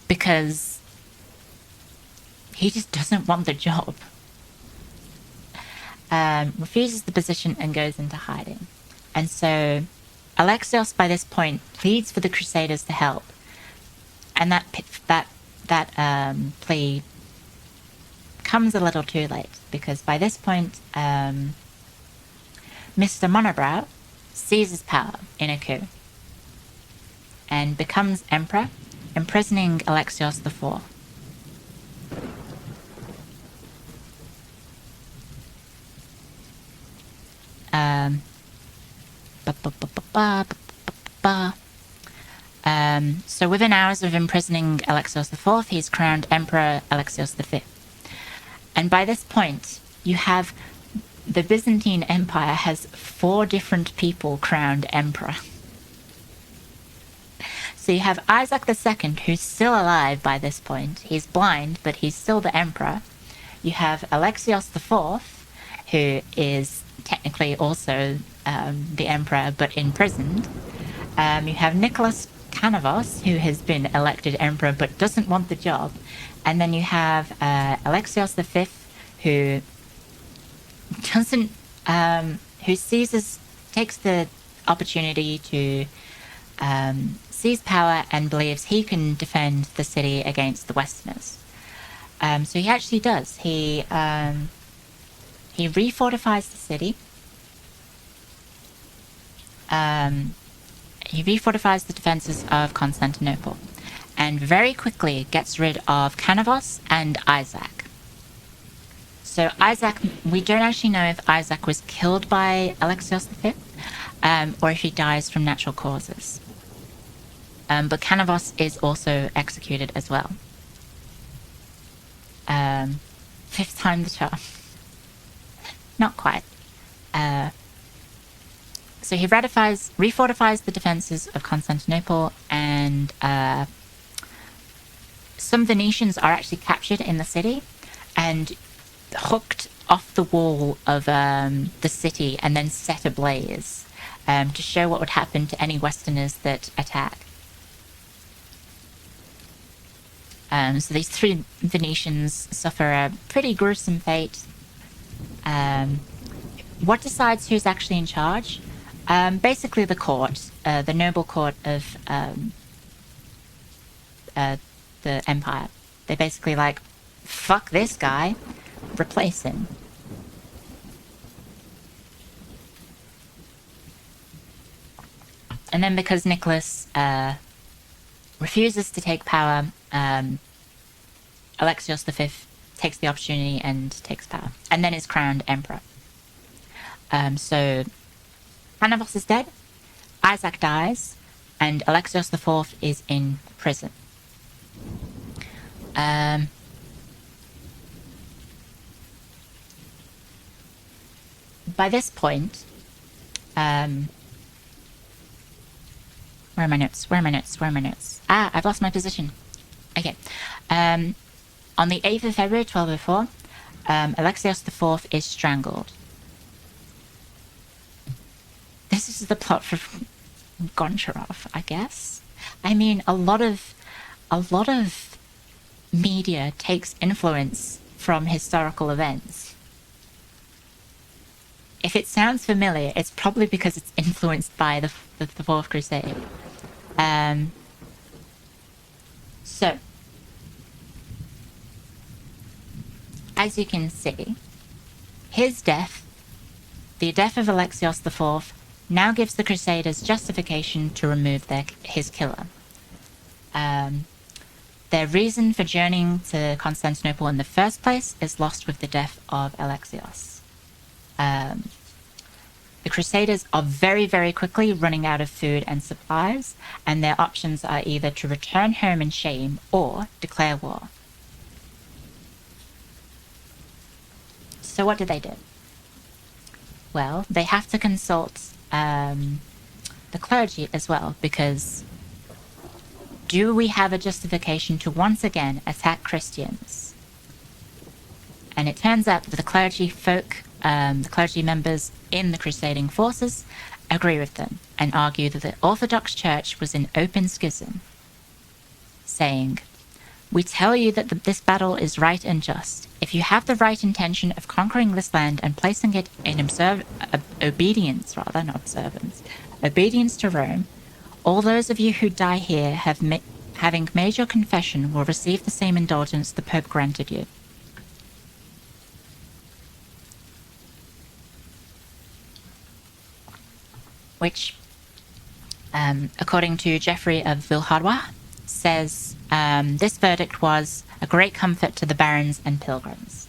because he just doesn't want the job. Refuses the position and goes into hiding. And so Alexios, by this point, pleads for the Crusaders to help. And that plea comes a little too late, because by this point, Mr. Monobrow seizes power in a coup and becomes emperor, imprisoning Alexios IV. So within hours of imprisoning Alexios IV, he's crowned Emperor Alexios V. And by this point, you have the Byzantine Empire has 4 different people crowned emperor. So you have Isaac II, who's still alive by this point. He's blind, but he's still the emperor. You have Alexios IV, who is technically also the emperor, but imprisoned. You have Nicholas Canavos, who has been elected emperor but doesn't want the job. And then you have Alexios V, who doesn't, takes the opportunity to sees power and believes he can defend the city against the Westerners. So he actually does. He refortifies the city. He refortifies the defenses of Constantinople, and very quickly gets rid of Canavos and Isaac. So Isaac, we don't actually know if Isaac was killed by Alexios V, or if he dies from natural causes. But Canavos is also executed as well. Fifth time the charm. Not quite. So he refortifies the defenses of Constantinople, and some Venetians are actually captured in the city and hooked off the wall of the city and then set ablaze to show what would happen to any Westerners that attack. So these three Venetians suffer a pretty gruesome fate. What decides who's actually in charge? Basically the court, the noble court of the empire. They're basically like, fuck this guy, replace him. And then because Nicholas refuses to take power, Alexios V takes the opportunity and takes power, and then is crowned emperor. So Canavos is dead, Isaac dies, and Alexios IV is in prison. By this point, where are my notes? Ah, I've lost my position. Okay. On the 8th of February, 1204, Alexios IV is strangled. This is the plot for Goncharov, I guess. I mean, a lot of media takes influence from historical events. If it sounds familiar, it's probably because it's influenced by the Fourth Crusade. So, as you can see, his death, the death of Alexios IV, now gives the Crusaders justification to remove his killer. Their reason for journeying to Constantinople in the first place is lost with the death of Alexios. The Crusaders are very, very quickly running out of food and supplies, and their options are either to return home in shame or declare war. So what do they do? Well, they have to consult the clergy as well, because do we have a justification to once again attack Christians? And it turns out that the clergy members in the crusading forces agree with them and argue that the Orthodox Church was in open schism, saying, "We tell you that this battle is right and just. If you have the right intention of conquering this land and placing it in obedience to Rome, all those of you who die here having made your confession will receive the same indulgence the Pope granted you." Which, according to Geoffrey of Villehardois, says this verdict was a great comfort to the barons and pilgrims.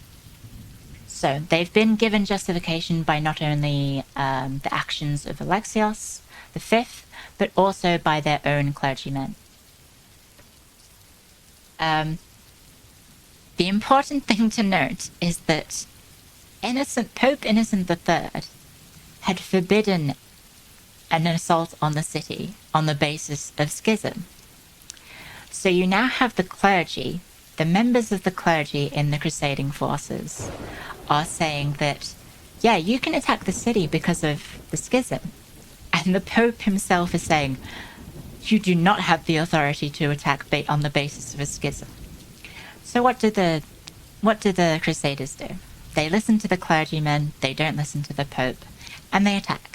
So they've been given justification by not only the actions of Alexios V, but also by their own clergymen. The important thing to note is that Pope Innocent III had forbidden an assault on the city on the basis of schism. So you now have the clergy, the members of the clergy in the crusading forces are saying that, yeah, you can attack the city because of the schism. And the Pope himself is saying, you do not have the authority to attack on the basis of a schism. So what do the Crusaders do? They listen to the clergymen, they don't listen to the Pope, and they attack.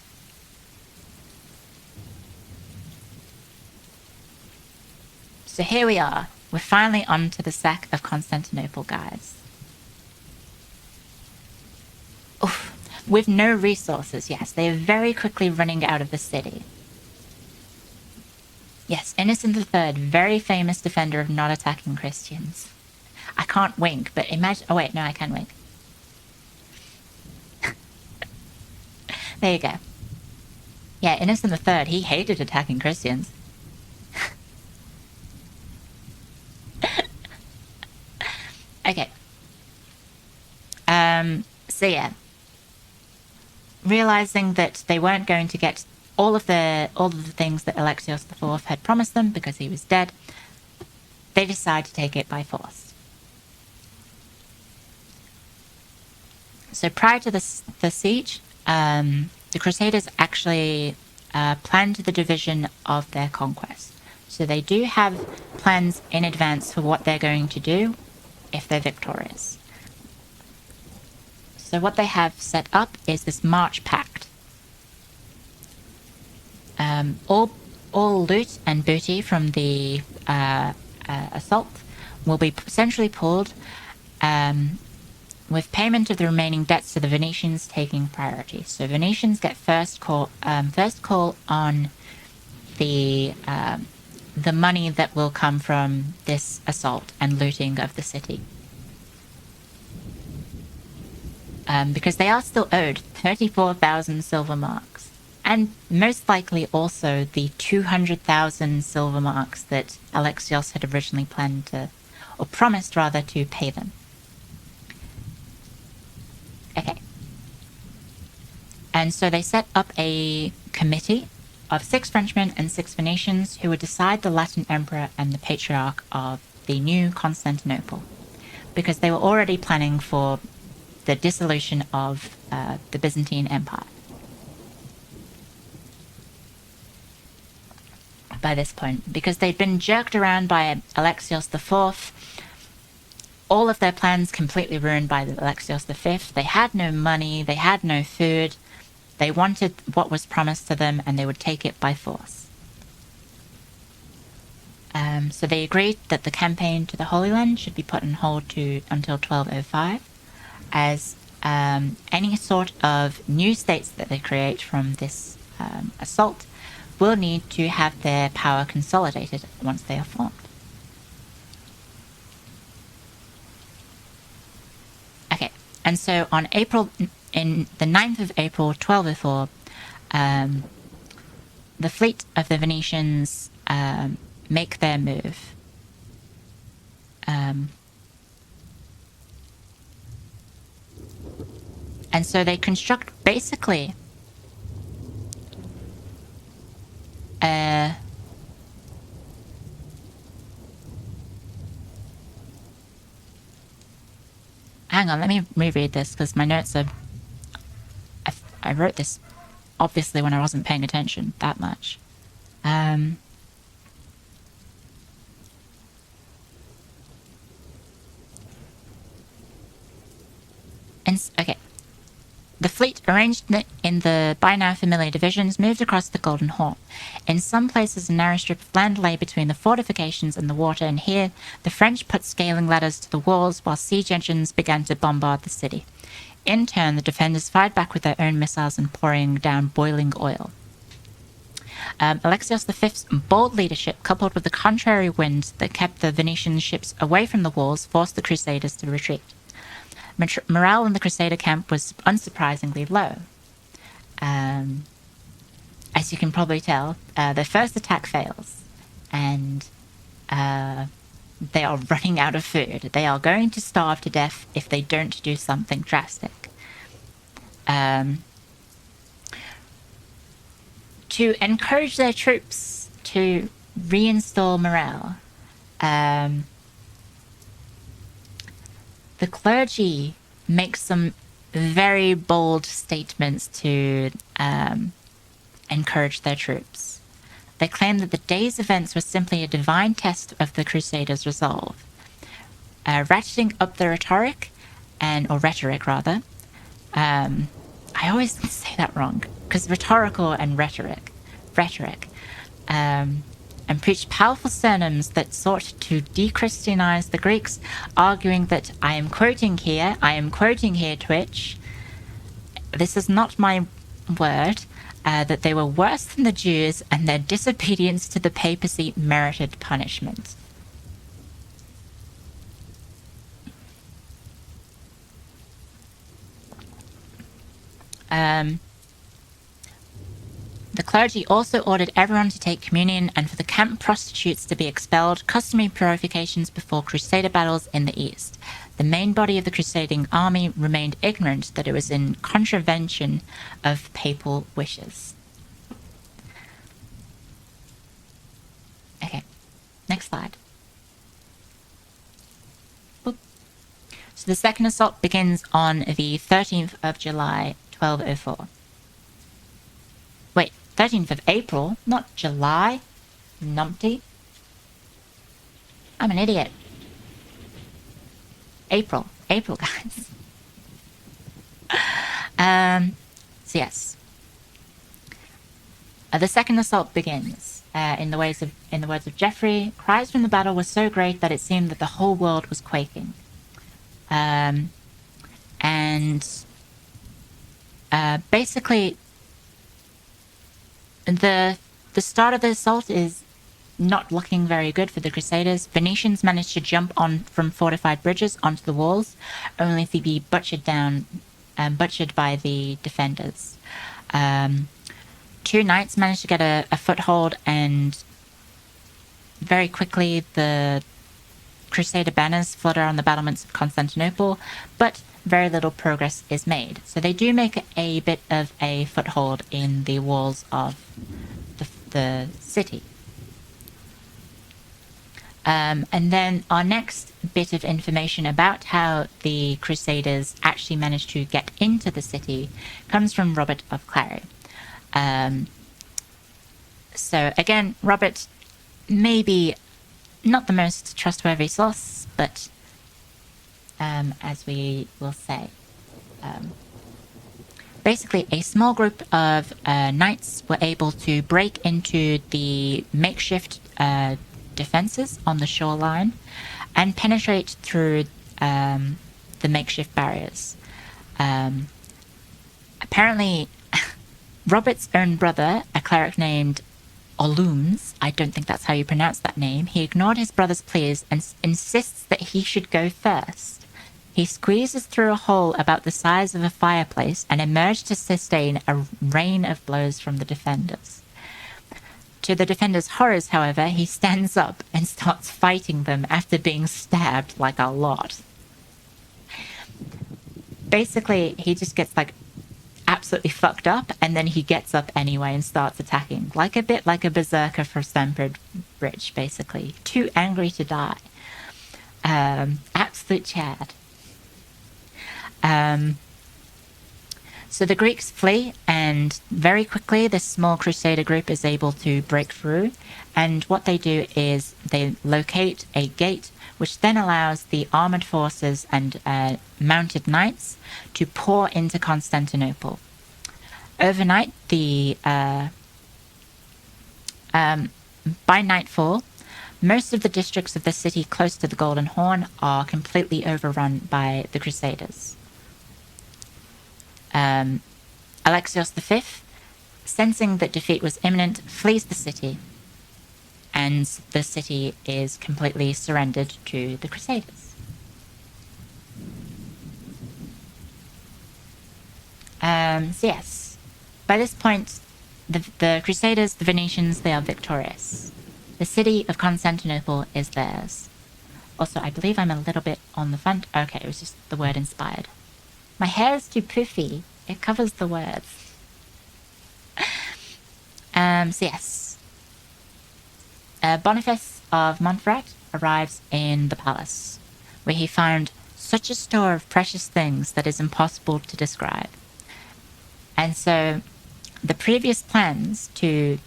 So here we are. We're finally on to the sack of Constantinople, guys. Oof. With no resources, yes. They are very quickly running out of the city. Yes, Innocent III, very famous defender of not attacking Christians. I can't wink, but imagine... Oh, wait, no, I can wink. There you go. Yeah, Innocent III, he hated attacking Christians. Okay. So yeah. Realizing that they weren't going to get all of the things that Alexios IV had promised them because he was dead, they decide to take it by force. So prior to the siege, the Crusaders actually planned the division of their conquest. So they do have plans in advance for what they're going to do if they're victorious. So what they have set up is this March Pact. All loot and booty from the assault will be centrally pooled, with payment of the remaining debts to the Venetians taking priority. So Venetians get first call on the money that will come from this assault and looting of the city. Because they are still owed 34,000 silver marks, and most likely also the 200,000 silver marks that Alexios had originally planned to, or promised rather, to pay them. Okay. And so they set up a committee of 6 Frenchmen and 6 Venetians who would decide the Latin emperor and the patriarch of the new Constantinople, because they were already planning for the dissolution of the Byzantine Empire by this point, because they'd been jerked around by Alexios IV. All of their plans completely ruined by Alexios V. They had no money, they had no food, they wanted what was promised to them, and they would take it by force. So they agreed that the campaign to the Holy Land should be put on hold until 1205, as any sort of new states that they create from this assault will need to have their power consolidated once they are formed. Okay, and so on in the 9th of April 1204, the fleet of the Venetians make their move. And so they construct basically hang on, let me reread this because my notes are... I wrote this obviously when I wasn't paying attention that much. Okay. The fleet, arranged in the by now familiar divisions, moved across the Golden Horn. In some places, a narrow strip of land lay between the fortifications and the water, and here the French put scaling ladders to the walls while siege engines began to bombard the city. In turn, the defenders fired back with their own missiles and pouring down boiling oil. Alexios V's bold leadership, coupled with the contrary winds that kept the Venetian ships away from the walls, forced the Crusaders to retreat. Morale in the Crusader camp was unsurprisingly low. As you can probably tell, their first attack fails, and they are running out of food. They are going to starve to death if they don't do something drastic. To encourage their troops to reinstall morale, the clergy make some very bold statements to encourage their troops. They claim that the day's events were simply a divine test of the Crusaders' resolve, ratcheting up the rhetoric, or rhetoric rather. I always say that wrong, because rhetorical and rhetoric. and preached powerful sermons that sought to de-Christianize the Greeks, arguing that, I am quoting here, Twitch, this is not my word, that they were worse than the Jews and their disobedience to the papacy merited punishment. The clergy also ordered everyone to take communion and for the camp prostitutes to be expelled, customary purifications before Crusader battles in the east. The main body of the Crusading army remained ignorant that it was in contravention of papal wishes. Okay, next slide. Boop. So the second assault begins on the 13th of July, 1204. Wait, 13th of April, not July. Numpty. I'm an idiot. April, guys. So yes, the second assault begins. In the words of Geoffrey, cries from the battle were so great that it seemed that the whole world was quaking. Basically, the start of the assault is not looking very good for the Crusaders. Venetians managed to jump on from fortified bridges onto the walls, only to be butchered by the defenders. 2 knights managed to get a foothold, and very quickly the Crusader banners flutter on the battlements of Constantinople, but very little progress is made. So they do make a bit of a foothold in the walls of the city. And then our next bit of information about how the Crusaders actually managed to get into the city comes from Robert of Clary. So again, Robert, maybe not the most trustworthy source, but as we will say, basically a small group of knights were able to break into the makeshift defenses on the shoreline and penetrate through the makeshift barriers. Apparently, Robert's own brother, a cleric named Olooms, I don't think that's how you pronounce that name, he ignored his brother's pleas and insists that he should go first. He squeezes through a hole about the size of a fireplace and emerged to sustain a rain of blows from the defenders. To the defenders' horrors, however, he stands up and starts fighting them after being stabbed like a lot. Basically, he just gets absolutely fucked up, and then he gets up anyway and starts attacking, a bit like a berserker for Stamford Bridge, basically. Too angry to die. Absolute Chad. So the Greeks flee, and very quickly this small Crusader group is able to break through, and what they do is they locate a gate which then allows the armored forces and mounted knights to pour into Constantinople. Overnight, by nightfall, most of the districts of the city close to the Golden Horn are completely overrun by the Crusaders. Alexios V, sensing that defeat was imminent, flees the city, and the city is completely surrendered to the Crusaders. So yes, by this point, the Crusaders, the Venetians, they are victorious. The city of Constantinople is theirs. Also, I believe I'm a little bit on the front. Okay, it was just the word inspired. My hair is too poofy. It covers the words. So yes. Boniface of Montferrat arrives in the palace, where he found such a store of precious things that is impossible to describe. And so the previous plans to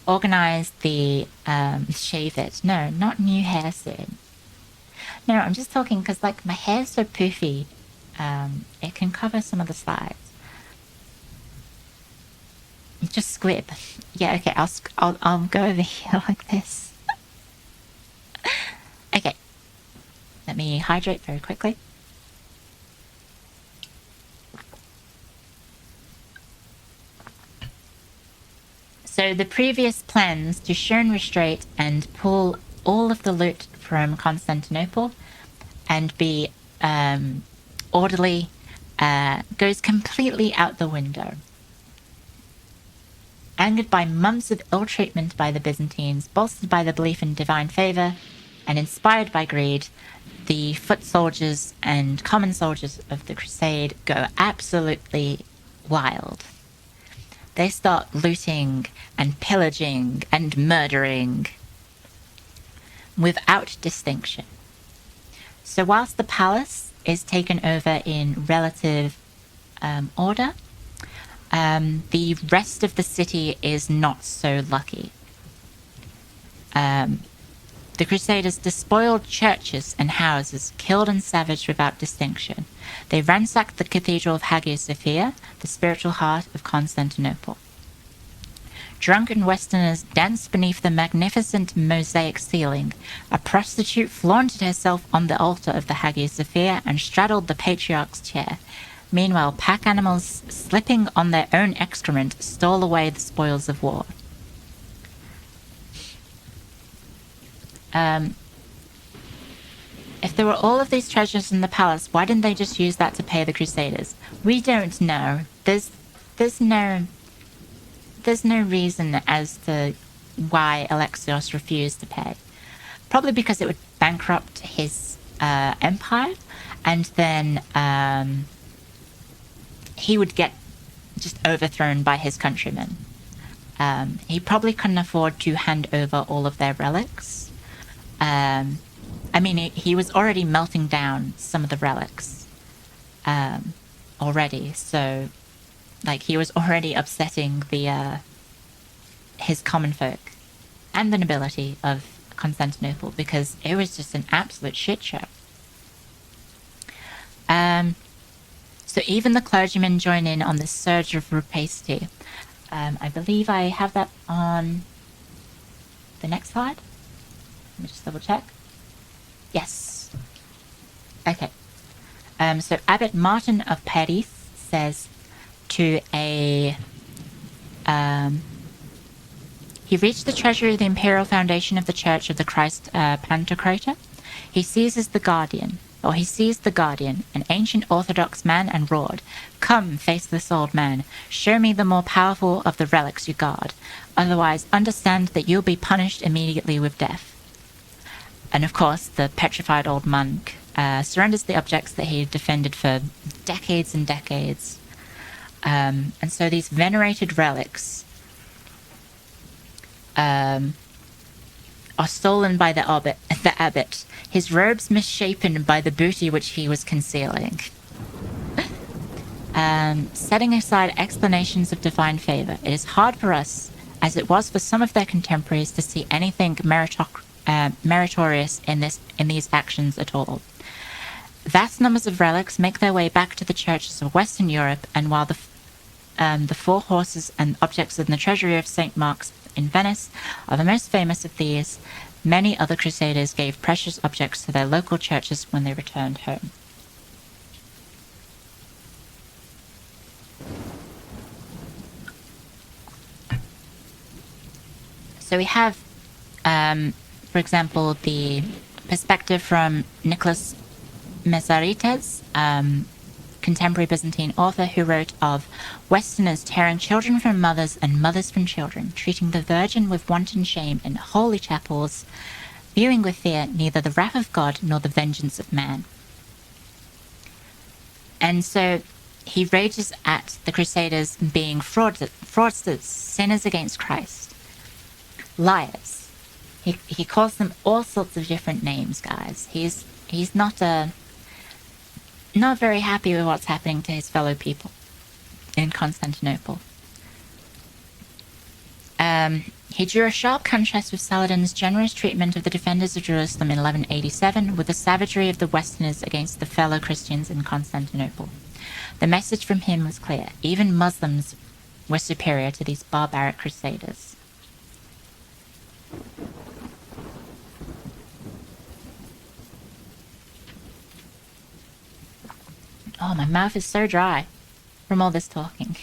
organize the shave it. No, not new hair soon. No, I'm just talking because my hair's so poofy, it can cover some of the slides. just squib. Yeah, okay, I'll go over here like this. Okay. Let me hydrate very quickly. So the previous plans to shun restraint and pull all of the loot from Constantinople and be orderly goes completely out the window. Angered by months of ill treatment by the Byzantines, bolstered by the belief in divine favor, and inspired by greed, the foot soldiers and common soldiers of the Crusade go absolutely wild. They start looting and pillaging and murdering without distinction. So whilst the palace is taken over in relative order, the rest of the city is not so lucky. The Crusaders despoiled churches and houses, killed and savaged without distinction. They ransacked the Cathedral of Hagia Sophia, the spiritual heart of Constantinople. Drunken Westerners danced beneath the magnificent mosaic ceiling. A prostitute flaunted herself on the altar of the Hagia Sophia and straddled the patriarch's chair. Meanwhile, pack animals, slipping on their own excrement, stole away the spoils of war. If there were all of these treasures in the palace, why didn't they just use that to pay the Crusaders? We don't know. There's no reason as to why Alexios refused to pay. Probably because it would bankrupt his empire, and then he would get just overthrown by his countrymen. He probably couldn't afford to hand over all of their relics. I mean, he was already melting down some of the relics already, so like he was already upsetting the his common folk and the nobility of Constantinople because it was just an absolute shit show. So even the clergymen join in on this surge of rapacity. I believe I have that on the next slide. Let me just double check. Yes. Okay. So Abbot Martin of Paris says to a... he reached the treasury of the imperial foundation of the Church of the Christ Pantocrator. He seized the Guardian, an ancient orthodox man, and roared, "Come, faceless old man, show me the more powerful of the relics you guard. Otherwise, understand that you'll be punished immediately with death." And of course, the petrified old monk surrenders the objects that he had defended for decades and decades. And so these venerated relics are stolen by the abbot, his robes misshapen by the booty which he was concealing. Setting aside explanations of divine favor, it is hard for us, as it was for some of their contemporaries, to see anything meritorious in these actions at all. Vast numbers of relics make their way back to the churches of Western Europe, and while the 4 horses and objects in the treasury of St. Mark's in Venice are the most famous of these, many other Crusaders gave precious objects to their local churches when they returned home. So we have, for example, the perspective from Nicholas Mesarites, contemporary Byzantine author, who wrote of Westerners tearing children from mothers and mothers from children, treating the Virgin with wanton shame in holy chapels, viewing with fear neither the wrath of God nor the vengeance of man. And so he rages at the Crusaders being fraudsters, sinners against Christ, liars. He calls them all sorts of different names, guys. He's not very happy with what's happening to his fellow people in Constantinople. He drew a sharp contrast with Saladin's generous treatment of the defenders of Jerusalem in 1187 with the savagery of the Westerners against the fellow Christians in Constantinople. The message from him was clear. Even Muslims were superior to these barbaric crusaders. Oh, my mouth is so dry from all this talking.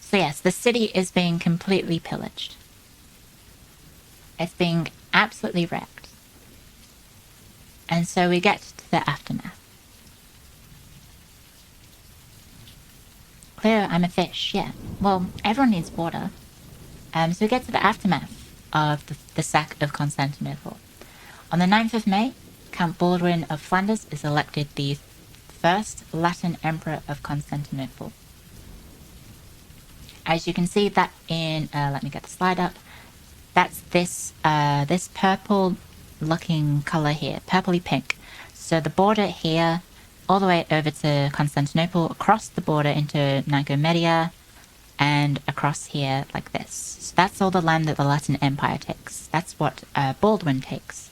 So yes, the city is being completely pillaged. It's being absolutely wrecked. And so we get to the aftermath. Cleo, I'm a fish, yeah. Well, everyone needs water. So we get to the aftermath of the sack of Constantinople. On the 9th of May, Count Baldwin of Flanders is elected the first Latin Emperor of Constantinople. As you can see that in, let me get the slide up. That's this purple looking color here, purpley pink. So the border here, all the way over to Constantinople, across the border into Nicomedia, and across here like this. So that's all the land that the Latin Empire takes. That's what Baldwin takes.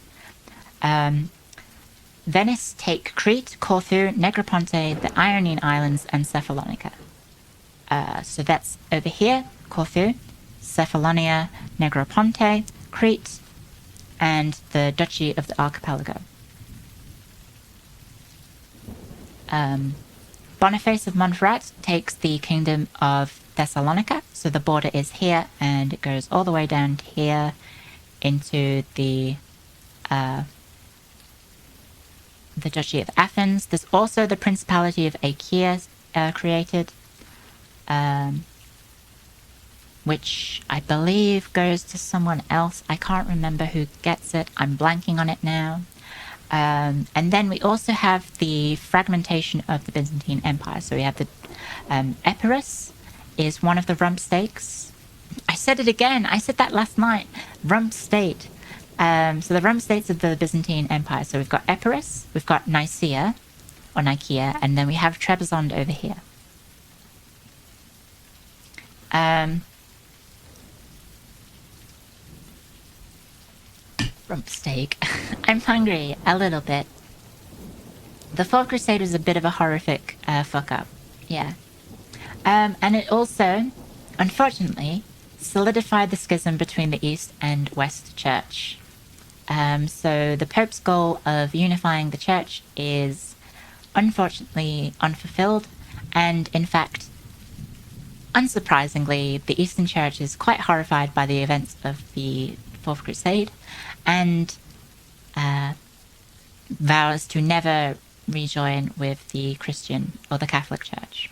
Venice take Crete, Corfu, Negroponte, the Ionian Islands, and Cephalonica. So that's over here, Corfu, Cephalonia, Negroponte, Crete, and the Duchy of the Archipelago. Boniface of Montferrat takes the Kingdom of Thessalonica, so the border is here, and it goes all the way down here into the Duchy of Athens. There's also the Principality of Achaia created, which I believe goes to someone else. I can't remember who gets it. I'm blanking on it now. And then we also have the fragmentation of the Byzantine Empire. So we have the Epirus is one of the rump states. I said it again. I said that last night. Rump state. So the rump states of the Byzantine Empire. So we've got Epirus, we've got Nicaea, or Nicaea, and then we have Trebizond over here. Rump steak. I'm hungry a little bit. The Fourth Crusade was a bit of a horrific fuck up. Yeah. And it also, unfortunately, solidified the schism between the East and West Church. So the Pope's goal of unifying the Church is unfortunately unfulfilled, and in fact, unsurprisingly, the Eastern Church is quite horrified by the events of the Fourth Crusade, and vows to never rejoin with the Christian or the Catholic Church.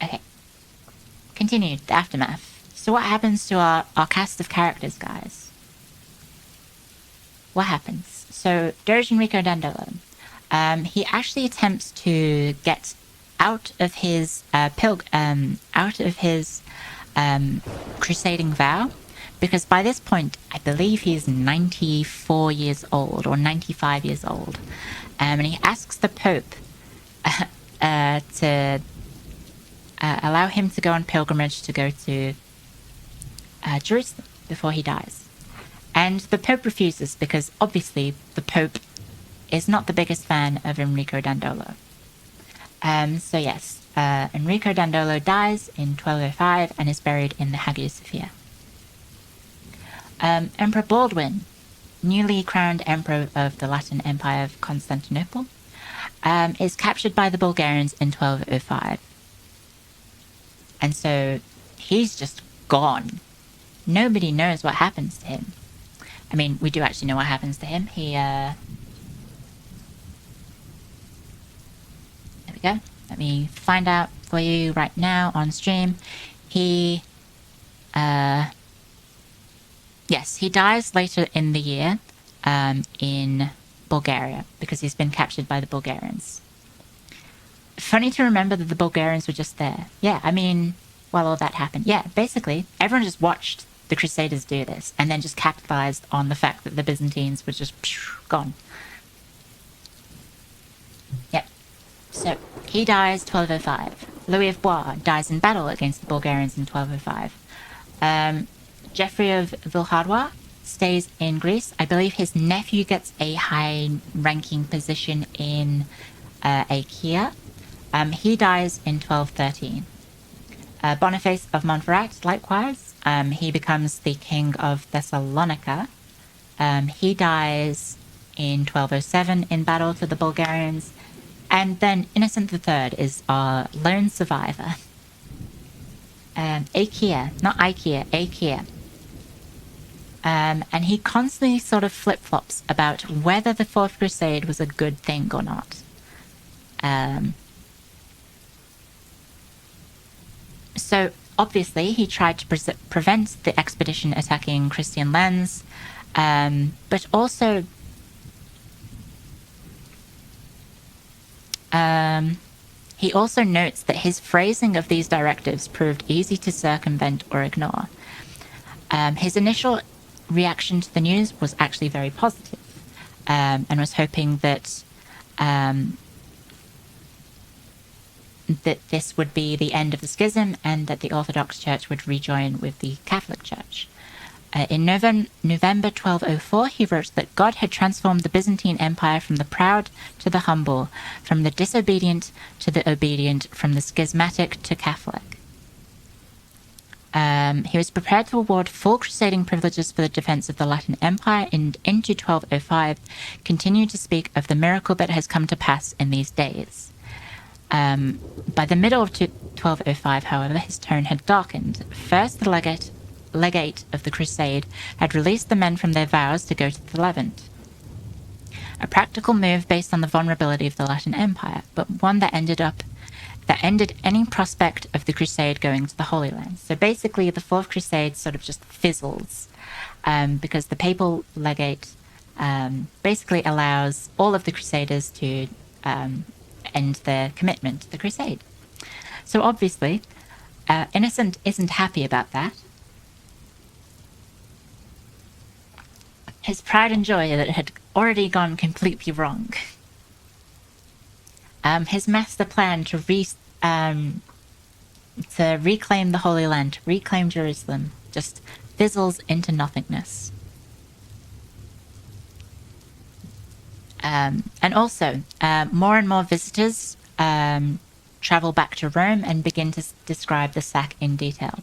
Okay. Continued, the aftermath. So what happens to our cast of characters, guys? What happens? So Doge Enrico Dandolo, he actually attempts to get out of his crusading vow, because by this point I believe he's 94 years old or 95 years old, and he asks the Pope to allow him to go on pilgrimage to go to Jerusalem before he dies. And the Pope refuses because obviously the Pope is not the biggest fan of Enrico Dandolo. So yes, Enrico Dandolo dies in 1205 and is buried in the Hagia Sophia. Emperor Baldwin, newly crowned emperor of the Latin Empire of Constantinople, is captured by the Bulgarians in 1205. And so he's just gone. Nobody knows what happens to him. I mean, we do actually know what happens to him. He, there we go. Let me find out for you right now on stream. He, yes, he dies later in the year, in Bulgaria, because he's been captured by the Bulgarians. Funny to remember that the Bulgarians were just there. Yeah, I mean, while all that happened. Yeah, basically, everyone just watched the Crusaders do this, and then just capitalized on the fact that the Byzantines were just gone. Yep. So, he dies 1205. Louis of Bois dies in battle against the Bulgarians in 1205. Geoffrey of Villehardouin stays in Greece. I believe his nephew gets a high-ranking position in Achaia. He dies in 1213. Boniface of Montferrat, likewise, he becomes the king of Thessalonica. He dies in 1207 in battle to the Bulgarians. And then Innocent III is our lone survivor. Achaia, not Ikea, Achaia. And he constantly sort of flip-flops about whether the Fourth Crusade was a good thing or not. So obviously he tried to prevent the expedition attacking Christian lands, but also he also notes that his phrasing of these directives proved easy to circumvent or ignore. His initial reaction to the news was actually very positive, and was hoping that that this would be the end of the schism and that the Orthodox Church would rejoin with the Catholic Church. In November 1204, he wrote that God had transformed the Byzantine Empire from the proud to the humble, from the disobedient to the obedient, from the schismatic to Catholic. He was prepared to award full crusading privileges for the defense of the Latin Empire, and into 1205 continued to speak of the miracle that has come to pass in these days. By the middle of 1205, however, his tone had darkened. First, the legate of the Crusade had released the men from their vows to go to the Levant. A practical move based on the vulnerability of the Latin Empire, but one that ended any prospect of the Crusade going to the Holy Land. So basically, the Fourth Crusade sort of just fizzles, because the papal legate basically allows all of the Crusaders to end their commitment to the Crusade. So obviously, Innocent isn't happy about that. His pride and joy that it had already gone completely wrong. His master plan to reclaim the Holy Land, to reclaim Jerusalem, just fizzles into nothingness. And also, more and more visitors travel back to Rome and begin to describe the sack in detail.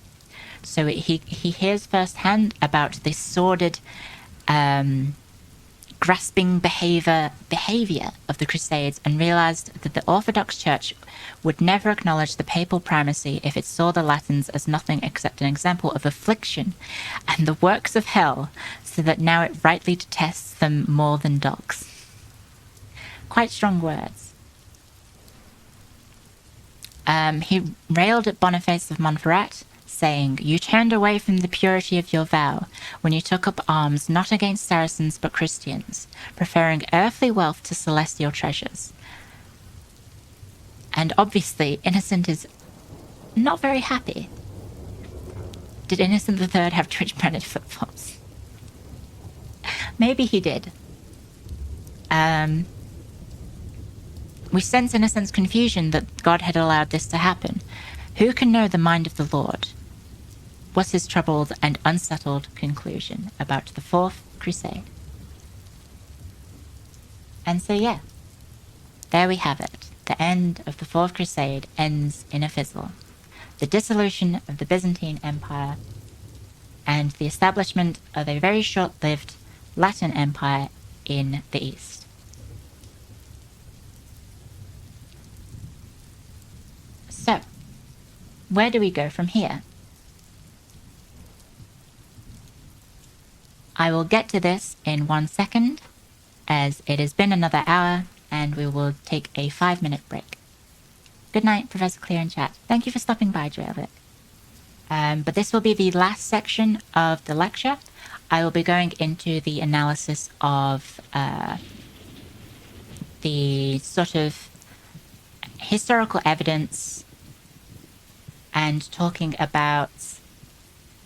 So he hears firsthand about the sordid, grasping behavior of the Crusades, and realized that the Orthodox Church would never acknowledge the papal primacy if it saw the Latins as nothing except an example of affliction and the works of hell, so that now it rightly detests them more than dogs. Quite strong words. He railed at Boniface of Montferrat, saying, "You turned away from the purity of your vow when you took up arms not against Saracens but Christians, preferring earthly wealth to celestial treasures." And obviously, Innocent is not very happy. Did Innocent III have Twitch-branded flip-flops? Maybe he did. We sense Innocent's confusion that God had allowed this to happen. Who can know the mind of the Lord? Was his troubled and unsettled conclusion about the Fourth Crusade. And so, yeah, there we have it. The end of the Fourth Crusade ends in a fizzle. The dissolution of the Byzantine Empire and the establishment of a very short-lived Latin Empire in the East. So, where do we go from here? I will get to this in 1 second, as it has been another hour, and we will take a 5-minute break. Good night, Professor Clear in chat. Thank you for stopping by, Joelvik. But this will be the last section of the lecture. I will be going into the analysis of the sort of historical evidence and talking about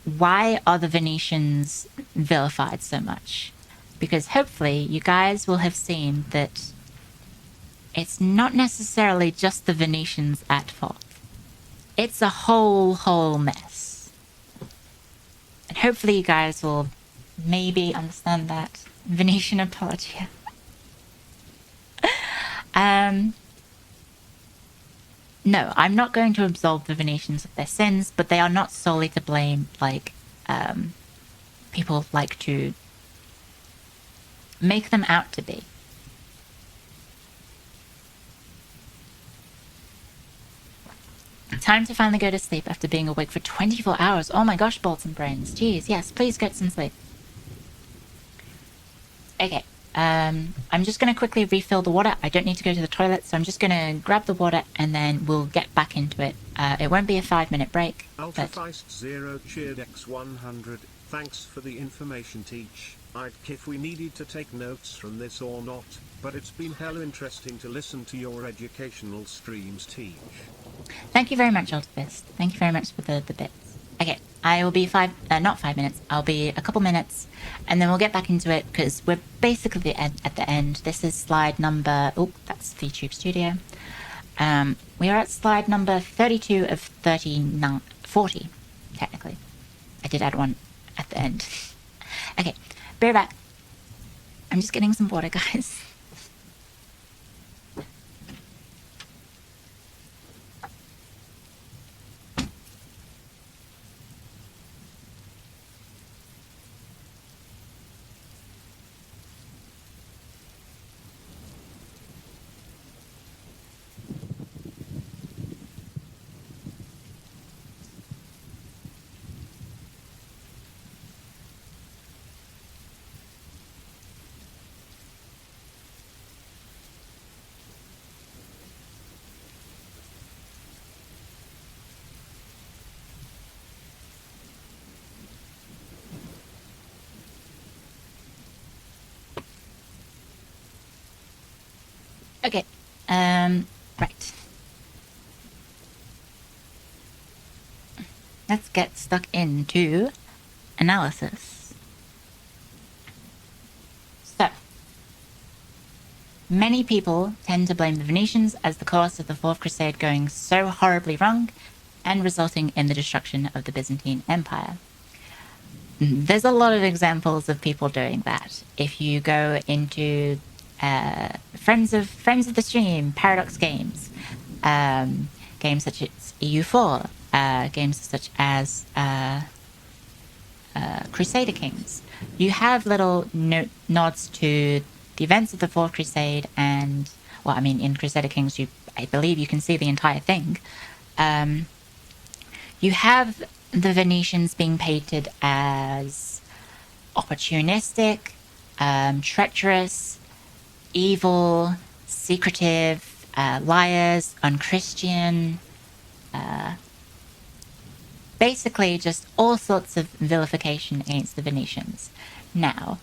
why are the Venetians vilified so much? Because hopefully you guys will have seen that it's not necessarily just the Venetians at fault. It's a whole mess. And hopefully you guys will maybe understand that. Venetian apologia. No, I'm not going to absolve the Venetians of their sins, but they are not solely to blame, like people like to make them out to be. Time to finally go to sleep after being awake for 24 hours. Oh my gosh, bolts and brains. Jeez, yes, please get some sleep. Okay, I'm just going to quickly refill the water. I don't need to go to the toilet, so I'm just going to grab the water and then we'll get back into it. It won't be a 5-minute break. Ultrafeist Zero cheered X100. Thanks for the information, Teach. I'd if we needed to take notes from this or not, but it's been hella interesting to listen to your educational streams, Teach. Thank you very much, Ultrafist. Thank you very much for the bits. Okay, I will be not 5 minutes, I'll be a couple minutes, and then we'll get back into it, because we're basically at the end. This is slide number, oh, that's VTube Studio. We are at slide number 32 of 40, technically. I did add one at the end. Okay, be right back. I'm just getting some water, guys. Okay, right. Let's get stuck into analysis. So, many people tend to blame the Venetians as the cause of the Fourth Crusade going so horribly wrong and resulting in the destruction of the Byzantine Empire. There's a lot of examples of people doing that. If you go into friends of the stream, Paradox Games, games such as EU4, games such as Crusader Kings, you have little nods to the events of the Fourth Crusade, and well, I mean, in Crusader Kings, I believe you can see the entire thing. You have the Venetians being painted as opportunistic, treacherous, evil, secretive, liars, unchristian, basically just all sorts of vilification against the Venetians. Now,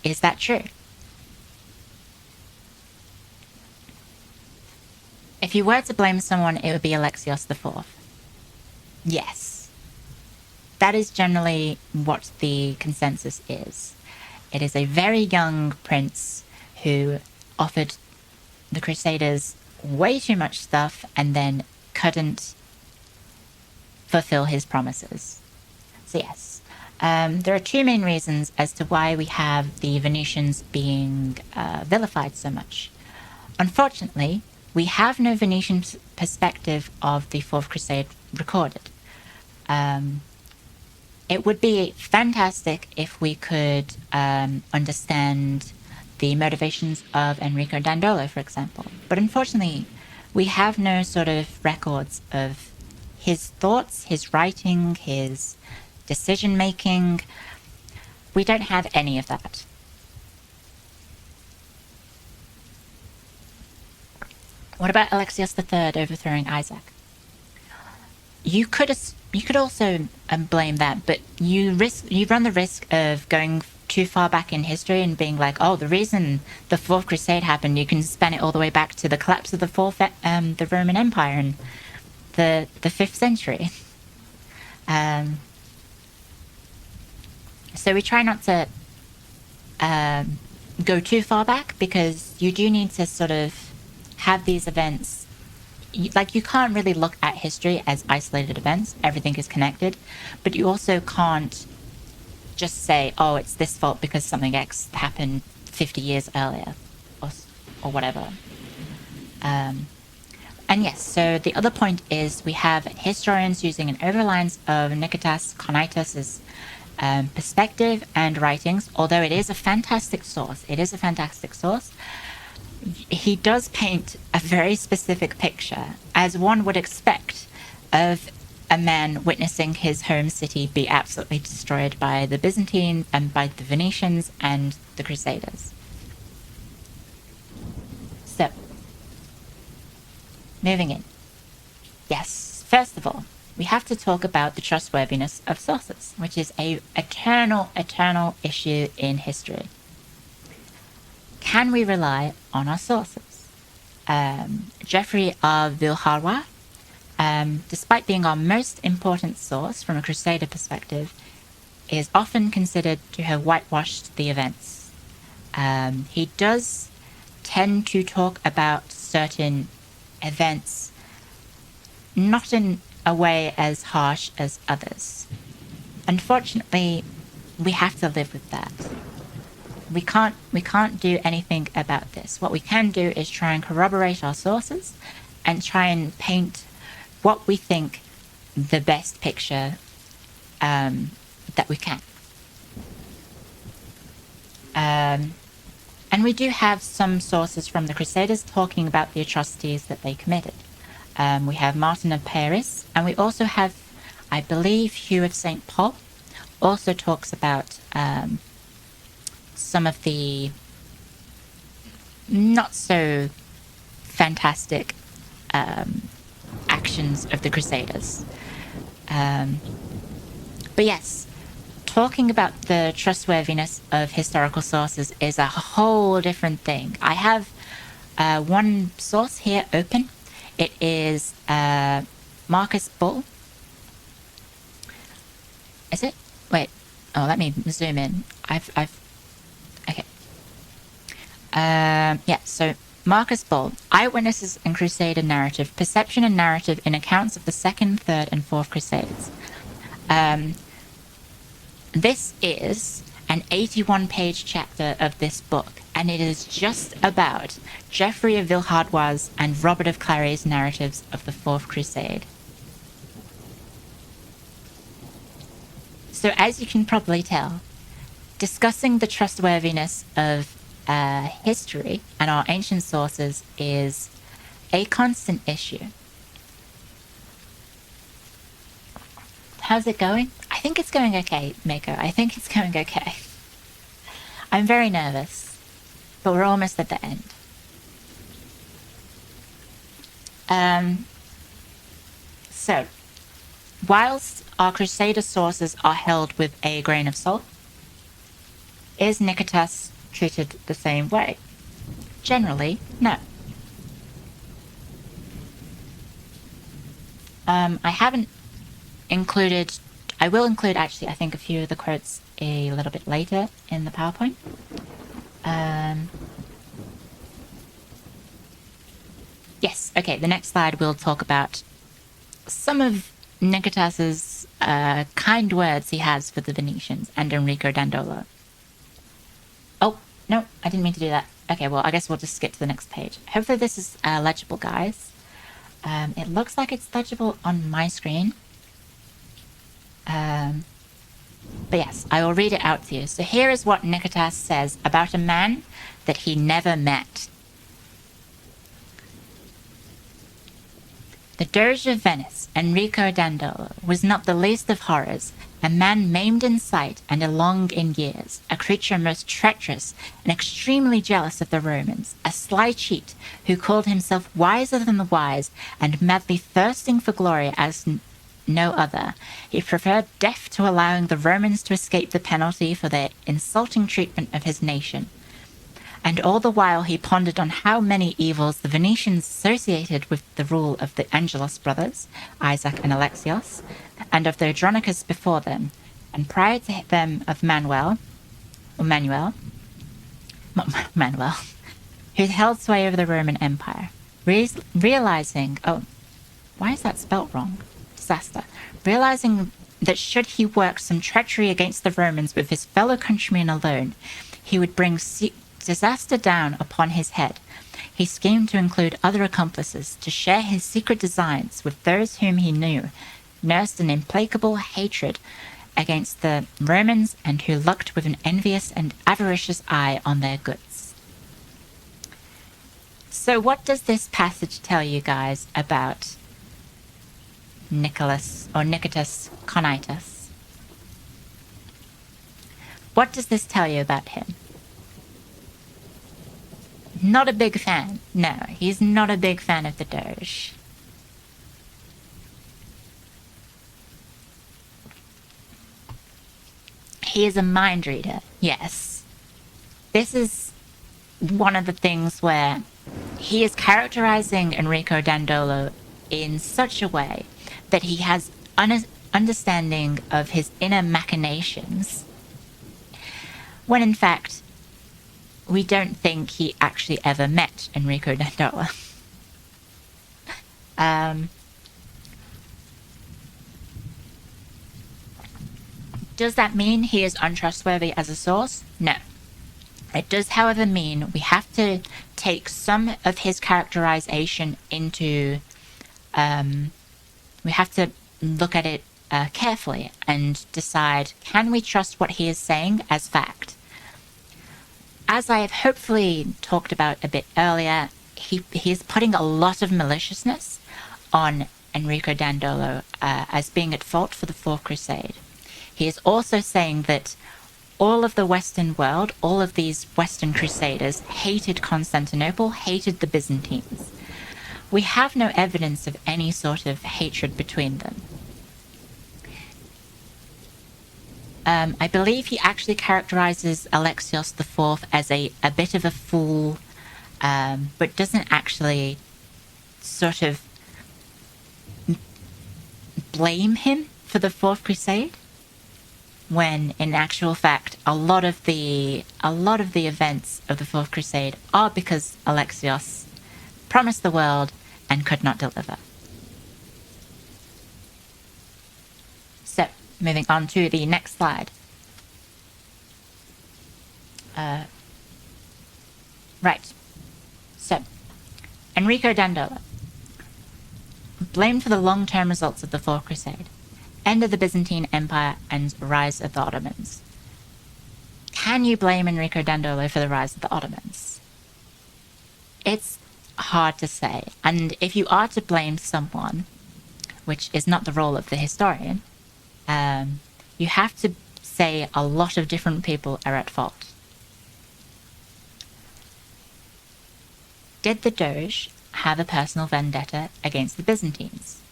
is that true? If you were to blame someone, it would be Alexios IV. Yes. That is generally what the consensus is. It is a very young prince who offered the Crusaders way too much stuff and then couldn't fulfill his promises. So yes, there are two main reasons as to why we have the Venetians being vilified so much. Unfortunately, we have no Venetian perspective of the Fourth Crusade recorded. It would be fantastic if we could understand the motivations of Enrico Dandolo, for example. But unfortunately, we have no sort of records of his thoughts, his writing, his decision-making. We don't have any of that. What about Alexios III overthrowing Isaac? You could also blame that, but you run the risk of going too far back in history and being like, oh, the reason the Fourth Crusade happened, you can span it all the way back to the collapse of the Roman Empire in the 5th century. So we try not to go too far back, because you do need to sort of have these events. You can't really look at history as isolated events. Everything is connected, but you also can't just say, oh, it's this fault because something X happened 50 years earlier, or whatever. And yes, so the other point is we have historians using an overlines of Nicetas Chonitus's perspective and writings. Although it is a fantastic source, he does paint a very specific picture, as one would expect, of a man witnessing his home city be absolutely destroyed by the Byzantine and by the Venetians and the Crusaders. So, moving in. Yes, first of all, we have to talk about the trustworthiness of sources, which is a eternal issue in history. Can we rely on our sources? Geoffrey of Villeharrois, despite being our most important source from a Crusader perspective, is often considered to have whitewashed the events. He does tend to talk about certain events not in a way as harsh as others. Unfortunately, we have to live with that. We can't do anything about this. What we can do is try and corroborate our sources and try and paint what we think the best picture that we can. And we do have some sources from the Crusaders talking about the atrocities that they committed. We have Martin of Paris, and we also have, I believe, Hugh of St. Paul also talks about some of the not so fantastic actions of the Crusaders. But yes, talking about the trustworthiness of historical sources is a whole different thing. I have one source here open. It is Marcus Bull. Is it? Wait. Oh, let me zoom in. Okay. Yeah, so Marcus Bull, Eyewitnesses and Crusader Narrative, Perception and Narrative in Accounts of the Second, Third, and Fourth Crusades. This is an 81-page chapter of this book, and it is just about Geoffrey of Villeharrois and Robert of Clary's narratives of the Fourth Crusade. So as you can probably tell, discussing the trustworthiness of history and our ancient sources is a constant issue. How's it going? I think it's going okay, Mako. I think it's going okay. I'm very nervous, but we're almost at the end. So, whilst our Crusader sources are held with a grain of salt, is Nicetas treated the same way? Generally, no. I haven't included... I will include, actually, I think a few of the quotes a little bit later in the PowerPoint. Yes, okay, the next slide we'll talk about some of Nicetas's kind words he has for the Venetians and Enrico Dandolo. Oh, no, I didn't mean to do that. Okay, well, I guess we'll just skip to the next page. Hopefully this is legible, guys. It looks like it's legible on my screen. But yes, I will read it out to you. So here is what Nicetas says about a man that he never met. The Doge of Venice, Enrico Dandolo, was not the least of horrors, a man maimed in sight and along in years, a creature most treacherous and extremely jealous of the Romans, a sly cheat who called himself wiser than the wise and madly thirsting for glory as no other. He preferred death to allowing the Romans to escape the penalty for their insulting treatment of his nation. And all the while he pondered on how many evils the Venetians associated with the rule of the Angelos brothers, Isaac and Alexios, and of the Andronicus before them, and prior to them of Manuel, who held sway over the Roman Empire. Realizing, oh, why is that spelt wrong? Disaster. Realizing that should he work some treachery against the Romans with his fellow countrymen alone, he would bring disaster down upon his head, he schemed to include other accomplices to share his secret designs with those whom he knew nursed an implacable hatred against the Romans and who looked with an envious and avaricious eye on their goods. So what does this passage tell you guys about Nicholas or Nicetas Conitus? What does this tell you about him? Not a big fan. No, he's not a big fan of the Doge. He is a mind reader, yes. This is one of the things where he is characterizing Enrico Dandolo in such a way that he has understanding of his inner machinations, when in fact we don't think he actually ever met Enrico Dandolo. Does that mean he is untrustworthy as a source? No. It does, however, mean we have to take some of his characterization into... we have to look at it carefully and decide, can we trust what he is saying as fact? As I have hopefully talked about a bit earlier, he is putting a lot of maliciousness on Enrico Dandolo as being at fault for the Fourth Crusade. He is also saying that all of the Western world, all of these Western Crusaders hated Constantinople, hated the Byzantines. We have no evidence of any sort of hatred between them. I believe he actually characterizes Alexios IV as a bit of a fool, but doesn't actually sort of blame him for the Fourth Crusade, when in actual fact a lot of the events of the Fourth Crusade are because Alexios promised the world and could not deliver. So, moving on to the next slide. Right. So, Enrico Dandolo, blamed for the long-term results of the Fourth Crusade, end of the Byzantine Empire, and rise of the Ottomans. Can you blame Enrico Dandolo for the rise of the Ottomans? It's hard to say, and if you are to blame someone, which is not the role of the historian, you have to say a lot of different people are at fault. Did the Doge have a personal vendetta against the Byzantines?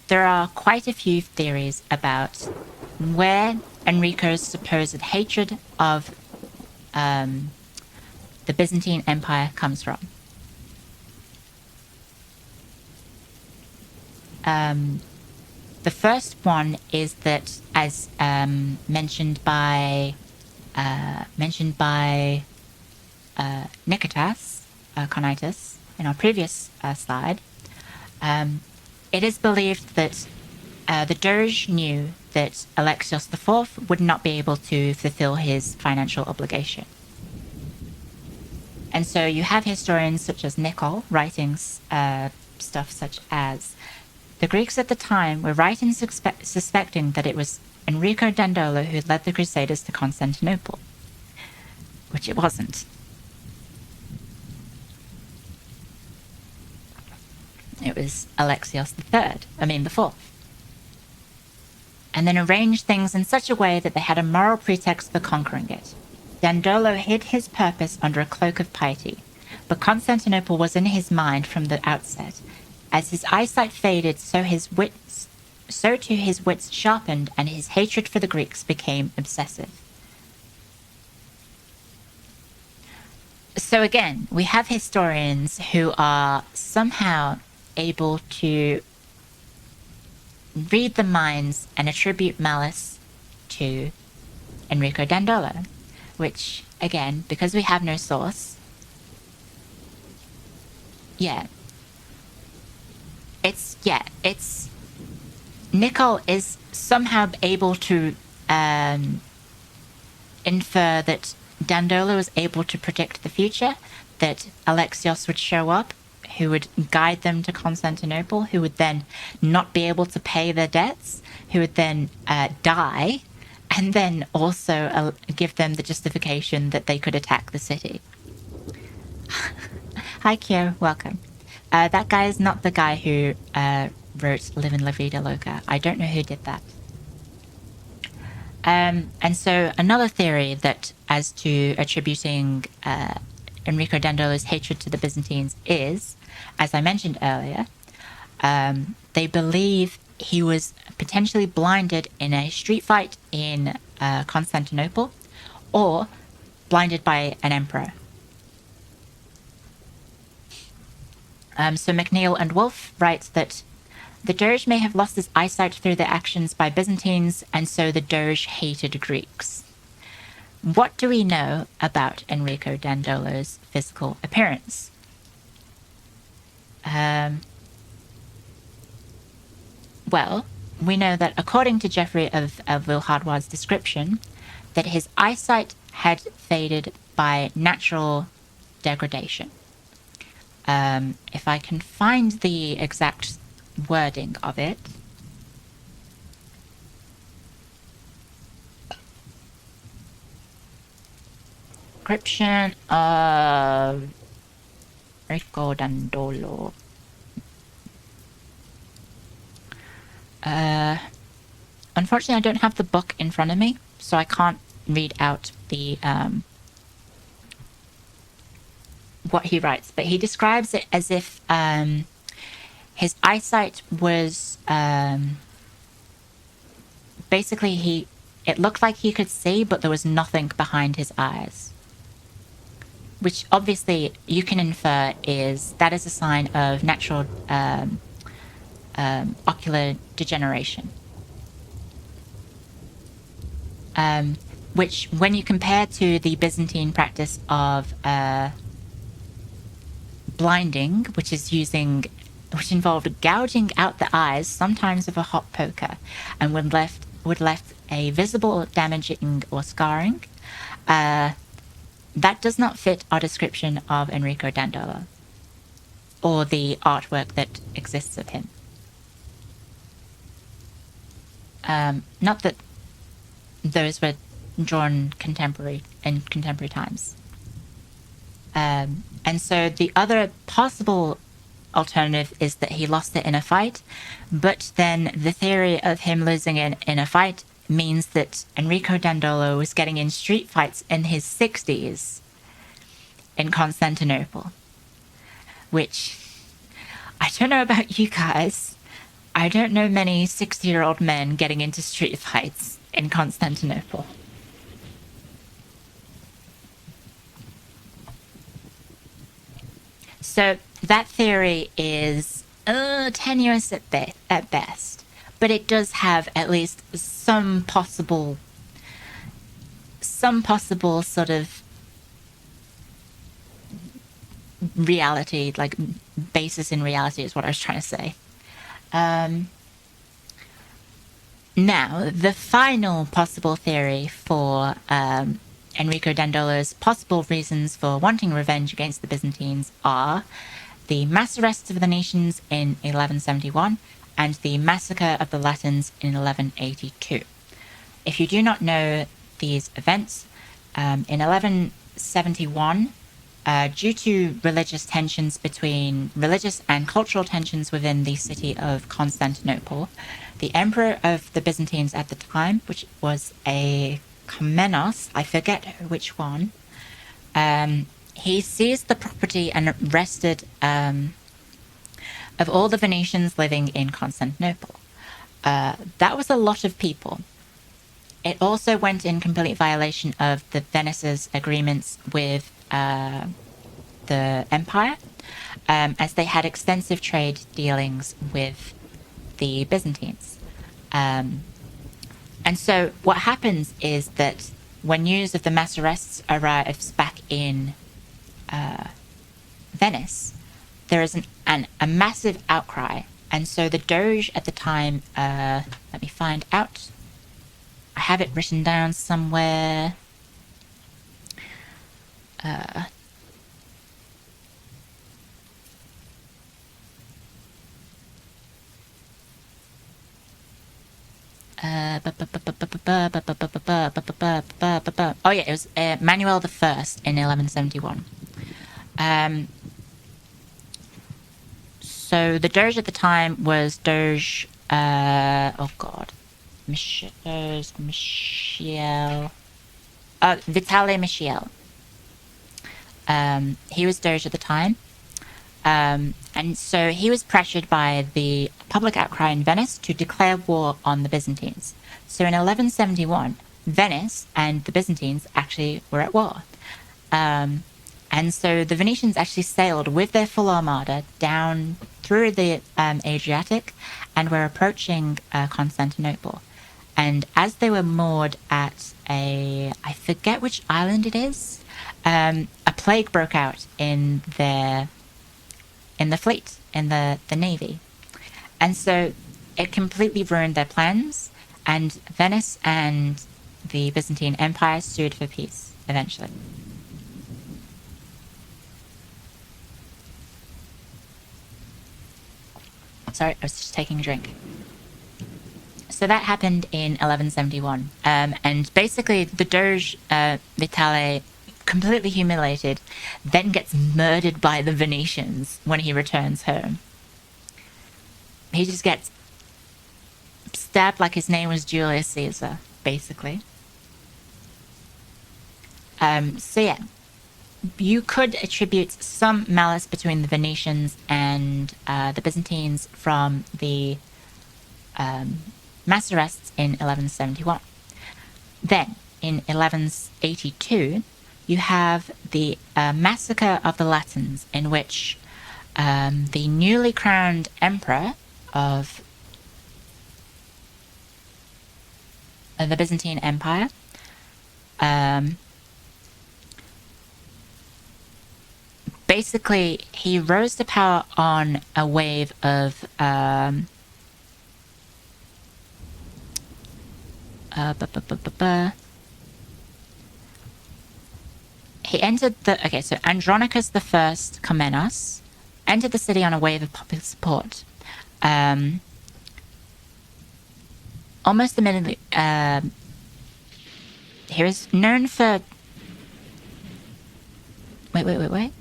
There are quite a few theories about where Enrico's supposed hatred of the Byzantine Empire comes from. The first one is that, as mentioned by Nicetas Conitus in our previous slide, it is believed that the Doge knew that Alexios IV would not be able to fulfill his financial obligation. And so you have historians such as Nicol writing stuff such as, the Greeks at the time were right in suspecting that it was Enrico Dandolo who led the Crusaders to Constantinople, which it wasn't. It was Alexios the Fourth. And then arranged things in such a way that they had a moral pretext for conquering it. Dandolo hid his purpose under a cloak of piety, but Constantinople was in his mind from the outset. As his eyesight faded, so too his wits sharpened, and his hatred for the Greeks became obsessive. So again, we have historians who are somehow able to read the minds and attribute malice to Enrico Dandolo, which, again, because we have no source, it's Nicol is somehow able to infer that Dandolo was able to predict the future, that Alexios would show up, who would guide them to Constantinople, who would then not be able to pay their debts, who would then die, and then also give them the justification that they could attack the city. Hi, Kyo. Welcome. That guy is not the guy who wrote Livin' La Vida Loca. I don't know who did that. And so another theory that as to attributing Enrico Dandolo's hatred to the Byzantines is, as I mentioned earlier, they believe he was potentially blinded in a street fight in Constantinople, or blinded by an emperor. So McNeil and Wolfe writes that the Doge may have lost his eyesight through the actions by Byzantines, and so the Doge hated Greeks. What do we know about Enrico Dandolo's physical appearance? Well, we know that according to Geoffrey of Villehardouin's description, that his eyesight had faded by natural degradation. If I can find the exact wording of it. Description of Enrico Dandolo. Unfortunately, I don't have the book in front of me, so I can't read out the what he writes, but he describes it as if his eyesight was basically it looked like he could see, but there was nothing behind his eyes, which obviously you can infer that is a sign of natural ocular degeneration, which when you compare to the Byzantine practice of blinding, which involved gouging out the eyes, sometimes with a hot poker, and would left a visible damaging or scarring. That does not fit our description of Enrico Dandolo, or the artwork that exists of him. Not that those were drawn in contemporary times. And so the other possible alternative is that he lost it in a fight, but then the theory of him losing it in a fight means that Enrico Dandolo was getting in street fights in his 60s in Constantinople, which I don't know about you guys. I don't know many 60-year-old men getting into street fights in Constantinople. So that theory is tenuous at best, but it does have at least some possible sort of reality, like basis in reality is what I was trying to say. Now, the final possible theory for Enrico Dandolo's possible reasons for wanting revenge against the Byzantines are the mass arrests of the Venetians in 1171 and the massacre of the Latins in 1182. If you do not know these events, in 1171, due to religious and cultural tensions within the city of Constantinople, the emperor of the Byzantines at the time, which was a Komnenos, I forget which one, he seized the property and arrested of all the Venetians living in Constantinople. That was a lot of people. It also went in complete violation of the Venice's agreements with the empire, as they had extensive trade dealings with the Byzantines. And so what happens is that when news of the mass arrests arrives back in Venice, there is a massive outcry. And so the Doge at the time, let me find out. I have it written down somewhere. Oh yeah, it was Manuel the First in 1171. So the Doge at the time was Doge. Oh God, Doge Michel. Vitale Michel. He was Doge at the time. And so he was pressured by the public outcry in Venice to declare war on the Byzantines. So in 1171, Venice and the Byzantines actually were at war. And so the Venetians actually sailed with their full armada down through the Adriatic and were approaching Constantinople. And as they were moored at I forget which island it is, a plague broke out in the fleet, in the navy. And so it completely ruined their plans, and Venice and the Byzantine Empire sued for peace eventually. Sorry, I was just taking a drink. So that happened in 1171. And basically the Doge Vitale, completely humiliated, then gets murdered by the Venetians when he returns home. He just gets stabbed like his name was Julius Caesar, basically. So yeah, you could attribute some malice between the Venetians and the Byzantines from the mass arrests in 1171. Then, in 1182, you have the massacre of the Latins, in which the newly crowned emperor of the Byzantine Empire basically he rose to power on a wave of he entered so Andronicus the First Komnenos entered the city on a wave of popular support. Almost immediately, he was known for... Wait.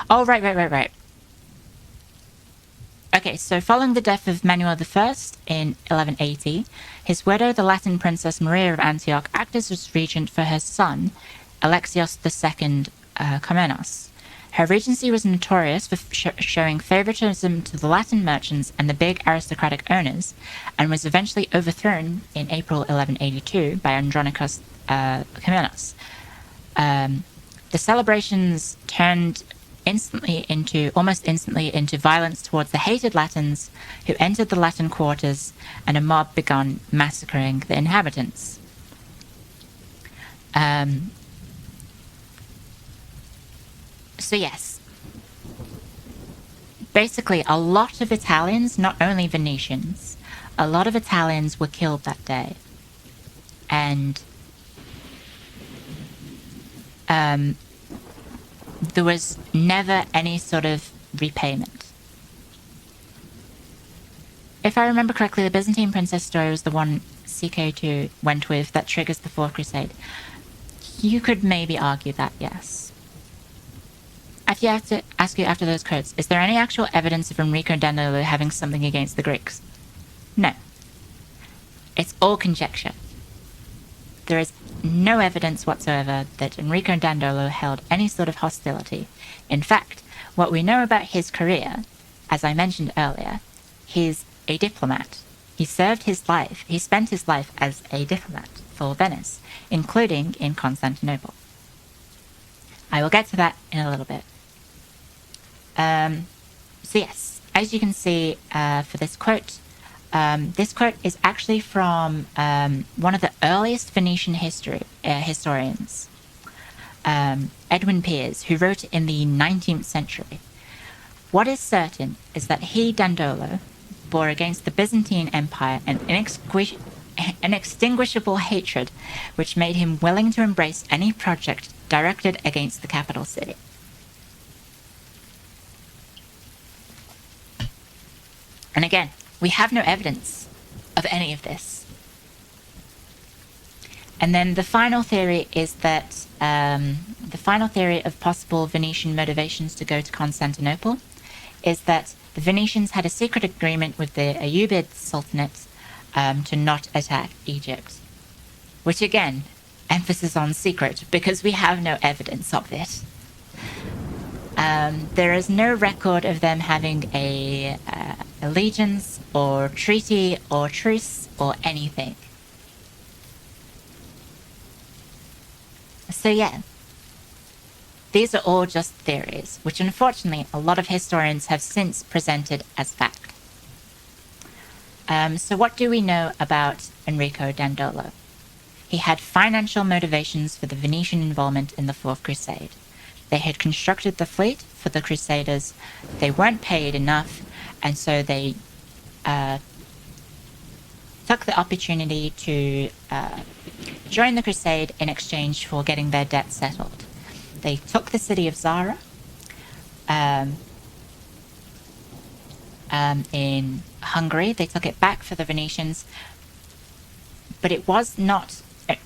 Oh, right. Okay, so following the death of Manuel I in 1180, his widow, the Latin princess Maria of Antioch, acted as regent for her son, Alexios II Komnenos. Her regency was notorious for showing favoritism to the Latin merchants and the big aristocratic owners, and was eventually overthrown in April 1182 by Andronicus Komnenos. The celebrations turned almost instantly into violence towards the hated Latins, who entered the Latin quarters, and a mob began massacring the inhabitants. So yes, basically a lot of Italians, not only Venetians, a lot of Italians were killed that day. And there was never any sort of repayment. If I remember correctly, the Byzantine princess story was the one CK2 went with that triggers the Fourth Crusade. You could maybe argue that, yes. If you have to ask you after those quotes, is there any actual evidence of Enrico Dandolo having something against the Greeks? No. It's all conjecture. There is no evidence whatsoever that Enrico Dandolo held any sort of hostility. In fact, what we know about his career, as I mentioned earlier, he's a diplomat. He spent his life as a diplomat for Venice, including in Constantinople. I will get to that in a little bit. So yes, as you can see for this quote is actually from one of the earliest Venetian historians, Edwin Piers, who wrote in the 19th century. What is certain is that he, Dandolo, bore against the Byzantine Empire an inextinguishable hatred which made him willing to embrace any project directed against the capital city. And again, we have no evidence of any of this. And then the final theory is that the final theory of possible Venetian motivations to go to Constantinople is that the Venetians had a secret agreement with the Ayyubid Sultanate to not attack Egypt. Which again, emphasis on secret, because we have no evidence of it. There is no record of them having a allegiance or treaty or truce or anything. So yeah, these are all just theories, which unfortunately a lot of historians have since presented as fact. So what do we know about Enrico Dandolo? He had financial motivations for the Venetian involvement in the Fourth Crusade. They had constructed the fleet for the Crusaders, they weren't paid enough, and so they took the opportunity to join the Crusade in exchange for getting their debt settled. They took the city of Zara in Hungary. They took it back for the Venetians, but it was not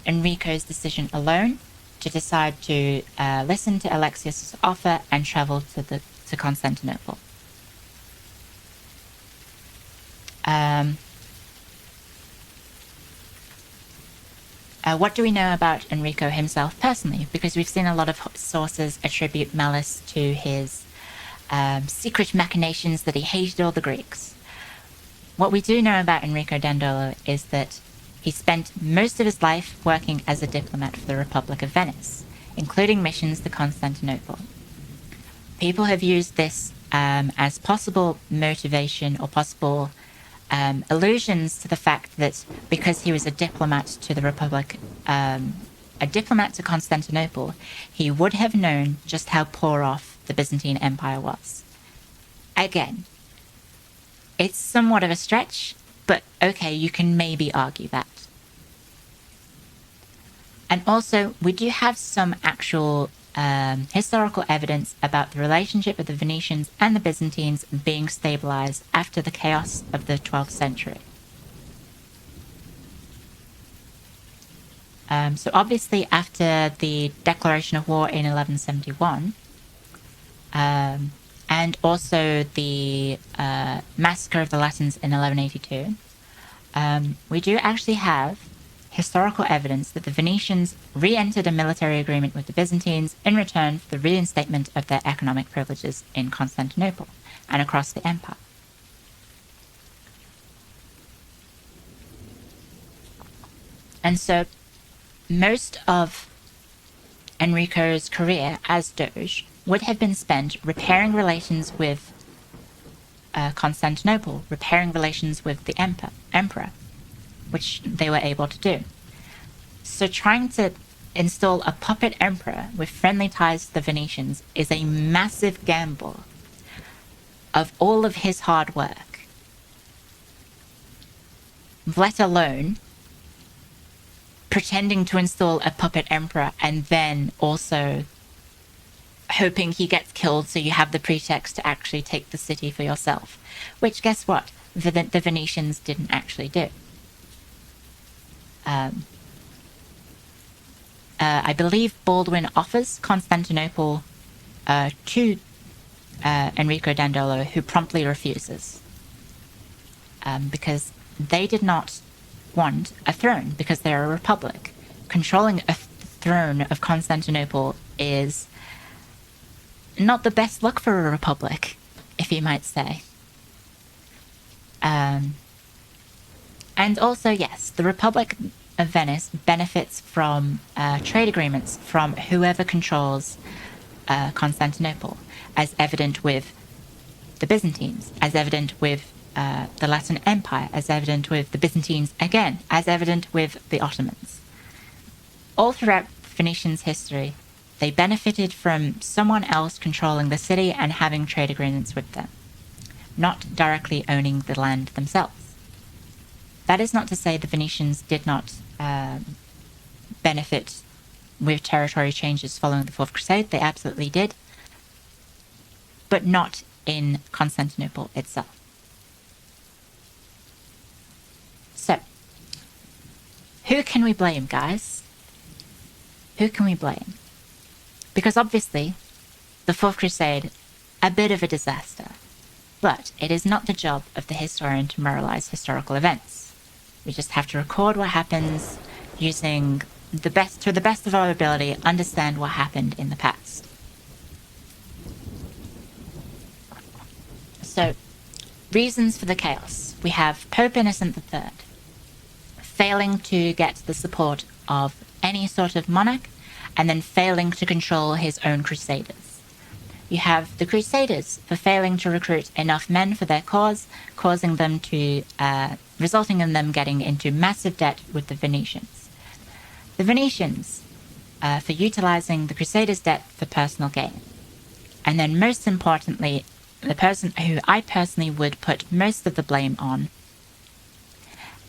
Enrico's decision alone to decide to listen to Alexius's offer and travel to Constantinople. What do we know about Enrico himself personally? Because we've seen a lot of sources attribute malice to his secret machinations, that he hated all the Greeks. What we do know about Enrico Dandolo is that he spent most of his life working as a diplomat for the Republic of Venice, including missions to Constantinople. People have used this as possible motivation or possible allusions to the fact that because he was a diplomat to the Republic, a diplomat to Constantinople, he would have known just how poor off the Byzantine Empire was. Again, it's somewhat of a stretch, but okay, you can maybe argue that. And also, we do have some actual historical evidence about the relationship of the Venetians and the Byzantines being stabilized after the chaos of the 12th century. So obviously after the declaration of war in 1171, and also the massacre of the Latins in 1182, we do actually have historical evidence that the Venetians re-entered a military agreement with the Byzantines in return for the reinstatement of their economic privileges in Constantinople and across the empire. And so most of Enrico's career as Doge would have been spent repairing relations with Constantinople, repairing relations with the emperor, which they were able to do. So trying to install a puppet emperor with friendly ties to the Venetians is a massive gamble of all of his hard work, let alone pretending to install a puppet emperor and then also hoping he gets killed so you have the pretext to actually take the city for yourself, which, guess what, the Venetians didn't actually do. I believe Baldwin offers Constantinople to Enrico Dandolo, who promptly refuses, because they did not want a throne, because they're a republic. Controlling a throne of Constantinople is not the best look for a republic, if you might say. And also, yes, the Republic of Venice benefits from trade agreements from whoever controls Constantinople, as evident with the Byzantines, as evident with the Latin Empire, as evident with the Byzantines again, as evident with the Ottomans. All throughout Venetians' history, they benefited from someone else controlling the city and having trade agreements with them, not directly owning the land themselves. That is not to say the Venetians did not benefit with territory changes following the Fourth Crusade. They absolutely did. But not in Constantinople itself. So, who can we blame, guys? Who can we blame? Because obviously, the Fourth Crusade, a bit of a disaster. But it is not the job of the historian to moralize historical events. We just have to record what happens using to the best of our ability, understand what happened in the past. So, reasons for the chaos. We have Pope Innocent III failing to get the support of any sort of monarch, and then failing to control his own crusaders. You have the Crusaders for failing to recruit enough men for their cause, causing them to, resulting in them getting into massive debt with the Venetians. The Venetians for utilizing the Crusaders' debt for personal gain. And then most importantly, the person who I personally would put most of the blame on,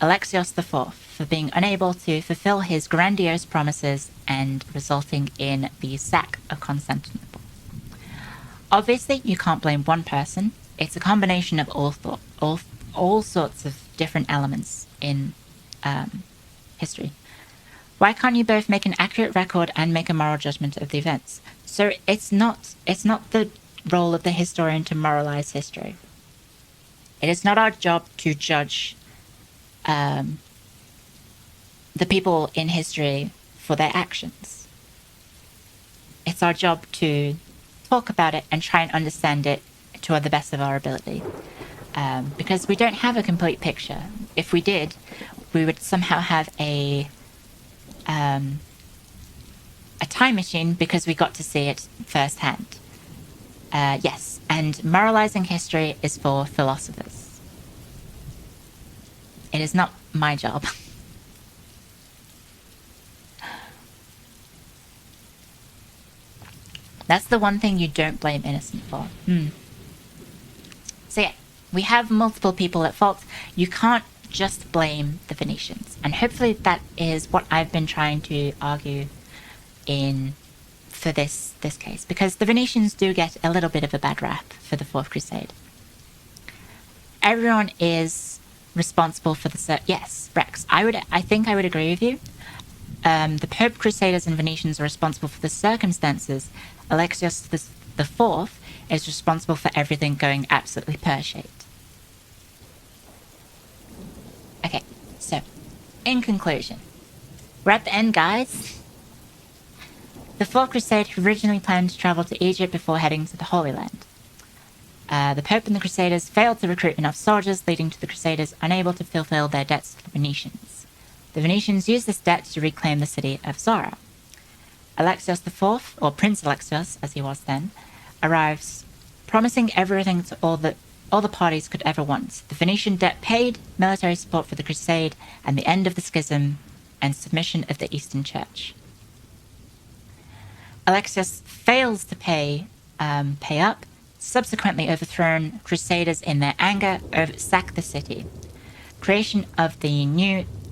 Alexios IV, for being unable to fulfill his grandiose promises and resulting in the sack of Constantinople. Obviously, you can't blame one person. It's a combination of all sorts of different elements in history. Why can't you both make an accurate record and make a moral judgment of the events? So it's not the role of the historian to moralize history. It is not our job to judge the people in history for their actions. It's our job to talk about it and try and understand it to the best of our ability. Because we don't have a complete picture. If we did, we would somehow have a time machine because we got to see it firsthand. Yes, and moralizing history is for philosophers. It is not my job. That's the one thing you don't blame Innocent for. So yeah, we have multiple people at fault. You can't just blame the Venetians. And hopefully that is what I've been trying to argue for this case. Because the Venetians do get a little bit of a bad rap for the Fourth Crusade. Everyone is responsible for the... Yes, Rex, I think I would agree with you. The Pope, Crusaders, and Venetians are responsible for the circumstances. Alexios IV is responsible for everything going absolutely pear-shaped. Okay, so, in conclusion, we're at the end, guys. The Fourth Crusade originally planned to travel to Egypt before heading to the Holy Land. The Pope and the Crusaders failed to recruit enough soldiers, leading to the Crusaders unable to fulfill their debts to the Venetians. The Venetians used this debt to reclaim the city of Zara. Alexios IV, or Prince Alexios as he was then, arrives, promising everything to all the parties could ever want: the Venetian debt paid, military support for the Crusade, and the end of the schism and submission of the Eastern Church. Alexios fails to pay up, subsequently overthrown Crusaders in their anger, sack the city.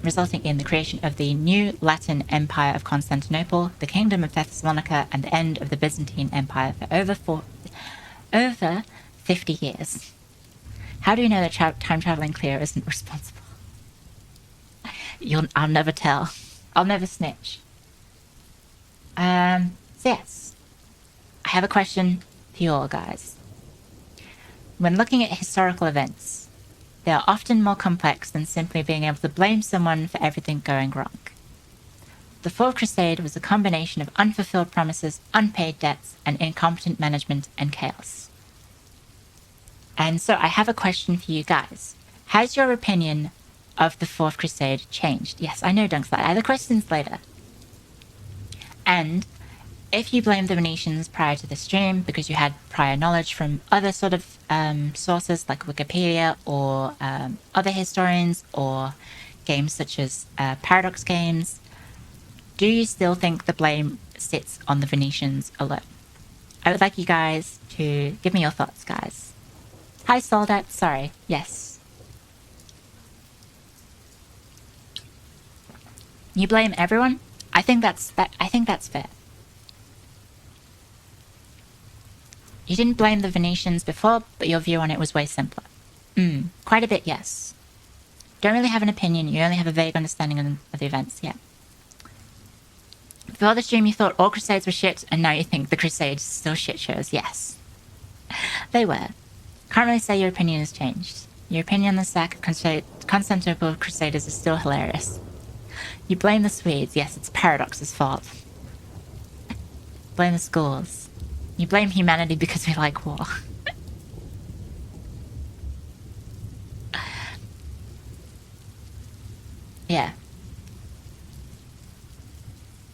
Resulting in the creation of the new Latin Empire of Constantinople, the Kingdom of Thessalonica, and the end of the Byzantine Empire for over 50 years. How do you know that time-traveling Cleo isn't responsible? I'll never tell. I'll never snitch. So yes. I have a question for you all, guys. When looking at historical events, they are often more complex than simply being able to blame someone for everything going wrong. The Fourth Crusade was a combination of unfulfilled promises, unpaid debts, and incompetent management and chaos. And so I have a question for you guys. Has your opinion of the Fourth Crusade changed? Yes, I know, Dunkslide. I have the questions later. And if you blame the Venetians prior to the stream because you had prior knowledge from other sort of sources like Wikipedia or other historians or games such as Paradox games, do you still think the blame sits on the Venetians alone? I would like you guys to give me your thoughts, guys. Hi, Soldat. Sorry. Yes. You blame everyone? I think that's fair. You didn't blame the Venetians before, but your view on it was way simpler. Quite a bit, yes. Don't really have an opinion, you only have a vague understanding of the events, yeah. Before the stream you thought all Crusades were shit, and now you think the Crusades still shit shows, yes. They were. Can't really say your opinion has changed. Your opinion on the sack of Constantinople Crusaders is still hilarious. You blame the Swedes, yes, it's Paradox's fault. Blame the schools. You blame humanity because we like war. Yeah.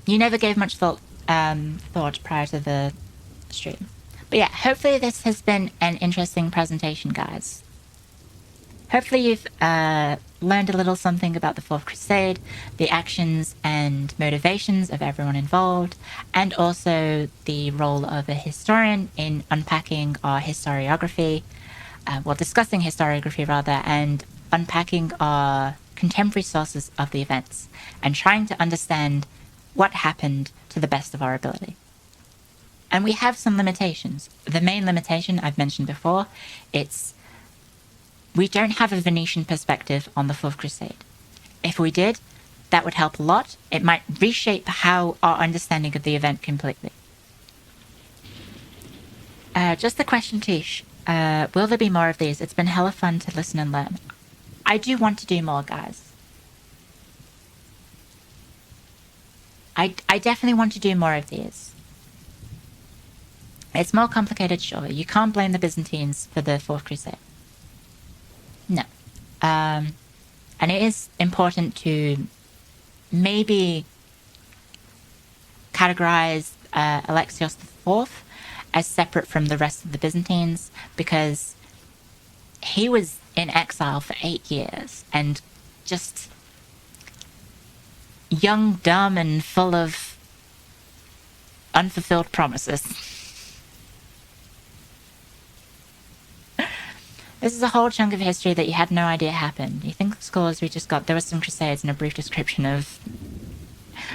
You never gave much thought prior to the stream. But yeah, hopefully this has been an interesting presentation, guys. Hopefully you've learned a little something about the Fourth Crusade, the actions and motivations of everyone involved, and also the role of a historian in unpacking our historiography, discussing historiography rather, and unpacking our contemporary sources of the events, and trying to understand what happened to the best of our ability. And we have some limitations. The main limitation I've mentioned before, we don't have a Venetian perspective on the Fourth Crusade. If we did, that would help a lot. It might reshape how our understanding of the event completely. Just a question, Tish. Will there be more of these? It's been hella fun to listen and learn. I do want to do more, guys. I definitely want to do more of these. It's more complicated, sure. You can't blame the Byzantines for the Fourth Crusade. No. And it is important to maybe categorize Alexios IV as separate from the rest of the Byzantines, because he was in exile for 8 years and just young, dumb, and full of unfulfilled promises. This is a whole chunk of history that you had no idea happened. You think the scholars we just got, there were some Crusades and a brief description of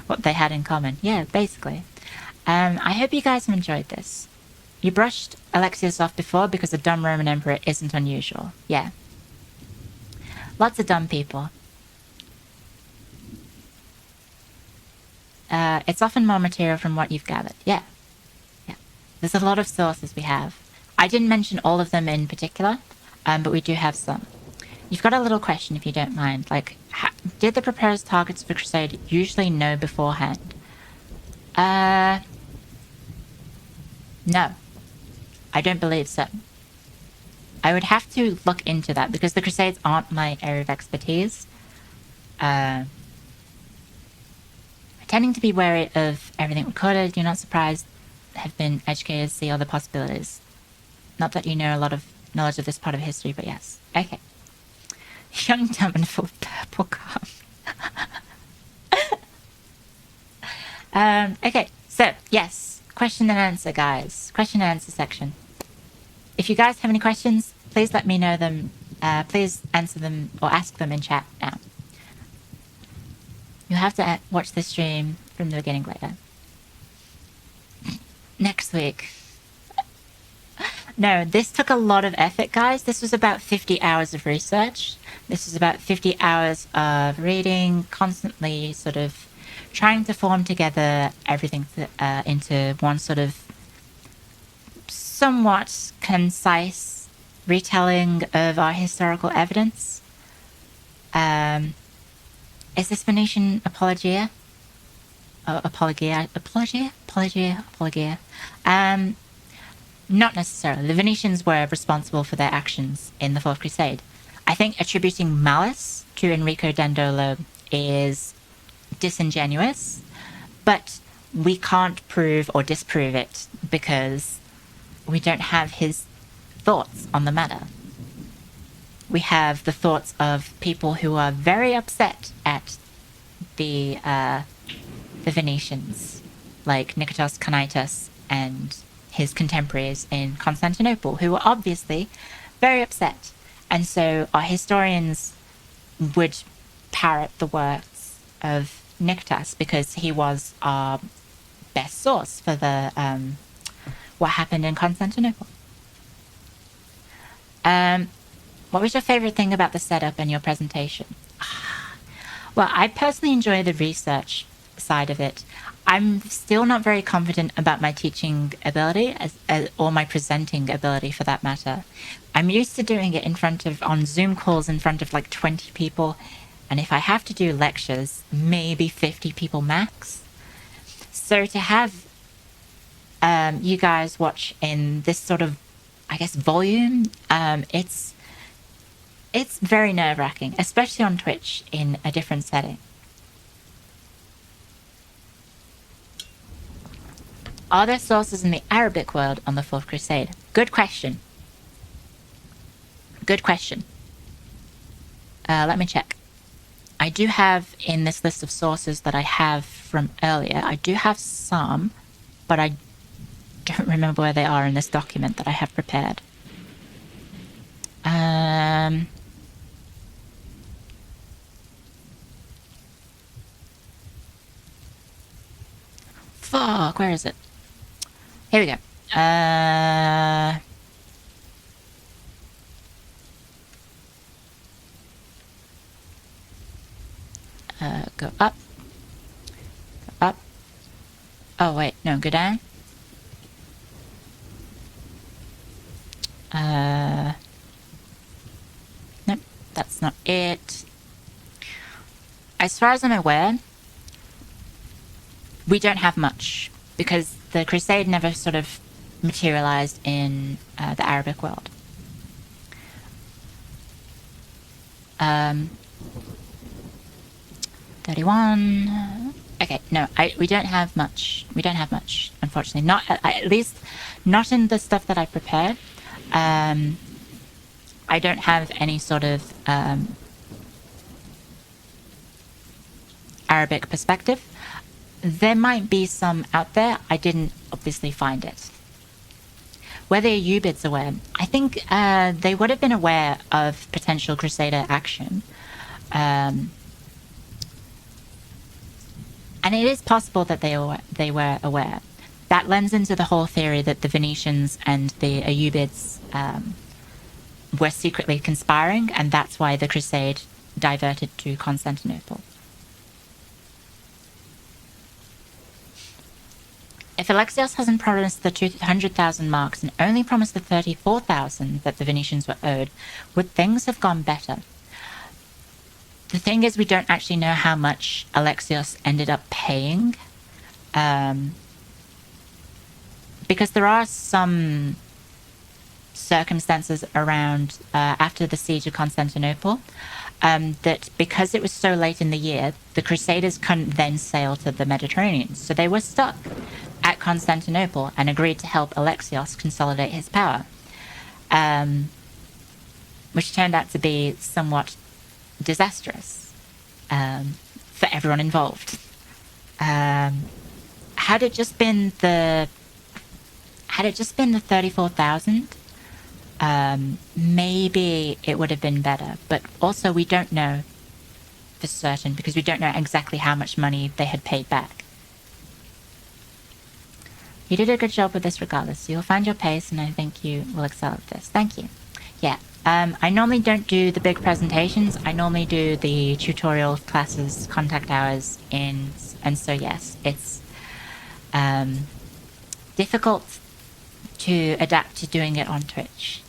what they had in common. Yeah, basically. I hope you guys have enjoyed this. You brushed Alexios off before because a dumb Roman emperor isn't unusual. Yeah. Lots of dumb people. It's often more material from what you've gathered. Yeah. Yeah. There's a lot of sources we have. I didn't mention all of them in particular, but we do have some. You've got a little question, if you don't mind. Like, did the proposed targets for Crusade usually know beforehand? No. I don't believe so. I would have to look into that, because the Crusades aren't my area of expertise. Tending to be wary of everything recorded, you're not surprised, have been educated to see other possibilities. Not that you know a lot of knowledge of this part of history, but yes. Okay. Young, dumb, and full of purple calm. Okay, so, yes. Question and answer, guys. Question and answer section. If you guys have any questions, please let me know them. Please answer them or ask them in chat now. You'll have to watch the stream from the beginning later. Next week. No, this took a lot of effort, guys. This was about 50 hours of research. This was about 50 hours of reading, constantly sort of trying to form together everything into one sort of somewhat concise retelling of our historical evidence. Is this Venetian apologia? Apologia? Not necessarily. The Venetians were responsible for their actions in the Fourth Crusade. I think attributing malice to Enrico Dandolo is disingenuous, but we can't prove or disprove it because we don't have his thoughts on the matter. We have the thoughts of people who are very upset at the Venetians, like Niketos Kanaitis and his contemporaries in Constantinople, who were obviously very upset. And so our historians would parrot the words of nicked us because he was our best source for the what happened in Constantinople. What was your favorite thing about the setup and your presentation? Well, I personally enjoy the research side of it. I'm still not very confident about my teaching ability or my presenting ability for that matter. I'm used to doing it on Zoom calls in front of like 20 people. And if I have to do lectures, maybe 50 people max. So to have you guys watch in this sort of, I guess, volume, it's very nerve-wracking, especially on Twitch in a different setting. Are there sources in the Arabic world on the Fourth Crusade? Good question. Good question. Let me check. I do have in this list of sources that I have from earlier, I do have some, but I don't remember where they are in this document that I have prepared. Fuck, where is it? Here we go. Go up. Go up. Oh, wait, no, go down. Nope, that's not it. As far as I'm aware, we don't have much because the Crusade never sort of materialized in the Arabic world. 31. Okay, no, we don't have much. We don't have much, unfortunately. Not at least, not in the stuff that I prepared. I don't have any sort of Arabic perspective. There might be some out there. I didn't obviously find it. Were the Ayyubids aware? I think they would have been aware of potential Crusader action. And it is possible that they were aware. That lends into the whole theory that the Venetians and the Ayyubids were secretly conspiring, and that's why the Crusade diverted to Constantinople. If Alexios hasn't promised the 200,000 marks and only promised the 34,000 that the Venetians were owed, would things have gone better? The thing is, we don't actually know how much Alexios ended up paying. Because there are some circumstances around after the siege of Constantinople that because it was so late in the year, the Crusaders couldn't then sail to the Mediterranean. So they were stuck at Constantinople and agreed to help Alexios consolidate his power, which turned out to be somewhat disastrous for everyone involved. Had it just been the 34,000, maybe it would have been better. But also, we don't know for certain because we don't know exactly how much money they had paid back. You did a good job with this regardless. You'll find your pace, and I think you will excel at this. Thank you. Yeah. I normally don't do the big presentations. I normally do the tutorial classes, contact hours, and so yes, it's difficult to adapt to doing it on Twitch.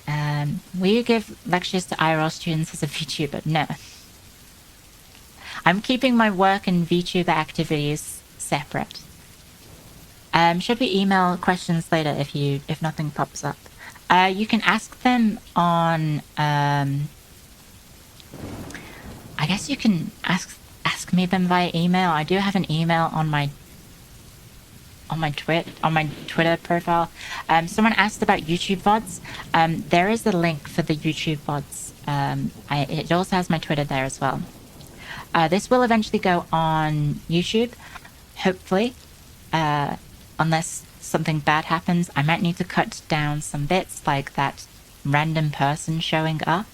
Will you give lectures to IRL students as a VTuber? No. I'm keeping my work and VTuber activities separate. Should we email questions later if nothing pops up? You can ask them on. I guess you can ask me them via email. I do have an email on my Twitter profile. Someone asked about YouTube VODs. There is a link for the YouTube VODs. It also has my Twitter there as well. This will eventually go on YouTube, hopefully, unless something bad happens. I might need to cut down some bits, like that random person showing up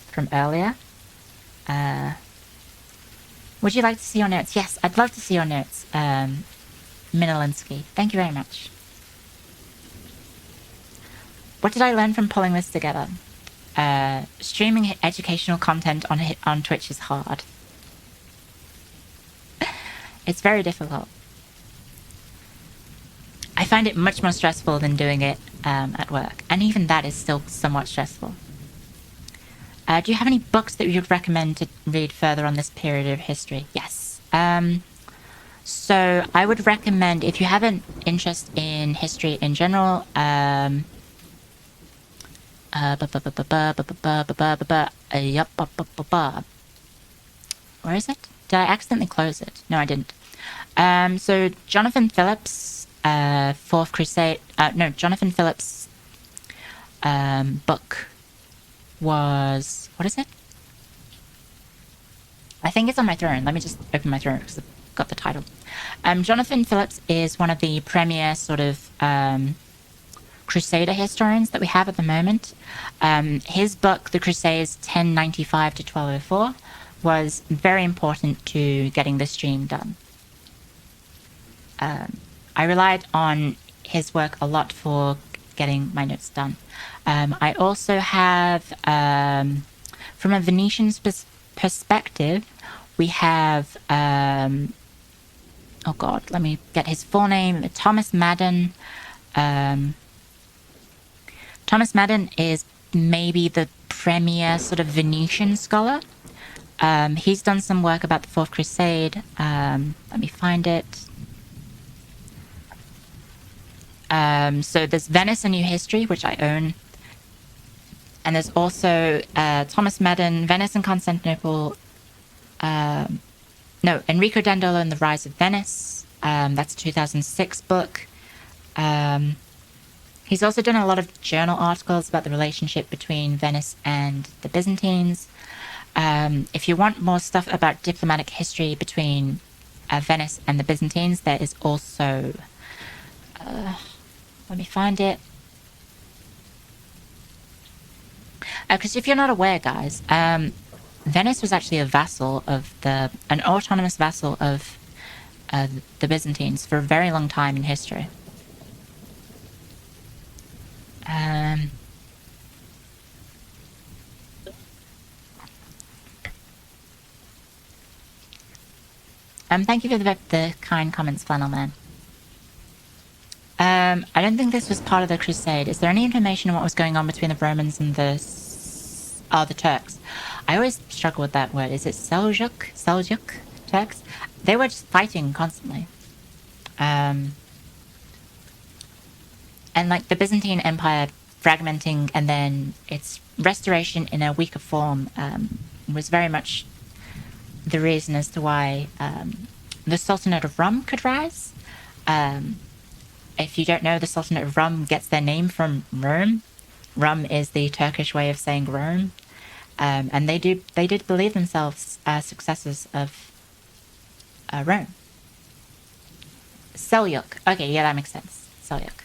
from earlier. Would you like to see your notes? Yes, I'd love to see your notes, Minolinsky. Thank you very much. What did I learn from pulling this together? Streaming educational content on Twitch is hard. It's very difficult. I find it much more stressful than doing it at work, and even that is still somewhat stressful. Do you have any books that you'd recommend to read further on this period of history? Yes. So I would recommend, if you have an interest in history in general, where is it? Did I accidentally close it? No, I didn't. So Jonathan Phillips, Fourth Crusade. No, Jonathan Phillips' book was, what is it? I think it's on my throne. Let me just open my throne because I've got the title. Jonathan Phillips is one of the premier sort of Crusader historians that we have at the moment. His book, The Crusades 1095 to 1204, was very important to getting the stream done. I relied on his work a lot for getting my notes done. I also have, from a Venetian perspective, we have, oh god, let me get his full name, Thomas Madden. Thomas Madden is maybe the premier sort of Venetian scholar. He's done some work about the Fourth Crusade. Let me find it. So there's Venice, A New History, which I own. And there's also Thomas Madden, Venice and Constantinople. No, Enrico Dandolo and the Rise of Venice. That's a 2006 book. He's also done a lot of journal articles about the relationship between Venice and the Byzantines. If you want more stuff about diplomatic history between Venice and the Byzantines, there is also... let me find it. Because if you're not aware, guys, Venice was actually a vassal of an autonomous vassal of the Byzantines for a very long time in history. Thank you for the kind comments, Flannel Man. I don't think this was part of the Crusade. Is there any information on what was going on between the Romans and the Turks? I always struggle with that word. Is it Seljuk Turks? They were just fighting constantly. And like the Byzantine Empire fragmenting and then its restoration in a weaker form was very much the reason as to why the Sultanate of Rum could rise. If you don't know, the Sultanate of Rum gets their name from Rome. Rum is the Turkish way of saying Rome. And they did believe themselves successors of Rome. Seljuk. Okay, yeah, that makes sense. Seljuk.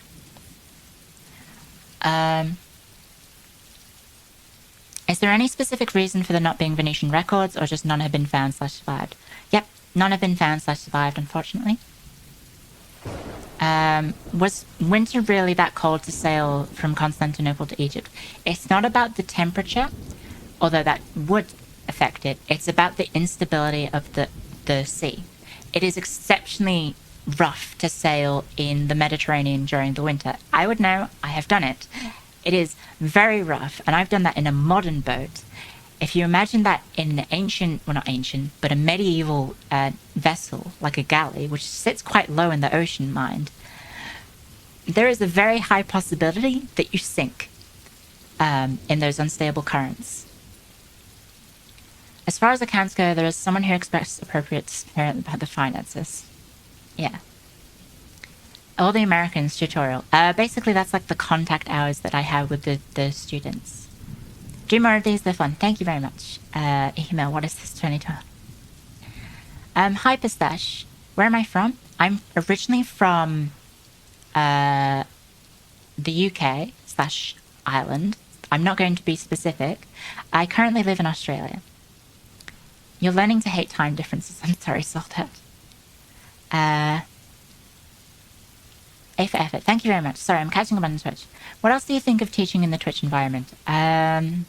Is there any specific reason for there not being Venetian records, or just none have been found/survived? Yep, none have been found/survived, unfortunately. Was winter really that cold to sail from Constantinople to Egypt? It's not about the temperature, although that would affect it. It's about the instability of the sea. It is exceptionally rough to sail in the Mediterranean during the winter. I would know. I have done it. It is very rough, and I've done that in a modern boat. If you imagine that in an ancient, well, not ancient, but a medieval vessel, like a galley, which sits quite low in the ocean, mind, there is a very high possibility that you sink in those unstable currents. As far as accounts go, there is someone who expects appropriate parent about the finances. Yeah. All the Americans tutorial. Basically, that's like the contact hours that I have with the students. Do more of these, they're fun. Thank you very much. Email, what is this 2012? Hi, Pistache. Where am I from? I'm originally from the UK/Ireland. I'm not going to be specific. I currently live in Australia. You're learning to hate time differences. I'm sorry, Salted. A for effort. Thank you very much. Sorry, I'm catching up on Twitch. What else do you think of teaching in the Twitch environment? I'm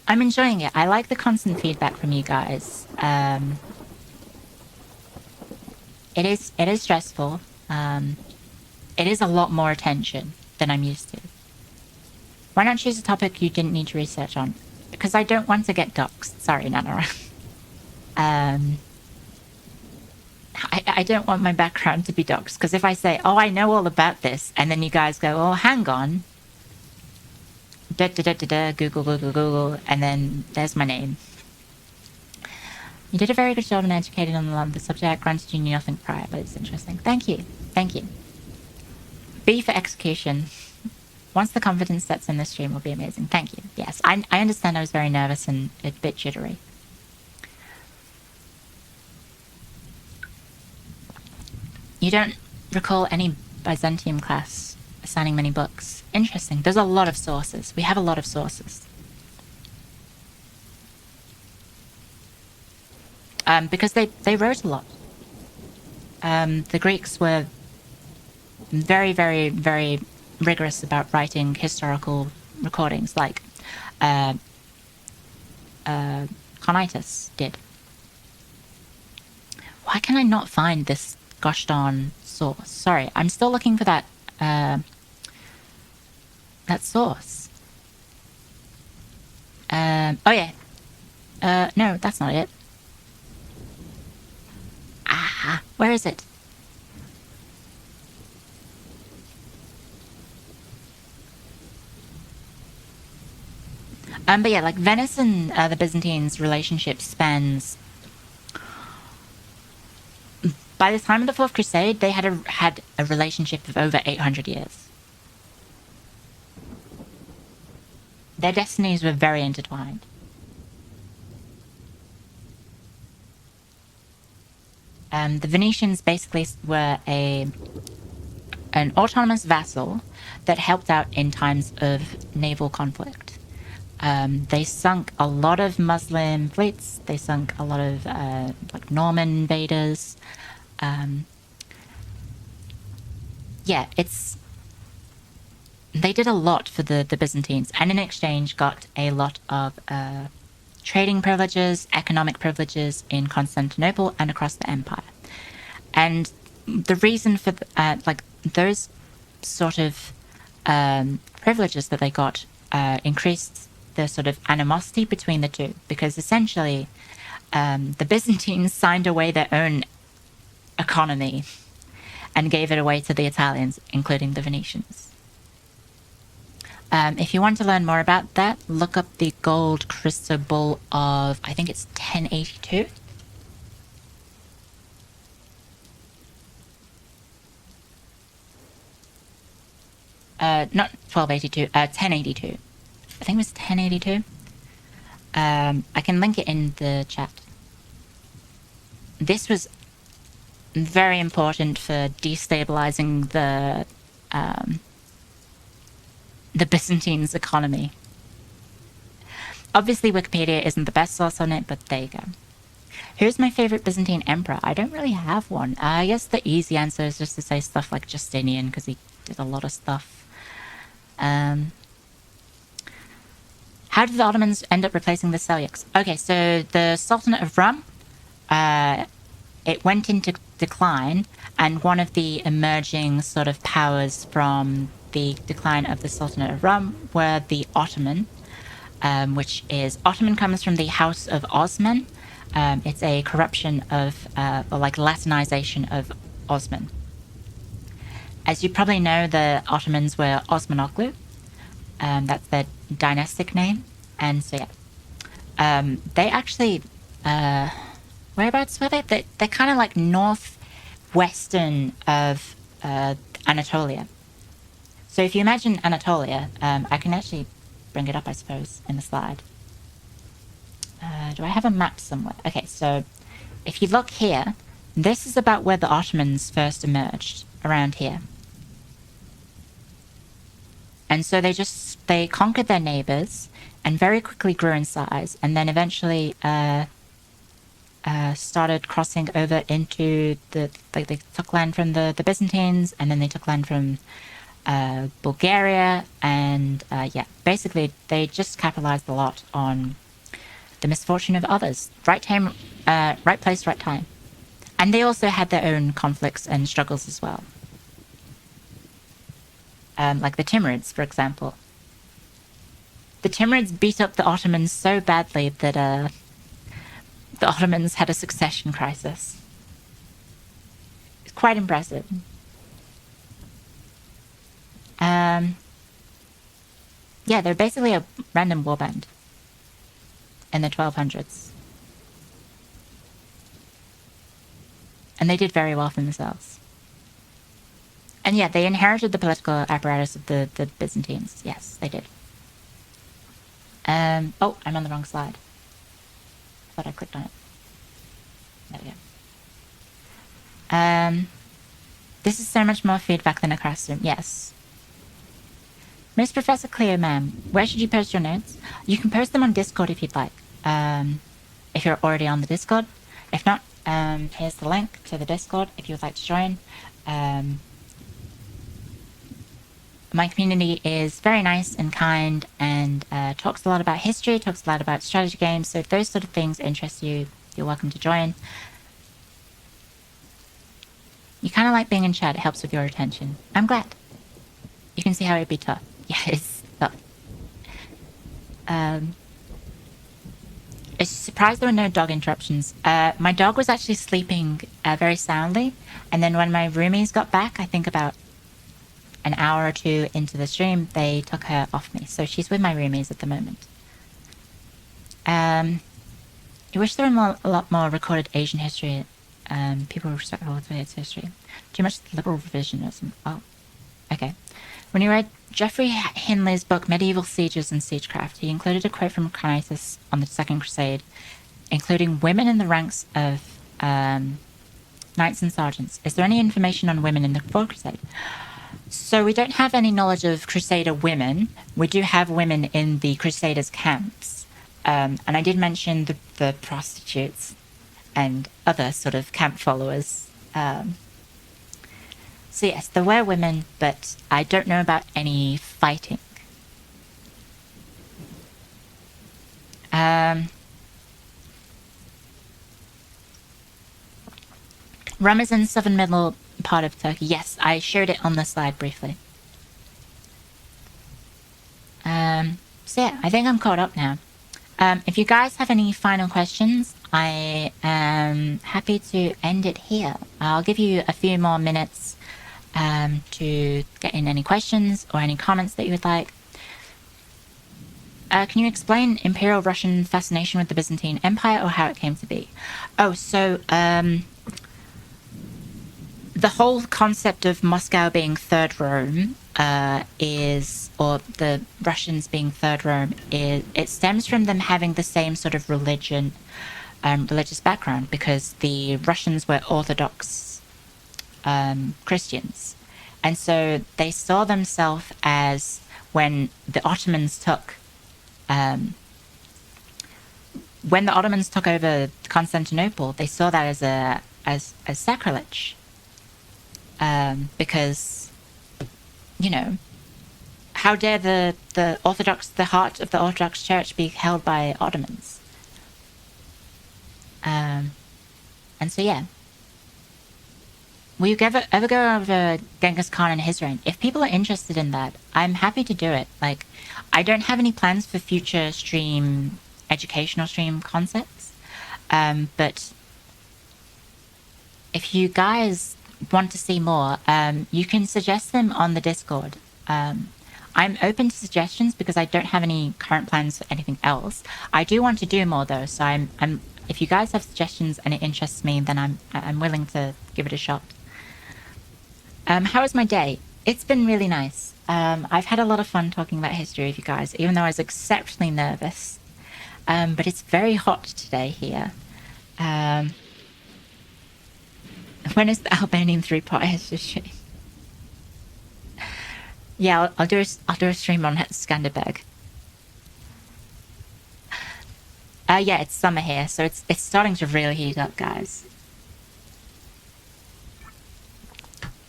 enjoying it. I like the constant feedback from you guys. It is stressful. It is a lot more attention than I'm used to. Why not choose a topic you didn't need to research on? Because I don't want to get doxxed. Sorry, Nanara. I don't want my background to be doxxed, because if I say, oh, I know all about this, and then you guys go, oh, hang on. Google, and then there's my name. You did a very good job in educating on the subject. Granted, you knew nothing prior, but it's interesting. Thank you. Thank you. B for execution. Once the confidence sets in, the stream will be amazing. Thank you. Yes, I understand I was very nervous and a bit jittery. You don't recall any Byzantine class assigning many books? Interesting. There's a lot of sources. We have a lot of sources. Because they wrote a lot. The Greeks were very, very, very rigorous about writing historical recordings, like Conitus did. Why can I not find this gosh darn source? Sorry, I'm still looking for that source. Oh yeah. No, that's not it. Where is it? But yeah, like Venice and the Byzantines' relationship spans. By the time of the Fourth Crusade, they had a relationship of over 800 years. Their destinies were very intertwined. The Venetians basically were an autonomous vassal that helped out in times of naval conflict. They sunk a lot of Muslim fleets. They sunk a lot of like Norman invaders. Yeah, they did a lot for the Byzantines, and in exchange got a lot of trading privileges, economic privileges in Constantinople and across the empire. And the reason for like those sort of privileges that they got increased the sort of animosity between the two, because essentially the Byzantines signed away their own economy and gave it away to the Italians, including the Venetians. If you want to learn more about that, look up the gold crucible of, I think it's 1082. Not 1282, 1082. I think it was 1082. I can link it in the chat. This was very important for destabilizing the Byzantines' economy. Obviously, Wikipedia isn't the best source on it, but there you go. Who's my favorite Byzantine emperor? I don't really have one. I guess the easy answer is just to say stuff like Justinian, because he did a lot of stuff. How did the Ottomans end up replacing the Seljuks? Okay, so the Sultanate of Rum, it went into decline, and one of the emerging sort of powers from the decline of the Sultanate of Rum were the Ottoman, which is, Ottoman comes from the House of Osman. It's a corruption of, or like Latinization of Osman. As you probably know, the Ottomans were Osmanoglu. That's their dynastic name. And so, yeah. They actually, whereabouts were they? They're kind of like northwestern of Anatolia. So if you imagine Anatolia, I can actually bring it up, I suppose, in the slide. Do I have a map somewhere? Okay, so if you look here, this is about where the Ottomans first emerged, around here. And so they conquered their neighbors and very quickly grew in size, and then eventually started crossing over into they took land from the Byzantines, and then they took land from Bulgaria, and yeah, basically they just capitalized a lot on the misfortune of others. Right time, right place, right time. And they also had their own conflicts and struggles as well. Like the Timurids, for example. The Timurids beat up the Ottomans so badly that the Ottomans had a succession crisis. It's quite impressive. Yeah, they're basically a random warband in the 1200s. And they did very well for themselves. And yeah, they inherited the political apparatus of the Byzantines. Yes, they did. Oh, I'm on the wrong slide. I thought I clicked on it. There we go. This is so much more feedback than a classroom. Yes. Miss Professor Cleo, ma'am, where should you post your notes? You can post them on Discord if you'd like. If you're already on the Discord. If not, here's the link to the Discord if you would like to join. My community is very nice and kind and talks a lot about history, talks a lot about strategy games. So if those sort of things interest you, you're welcome to join. You kind of like being in chat. It helps with your attention. I'm glad. You can see how it'd be tough. Yeah, it's tough. It's surprised there were no dog interruptions. My dog was actually sleeping very soundly. And then when my roomies got back, I think about an hour or two into the stream, they took her off me. So she's with my roomies at the moment. I wish there were a lot more recorded Asian history. People respect all of its history. Too much liberal revisionism. Oh, okay. When he read Geoffrey Hinley's book Medieval Sieges and Siegecraft, he included a quote from Carneades on the Second Crusade, including women in the ranks of knights and sergeants. Is there any information on women in the Fourth Crusade? So we don't have any knowledge of Crusader women. We do have women in the Crusaders' camps. And I did mention the prostitutes and other sort of camp followers. So yes, there were women, but I don't know about any fighting. Rum is in southern middle part of Turkey. Yes, I showed it on the slide briefly. So yeah, I think I'm caught up now. If you guys have any final questions, I am happy to end it here. I'll give you a few more minutes to get in any questions or any comments that you would like. Can you explain Imperial Russian fascination with the Byzantine Empire or how it came to be? Oh, so the whole concept of Moscow being Third Rome or the Russians being Third Rome, it stems from them having the same sort of religious background, because the Russians were Orthodox Christians. And so they saw themselves as, when the Ottomans took over Constantinople, they saw that as sacrilege. Because, you know, how dare the heart of the Orthodox Church be held by Ottomans? And so, yeah. Will you ever go over Genghis Khan and his reign? If people are interested in that, I'm happy to do it. Like, I don't have any plans for future educational stream concepts. But if you guys want to see more, you can suggest them on the Discord. I'm open to suggestions because I don't have any current plans for anything else. I do want to do more though, so I'm if you guys have suggestions and it interests me, then I'm willing to give it a shot. How was my day? It's been really nice. I've had a lot of fun talking about history with you guys, even though I was exceptionally nervous. But it's very hot today here. When is the Albanian three-part history stream? Yeah, I'll do a stream on Skanderbeg. Yeah, it's summer here, so it's starting to really heat up, guys.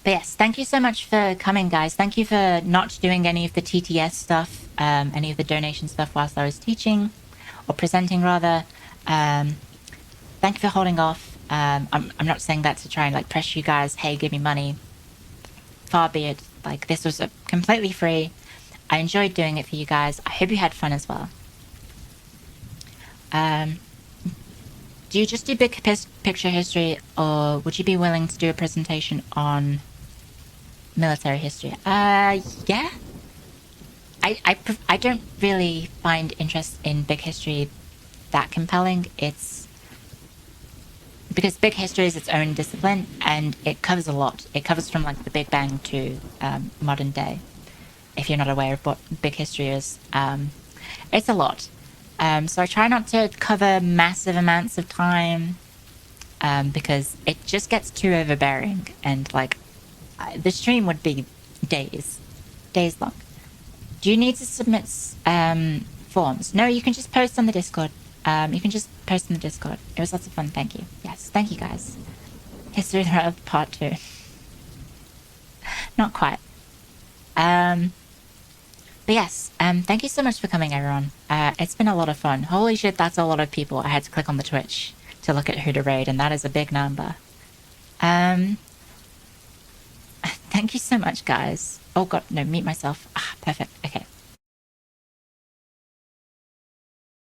But yes, thank you so much for coming, guys. Thank you for not doing any of the TTS stuff, any of the donation stuff whilst I was teaching, or presenting rather. Thank you for holding off. I'm not saying that to try and like press you guys, hey, give me money. Far be it. Like, this was completely free. I enjoyed doing it for you guys. I hope you had fun as well. Do you just do big picture history, or would you be willing to do a presentation on military history? Yeah. I don't really find interest in big history that compelling. It's because big history is its own discipline, and it covers a lot. It covers from like the Big Bang to modern day. If you're not aware of what big history is, it's a lot. So I try not to cover massive amounts of time because it just gets too overbearing, and like the stream would be days long. Do you need to submit forms? No, you can just post on the Discord. You can just post in the Discord. It was lots of fun. Thank you. Yes, thank you guys. History of Part 2. Not quite. But yes, thank you so much for coming, everyone. It's been a lot of fun. Holy shit, that's a lot of people. I had to click on the Twitch to look at who to raid, and that is a big number. Thank you so much, guys. Oh god, no, mute myself. Ah, perfect. Okay.